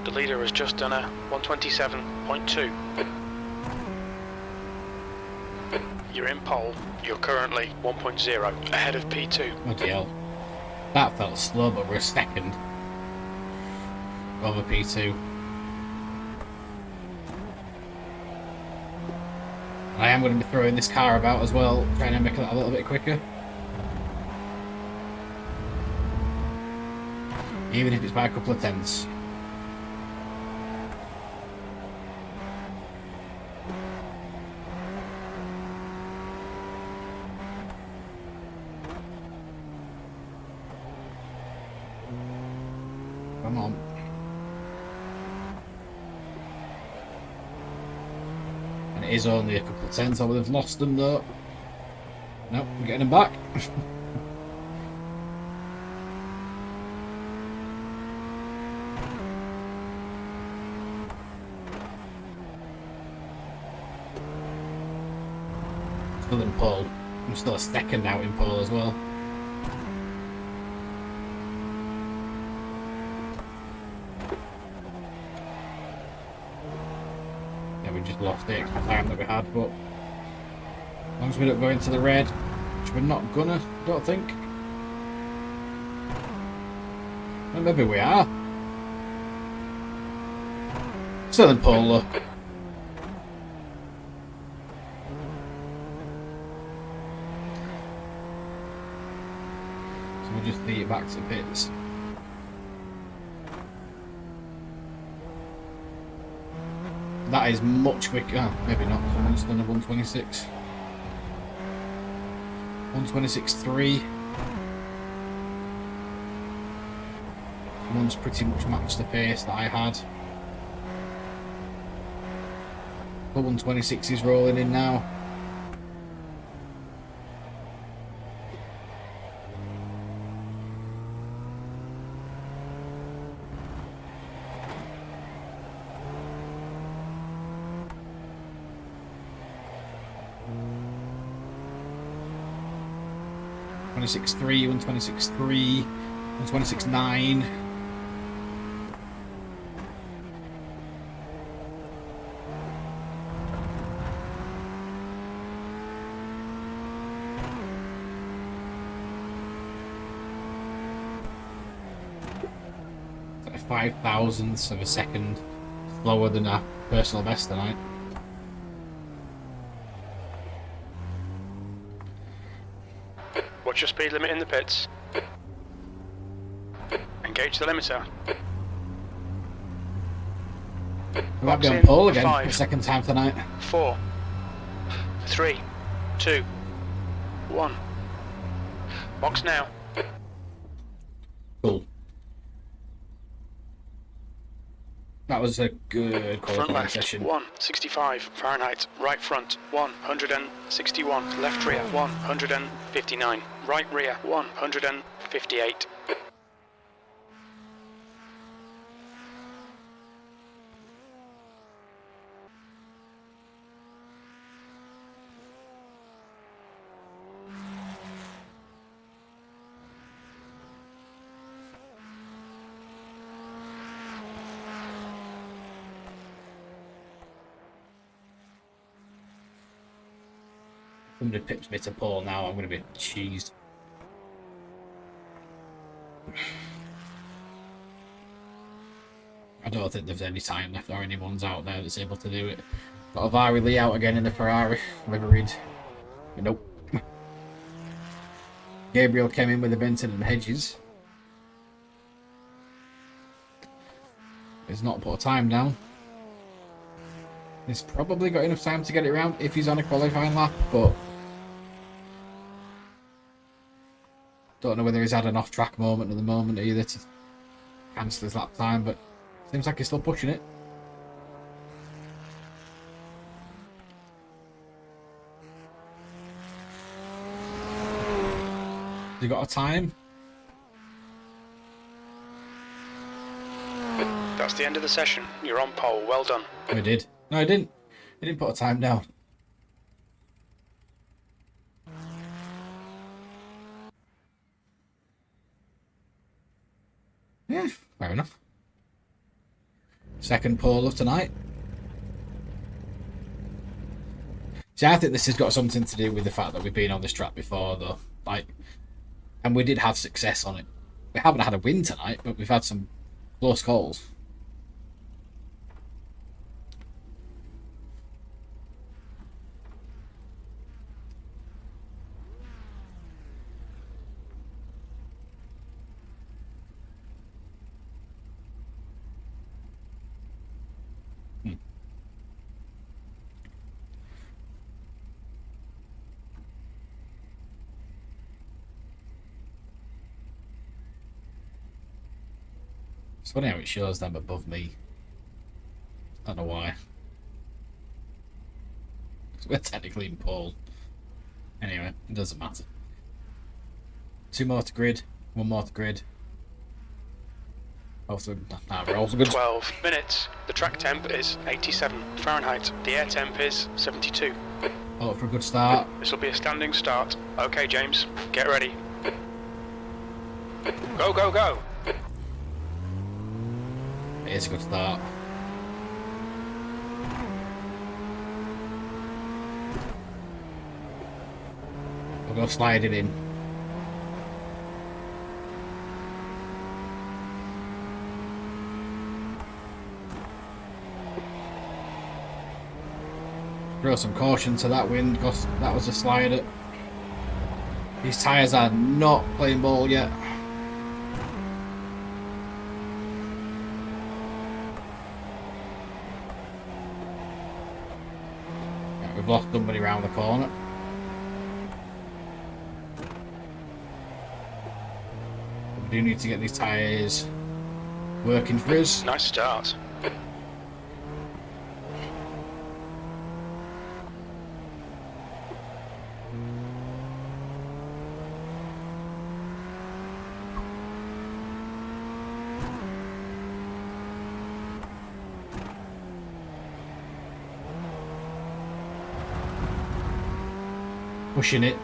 The leader has just done a 127.2. You're in pole. You're currently 1.0 ahead of P2. Bloody hell. That felt slow, but we're a second over P2. I am going to be throwing this car about as well, trying to make it a little bit quicker. Even if it's by a couple of tenths. Come on. And it is only a couple of tenths. I would have lost them though. Nope, we're getting them back. Still in pole. I'm still a second out in pole as well. Yeah, we just lost the extra time that we had, but as long as we don't go into the red, which we're not gonna, don't think. Well, maybe we are. Still in pole though. Just lead it back to the pits. That is much quicker. Oh, maybe not. Someone's done a 126. 126.3. Someone's pretty much matched the pace that I had. The 126 is rolling in now. .126.3, 126.3, 126.9. It's like 5 thousandths of a second slower than our personal best tonight. What's your speed limit in the pits? Engage the limiter. We might be on in pole again for 5, the second time tonight. 4, 3, 2, 1. Box now. Cool. That was a good Front qualifying left, session. 165 Fahrenheit. Right front, 161. Left rear, 159. Right rear, 158. Somebody pips me to pole now, I'm going to be cheesed. don't think there's any time left or anyone's out there that's able to do it. Got Avari Lee out again in the Ferrari, liveried. Nope. Gabriel came in with the Winton and Hedges. He's not put a time down. He's probably got enough time to get it around if he's on a qualifying lap, but don't know whether he's had an off-track moment at the moment either to cancel his lap time, but seems like he's still pushing it. Has he got a time? That's the end of the session. You're on pole. Well done. Oh, he did. No, he didn't. He didn't put a time down. Yeah, fair enough. Second pole of tonight. See, I think this has got something to do with the fact that we've been on this track before, though. Like, and we did have success on it. We haven't had a win tonight, but we've had some close calls. It's funny how it shows them above me. I don't know why. We're technically in pole. Anyway, it doesn't matter. 2 more to grid, 1 more to grid. Also, we're also good. 12 minutes. The track temp is 87 Fahrenheit. The air temp is 72. Oh, for a good start. This will be a standing start. Okay, James, get ready. Go, go, go! It is a good start. We'll go sliding in. Throw some caution to that wind because that was a slider. These tyres are not playing ball yet. Yeah, we've lost somebody around the corner. We do need to get these tyres working for us. Nice start. Pushing it.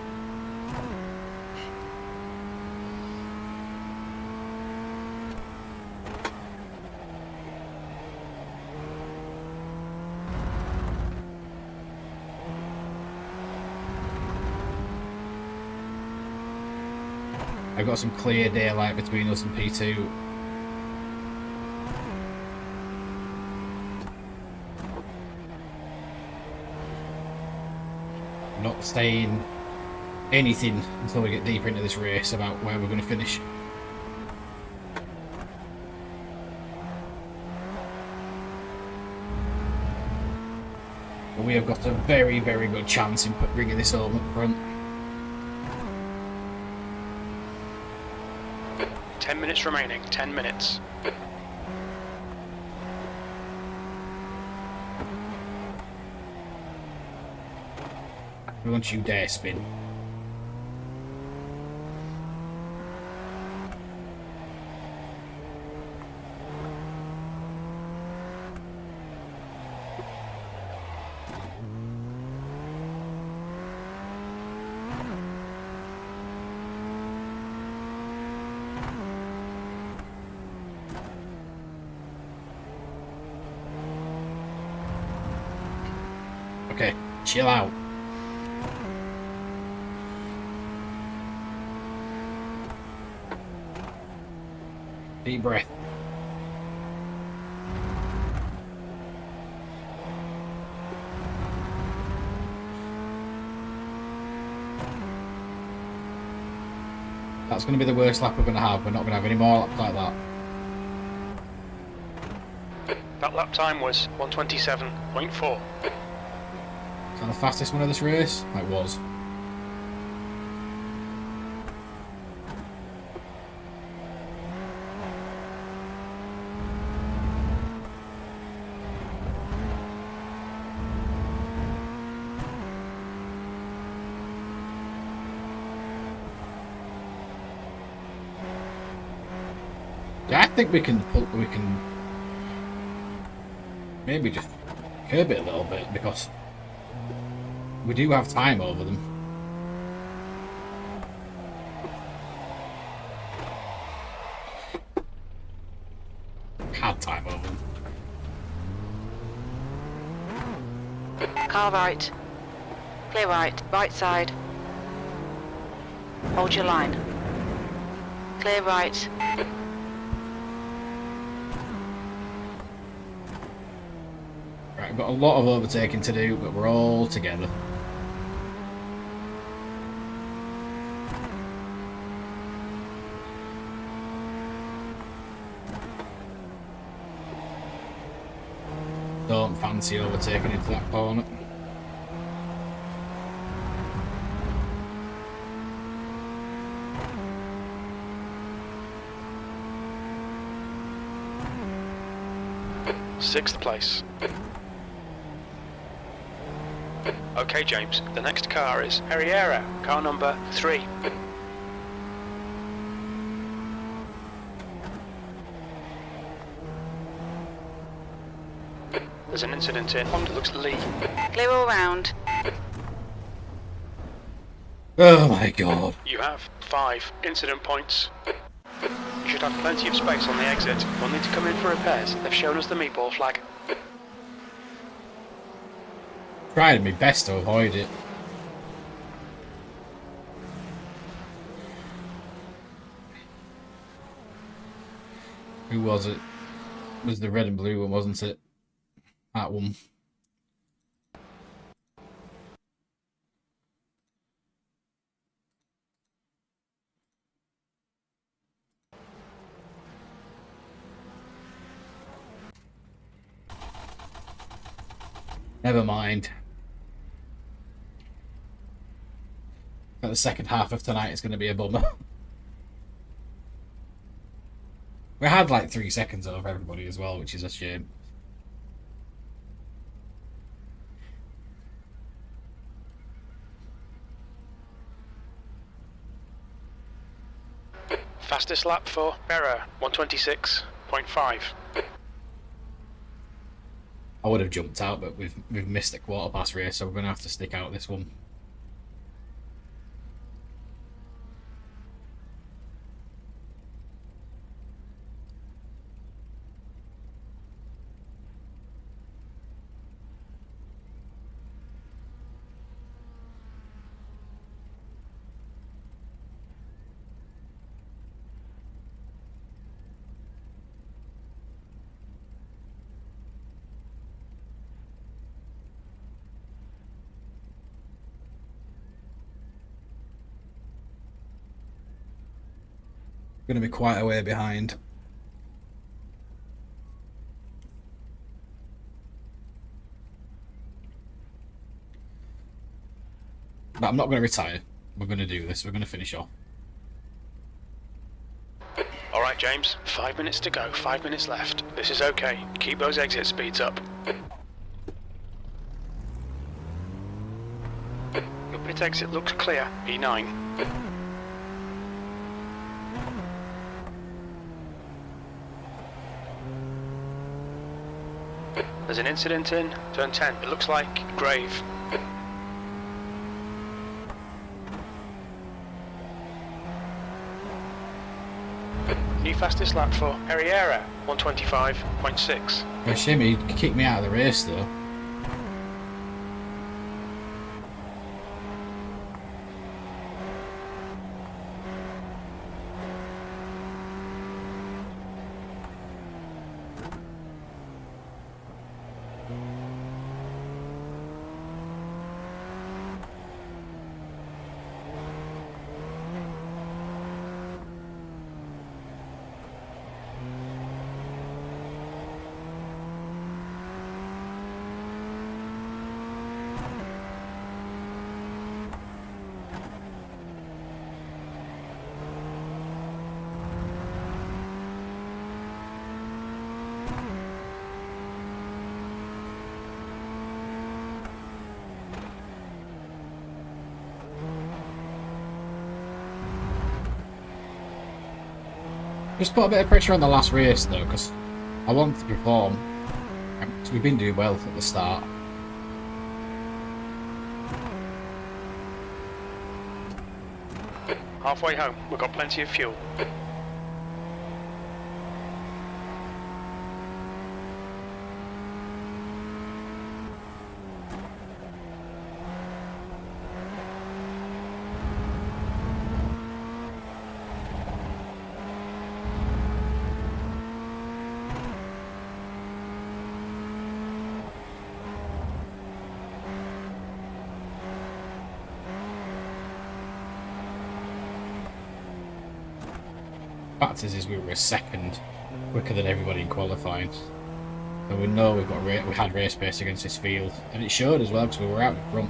I've got some clear daylight between us and P2. Not saying anything until we get deeper into this race about where we're going to finish. But we have got a very, very good chance in bringing this home up front. 10 minutes remaining, 10 minutes. Don't you dare spin. Okay, chill out. Deep breath. That's going to be the worst lap we're going to have. We're not going to have any more laps like that. That lap time was 127.4. Is that the fastest one of this race? It was. Yeah, I think we can maybe just curb it a little bit because we do have time over them. Had time over them. Car right. Clear right. Right side. Hold your line. Clear right. Right, we've got a lot of overtaking to do, but we're all together. Don't fancy overtaking into that corner. Sixth place. Okay, James, the next car is Herrera, car number 3. There's an incident in Honda looks Lee. Clear all round. Oh my god. You have 5 incident points. You should have plenty of space on the exit. We'll need to come in for repairs. They've shown us the meatball flag. Trying my best to avoid it. Who was it? It was the red and blue one, wasn't it? That one. Never mind. But the second half of tonight is going to be a bummer. We had like 3 seconds over everybody as well, which is a shame. Fastest lap for Herrera, 126.5. I would have jumped out, but we've missed the quarter past race, so we're going to have to stick out this one. Going to be quite a way behind. But I'm not going to retire. We're going to do this. We're going to finish off. Alright, James, 5 minutes to go, 5 minutes left. This is okay. Keep those exit speeds up. Your pit exit looks clear, E9. There's an incident in turn 10. It looks like grave. New fastest lap for Herrera, 125.6. A shame he kicked me out of the race though. Just put a bit of pressure on the last race though, because I want to perform. So we've been doing well at the start. Halfway home, we've got plenty of fuel. Fact is we were a second quicker than everybody in qualifying, and we know we had race pace against this field, and it showed as well because we were out in front.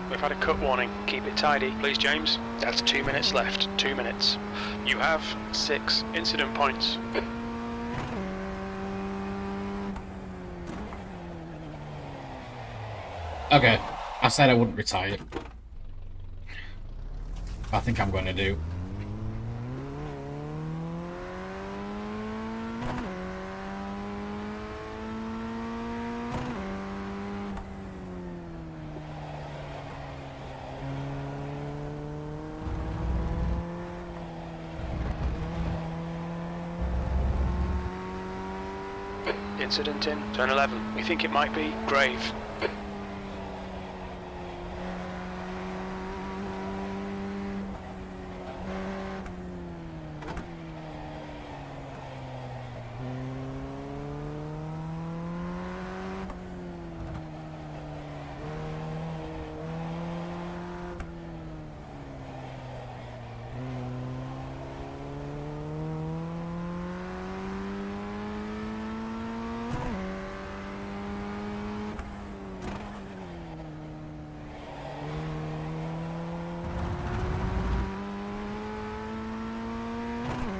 We've had a cut warning. Keep it tidy. Please, James. That's 2 minutes left. 2 minutes. You have 6 incident points. Okay, I said I wouldn't retire. I think I'm going to do. Incident in turn 11. We think it might be grave.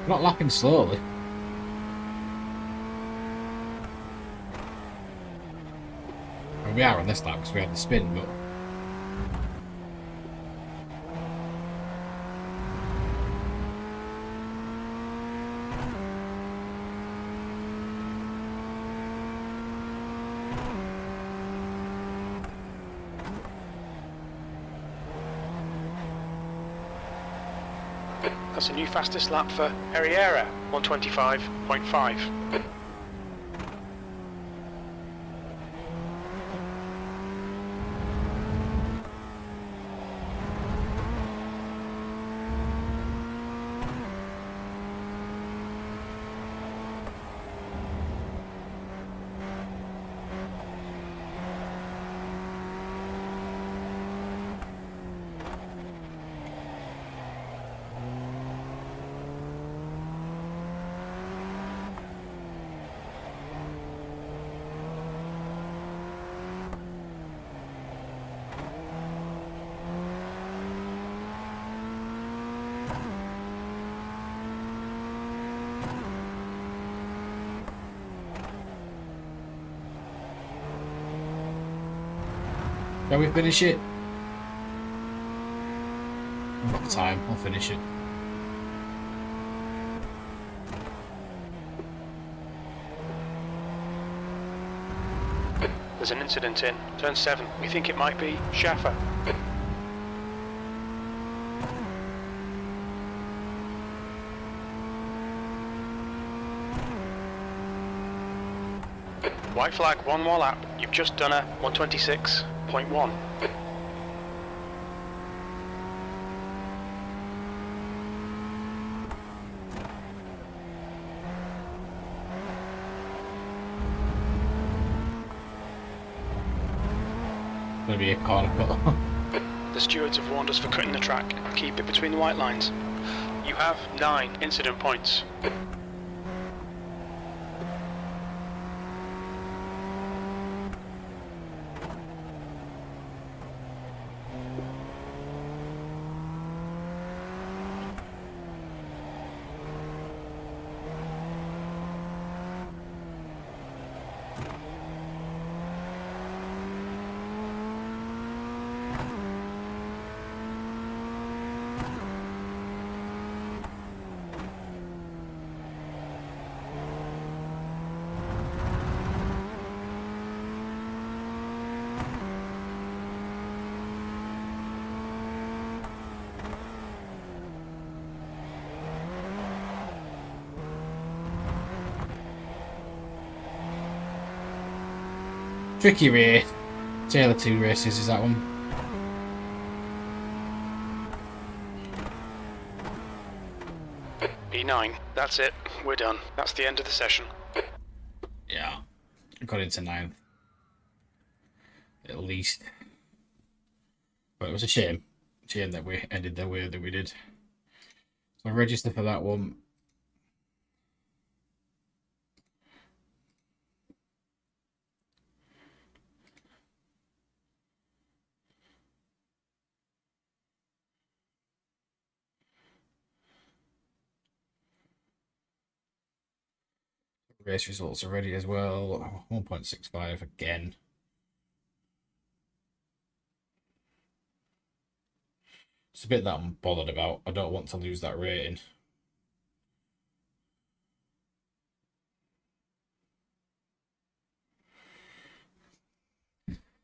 We're not lapping slowly. Well, we are on this lap because we had the spin, but. That's a new fastest lap for Herrera, 125.5. Shall we finish it? I've got time, I'll finish it. There's an incident in turn 7. We think it might be Schaffer. White flag, one more lap. You've just done a 126.1. Gonna be a corner cut. The stewards have warned us for cutting the track. Keep it between the white lines. You have 9 incident points. Tricky race. Tail of 2 races is that one. E9. That's it. We're done. That's the end of the session. Yeah. Got into 9th. At least. But it was a shame. Shame that we ended the way that we did. So register for that one. Race results are ready as well. 1.65 again. It's a bit that I'm bothered about. I don't want to lose that rating.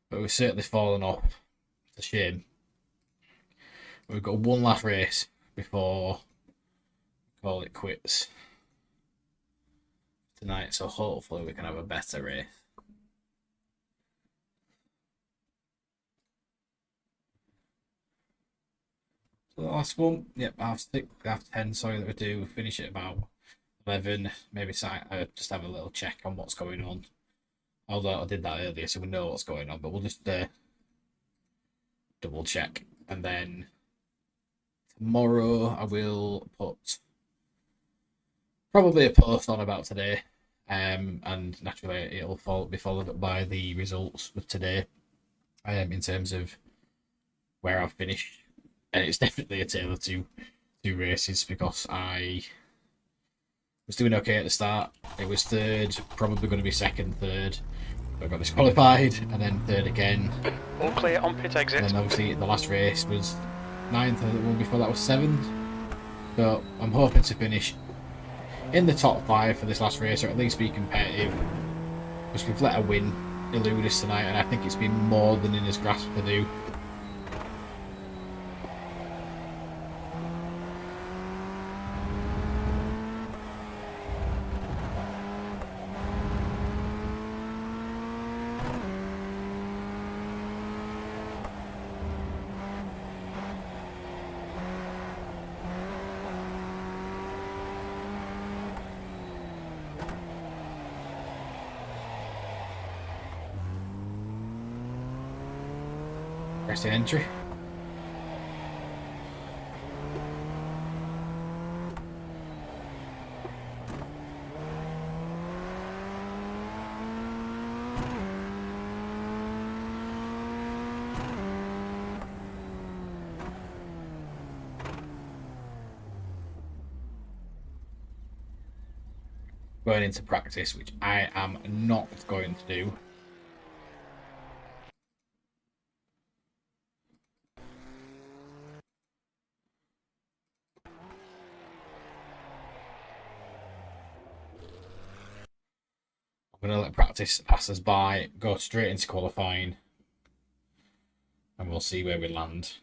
But we've certainly fallen off. It's a shame. We've got one last race before we call it quits tonight, so hopefully we can have a better race. So the last one, yep, half 10, sorry that we do. Finish at about 11, maybe just have a little check on what's going on. Although I did that earlier, so we know what's going on, but we'll just double check. And then tomorrow I will put probably a post on about today, and naturally it'll be followed up by the results of today, in terms of where I've finished. And it's definitely a tale of two races, because I was doing okay at the start. It was third, probably going to be second, third. I got disqualified, and then third again. All clear on pit exit. And then obviously the last race was 9th, and the one before that was 7th. So I'm hoping to finish in the top 5 for this last race, or at least be competitive. Because we've let a win elude us tonight, and I think it's been more than in his grasp to do. Press the entry. Going into practice, which I am not going to do. I'm going to let practice pass us by, go straight into qualifying, and we'll see where we land.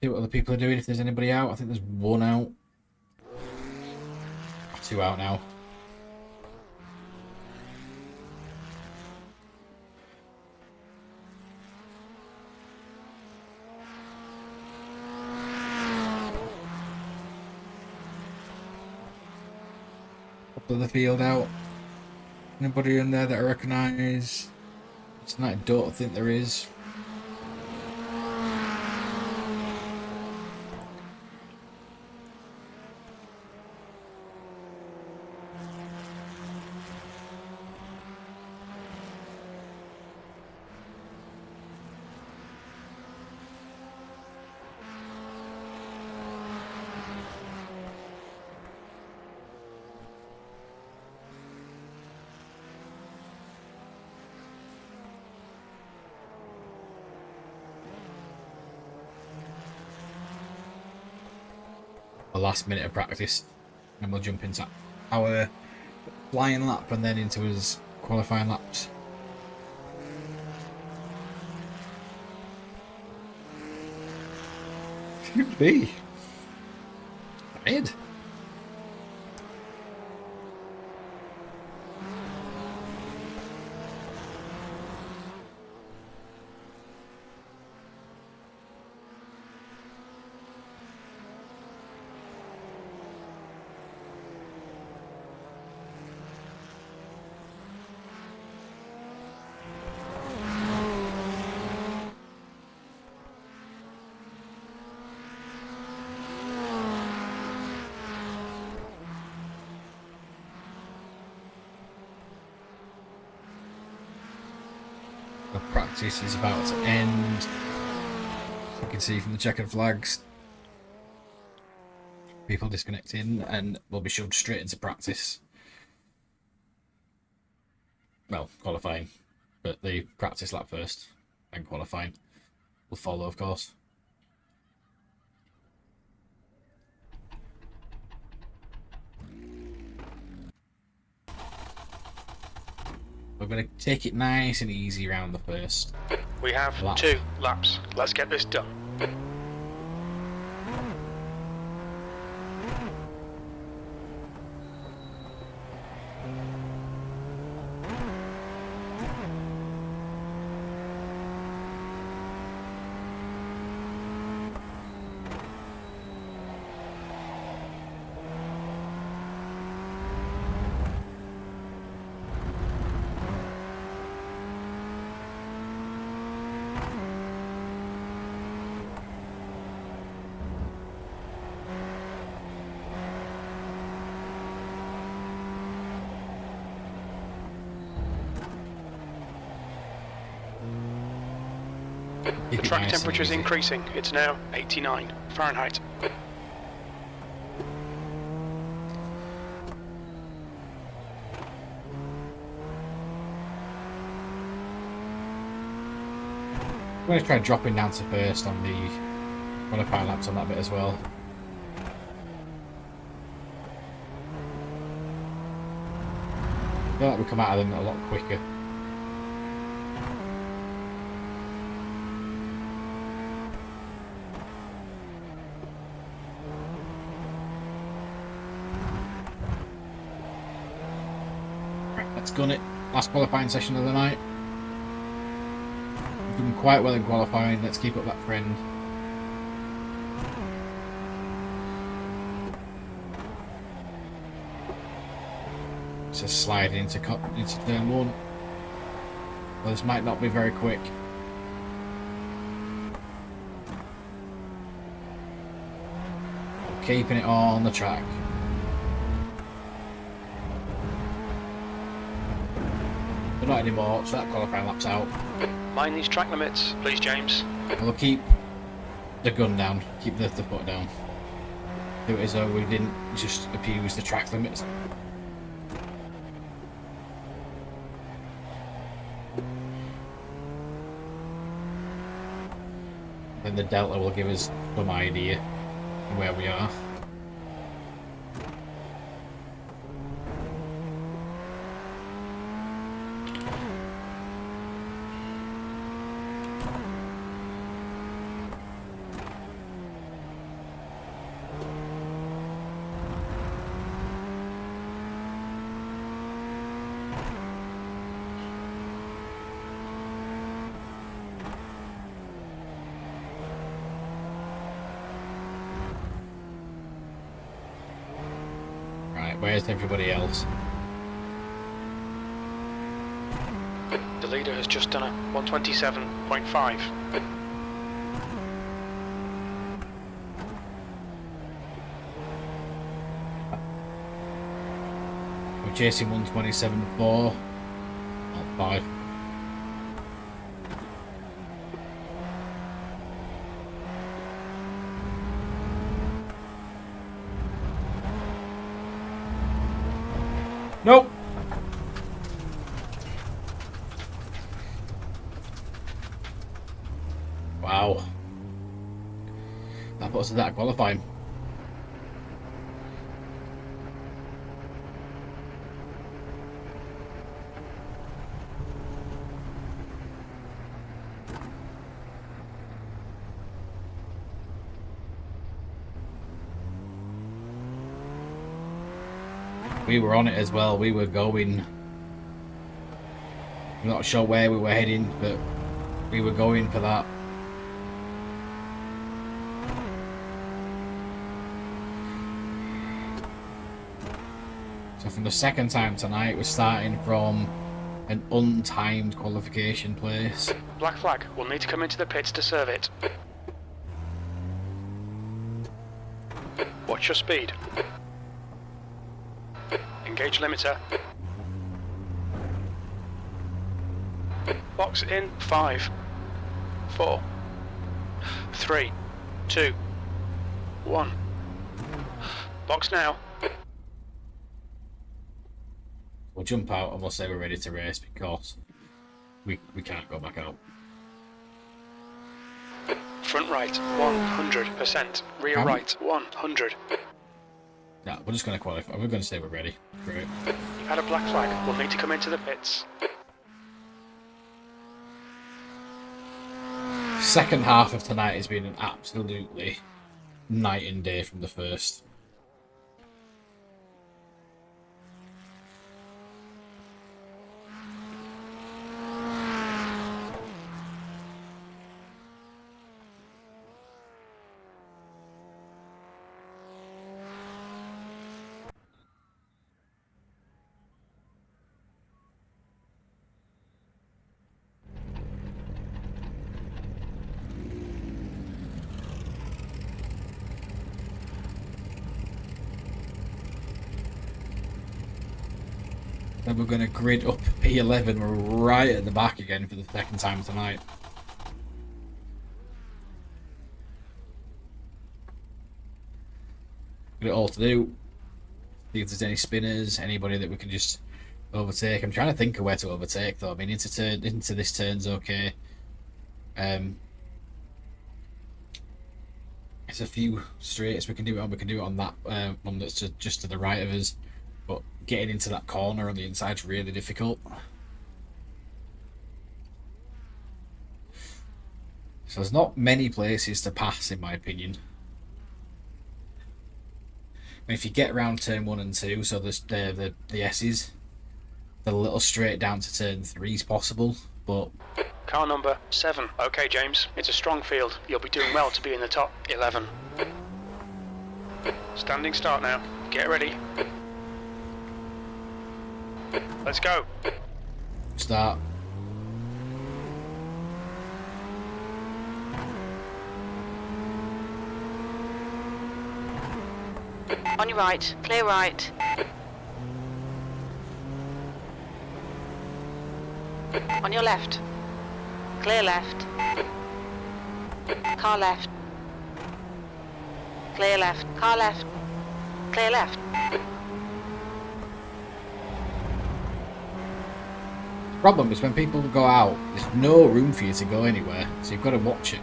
See what other people are doing, if there's anybody out. I think there's one out. 2 out now. Couple of the field out. Anybody in there that I recognise? Tonight, I don't think there is. The last minute of practice, and we'll jump into our flying lap and then into his qualifying laps. Could be. Ed. The practice is about to end. As you can see from the checkered flags, people disconnecting, and we'll be shoved straight into practice. Well, qualifying, but the practice lap first, and qualifying will follow, of course. We're going to take it nice and easy around the first. We have laps. 2 laps. Let's get this done. The track temperature is increasing. It's now 89 Fahrenheit. I'm going to try dropping down to first on the qualifying laps on that bit as well. I feel like we come out of them a lot quicker. Right, let's gun it. Last qualifying session of the night. We've done quite well in qualifying. Let's keep up that trend. Just sliding into turn 1. Well, this might not be very quick. Keeping it on the track. But not anymore, so that qualifying lap's out. Mind these track limits, please, James. We'll keep the gun down, keep the foot down. Do it as though we didn't just abuse the track limits. Then the delta will give us some idea of where we are. Where's everybody else? The leader has just done a 127.5. We're chasing 127.4. Not 5. Nope. Wow. That puts us at qualifying. We were on it as well. We were going. I'm not sure where we were heading, but we were going for that. So from the second time tonight, we're starting from an untimed qualification place. Black flag. We'll need to come into the pits to serve it. Watch your speed. Engage limiter. Box in 5, 4, 3, 2, 1. Box now. We'll jump out and we'll say we're ready to race because we can't go back out. Front right 100%. Rear right 100. No, we're just going to qualify. We're going to say we're ready. Great. You've had a black flag. We'll need to come into the pits. Second half of tonight has been an absolutely night and day from the first. Then we're going to grid up P11. We're right at the back again for the second time tonight. Got it all to do. See if there's any spinners, anybody that we can just overtake. I'm trying to think of where to overtake though. I mean, into this turn's okay. There's a few straights we can do it on. We can do it on that one that's just to the right of us. But getting into that corner on the inside is really difficult. So there's not many places to pass, in my opinion. I mean, if you get around turn 1 and 2, so there's the S's, the little straight down to turn 3 is possible, but... Car number 7. Okay, James. It's a strong field. You'll be doing well to be in the top 11. Standing start now. Get ready. Let's go. Start. On your right, clear right. On your left, clear left. Car left. Clear left, car left. Clear left. Problem is when people go out, there's no room for you to go anywhere, so you've got to watch it.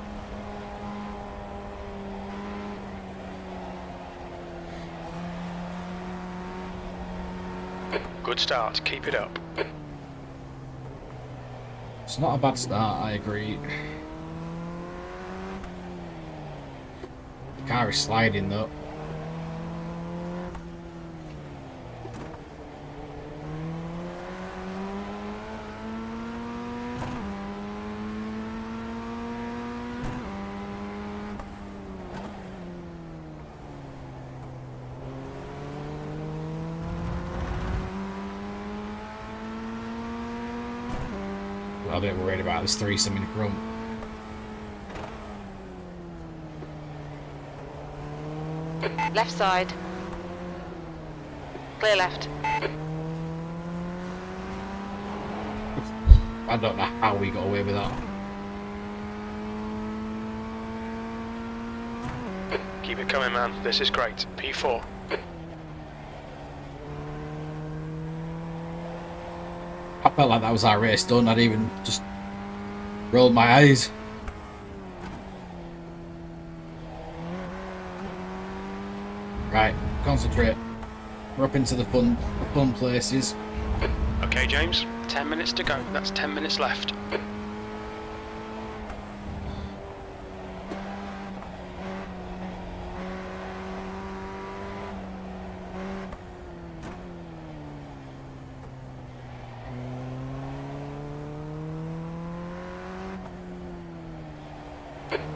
Good start. Keep it up. It's not a bad start, I agree. The car is sliding though. I don't worry about it. There's threesome in front. Left side. Clear left. I don't know how we got away with that. Keep it coming, man. This is great. P4. I felt like that was our race done. I'd even just rolled my eyes. Right, concentrate. We're up into the fun places. Okay, James. 10 minutes to go. That's 10 minutes left.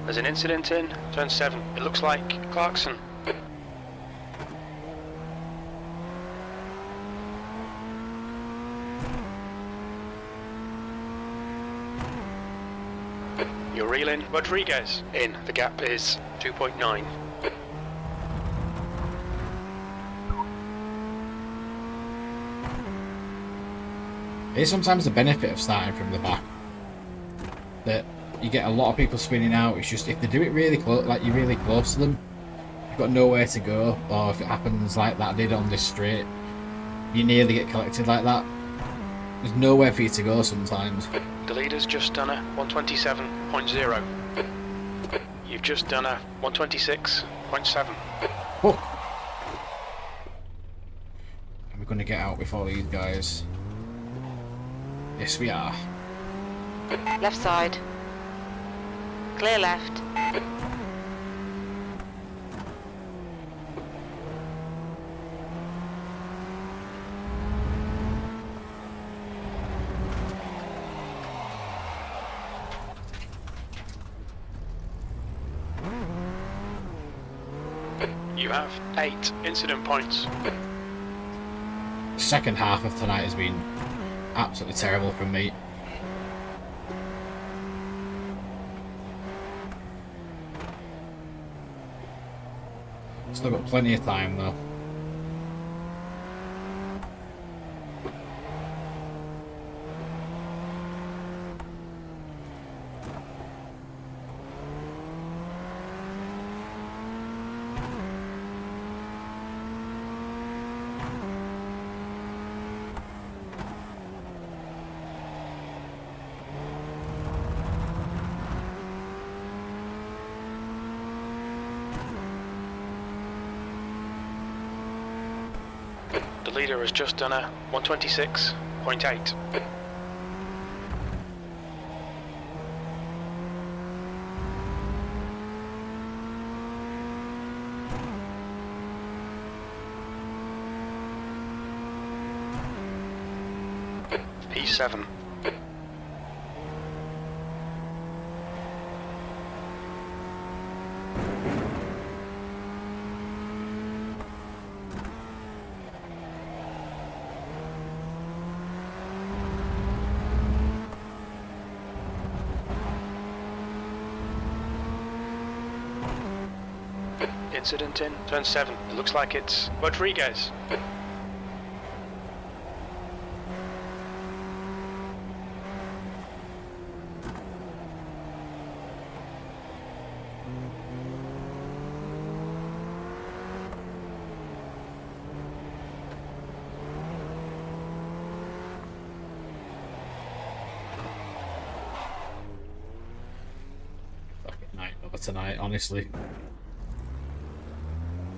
There's an incident in turn 7. It looks like Clarkson. You're reeling. Rodriguez in. The gap is 2.9. It's sometimes the benefit of starting from the back that you get a lot of people spinning out. It's just if they do it really close, like you're really close to them, you've got nowhere to go. Or if it happens like that did on this straight, you nearly get collected like that. There's nowhere for you to go sometimes. The leader's just done a 127.0. You've just done a 126.7. Oh. We're going to get out before these guys. Yes, we are. Left side. Clear left. You have 8 incident points. The second half of tonight has been absolutely terrible from me. Still got plenty of time though. The leader has just done a 126.8. P7. Incident in turn 7. It looks like it's Rodriguez. Fucking night over tonight, honestly.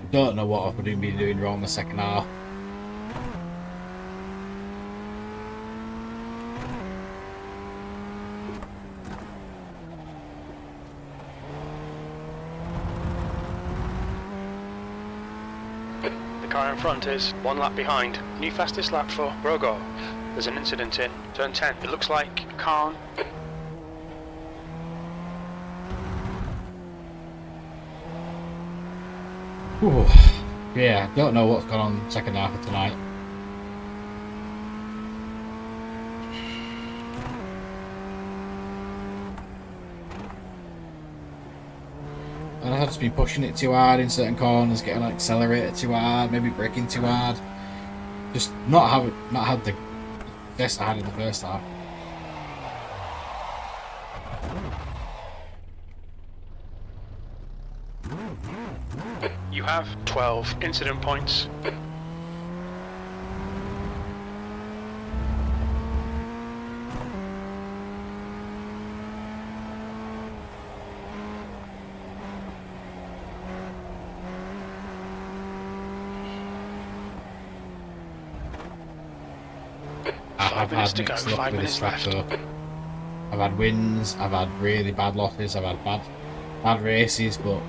Don't know what I've been doing wrong the second half. The car in front is 1 lap behind. New fastest lap for Brogo. There's an incident in turn 10. It looks like Khan. Whew. Yeah, don't know what's gone on second half of tonight. And I've just been pushing it too hard in certain corners, getting like accelerated too hard, maybe braking too hard. Just not had the best I had in the first half. You have 12 incident points. I've had mixed luck with this track though. I've had wins, I've had really bad losses, I've had bad races, but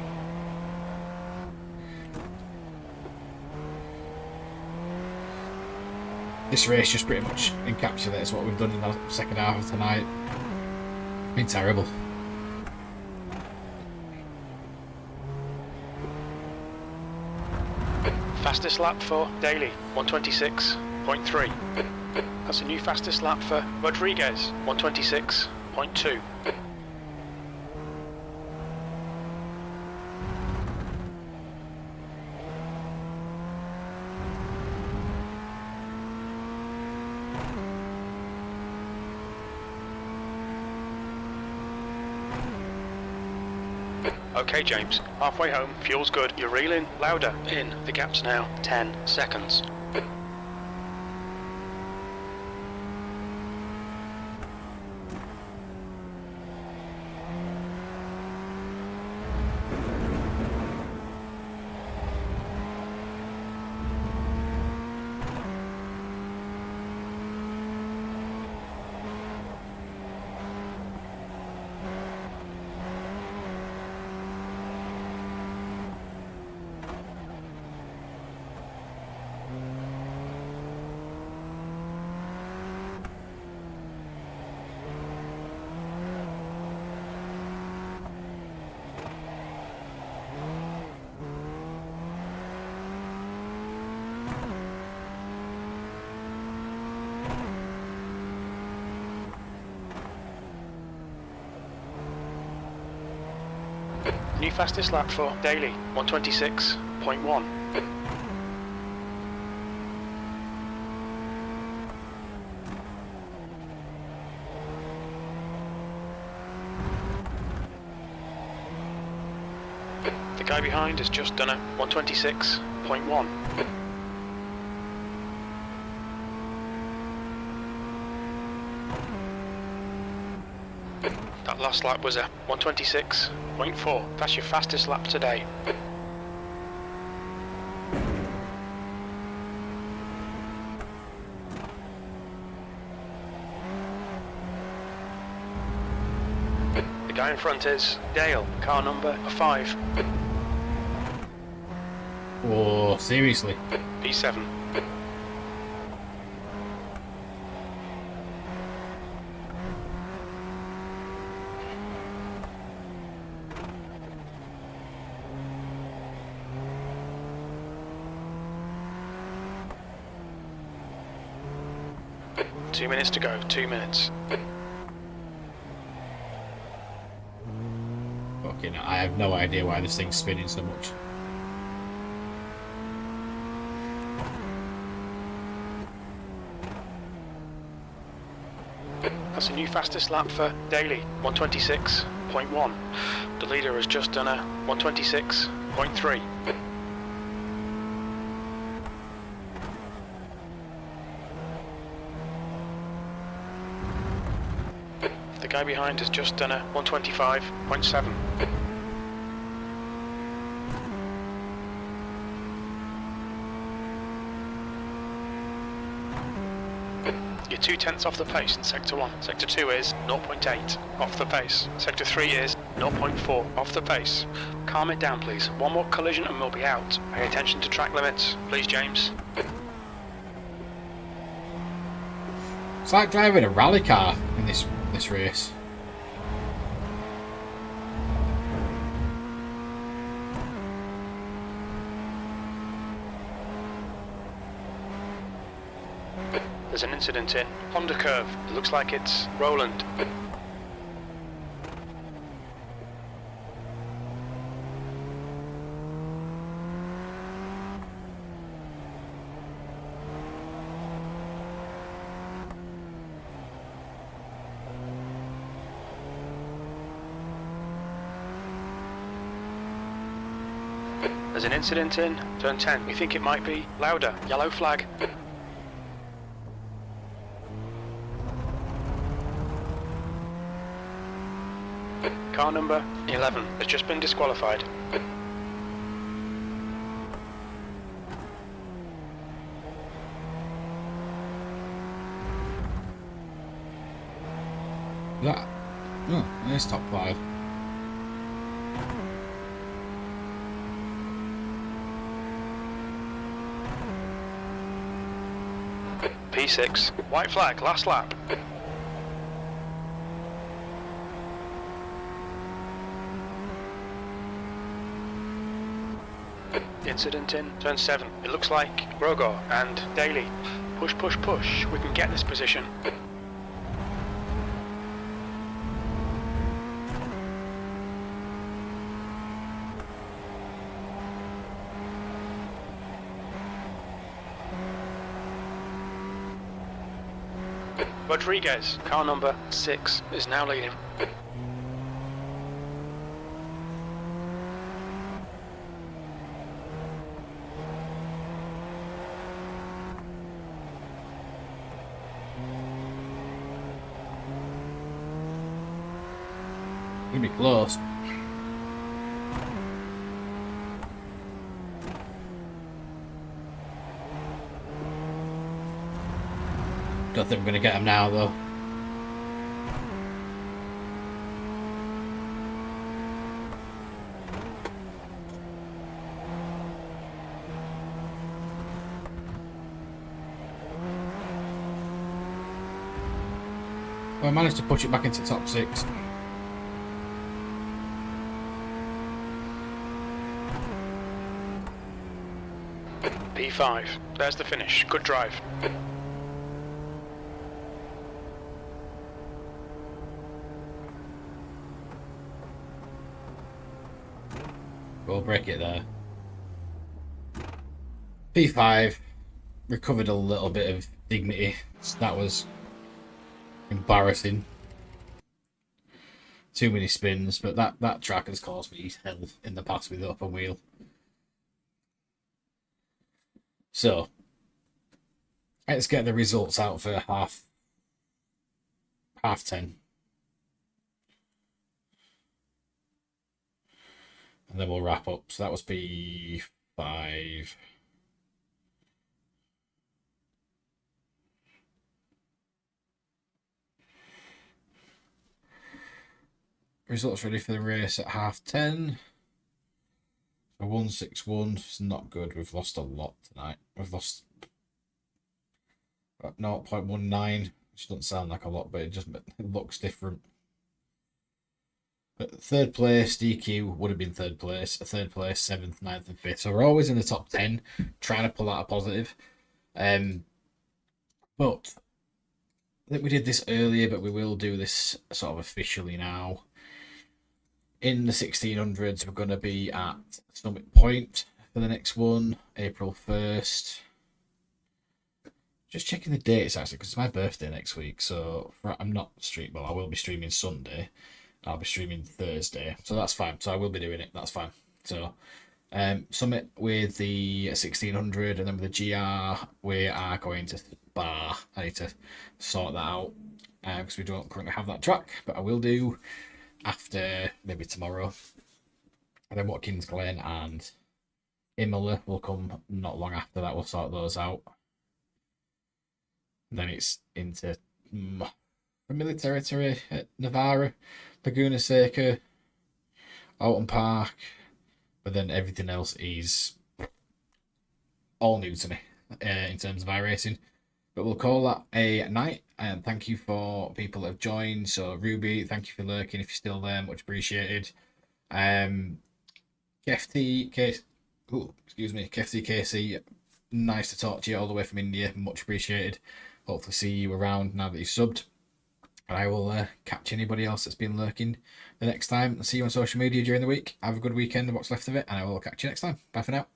this race just pretty much encapsulates what we've done in the second half of tonight. It's been terrible. Fastest lap for Daly, 126.3. That's a new fastest lap for Rodriguez, 126.2. Okay, James, halfway home, fuel's good. You're reeling louder. In, the gap's now 10 seconds. New fastest lap for Daly, 126.1. The guy behind has just done a 126.1. That last lap was a 126.4. That's your fastest lap today. The guy in front is Dale, car number 5. oh, seriously. P7. Two minutes to go, 2 minutes. Fucking, I have no idea why this thing's spinning so much. That's a new fastest lap for Daly, 126.1. The leader has just done a 126.3. The guy behind has just done a 125.7. You're 2/10 off the pace in Sector 1. Sector 2 is 0.8 off the pace. Sector 3 is 0.4 off the pace. Calm it down, please. One more collision and we'll be out. Pay attention to track limits. Please, James. It's like driving a rally car in this race. There's an incident in Honda Curve. It looks like it's Roland. There's an incident in turn 10. We think it might be louder. Yellow flag. Car number 11 has just been disqualified. That. Oh, there's top 5. P6. White flag, last lap. Incident in turn 7. It looks like Rogor and Daly. Push, push, push. We can get this position. Rodriguez, car number 6, is now leading. Gonna be close. Don't think we're gonna get him now, though. Well, I managed to push it back into top 6. P5. There's the finish. Good drive. We'll break it there. P5 recovered a little bit of dignity. That was embarrassing. Too many spins, but that track has caused me hell in the past with the upper wheel. So let's get the results out for half 10. And then we'll wrap up. So that was P5. Results ready for the race at half 10. A 161 is not good. We've lost a lot tonight. We've lost 0.19, which doesn't sound like a lot, but it looks different. But third place, DQ would have been third place. Third place, 7th, 9th, and 5th. So we're always in the top 10, trying to pull out a positive. But I think we did this earlier, but we will do this sort of officially now. In the 1600s, we're going to be at Summit Point for the next one, April 1st. Just checking the dates, actually, because it's my birthday next week. So I'm not streaming. Well, I will be streaming Sunday. I'll be streaming Thursday. So that's fine. So I will be doing it. That's fine. So Summit with the 1600, and then with the GR, we are going to Bar. I need to sort that out because we don't currently have that track, but I will do after maybe tomorrow. And then Watkins Glen and Imola will come not long after that. We'll sort those out. And then it's into familiar territory at Navarra, Laguna Seca, Alton Park, but then everything else is all new to me in terms of iRacing. But we'll call that a night, and thank you for people that have joined. So Ruby, thank you for lurking if you're still there, much appreciated. Kefty Casey, nice to talk to you all the way from India, much appreciated. Hopefully see you around now that you've subbed. And I will catch anybody else that's been lurking the next time. I'll see you on social media during the week. Have a good weekend, what's left of it, and I will catch you next time. Bye for now.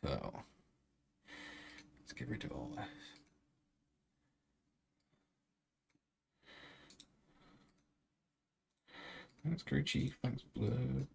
So, let's get rid of all this. Thanks, crew chief. Thanks, Blurb.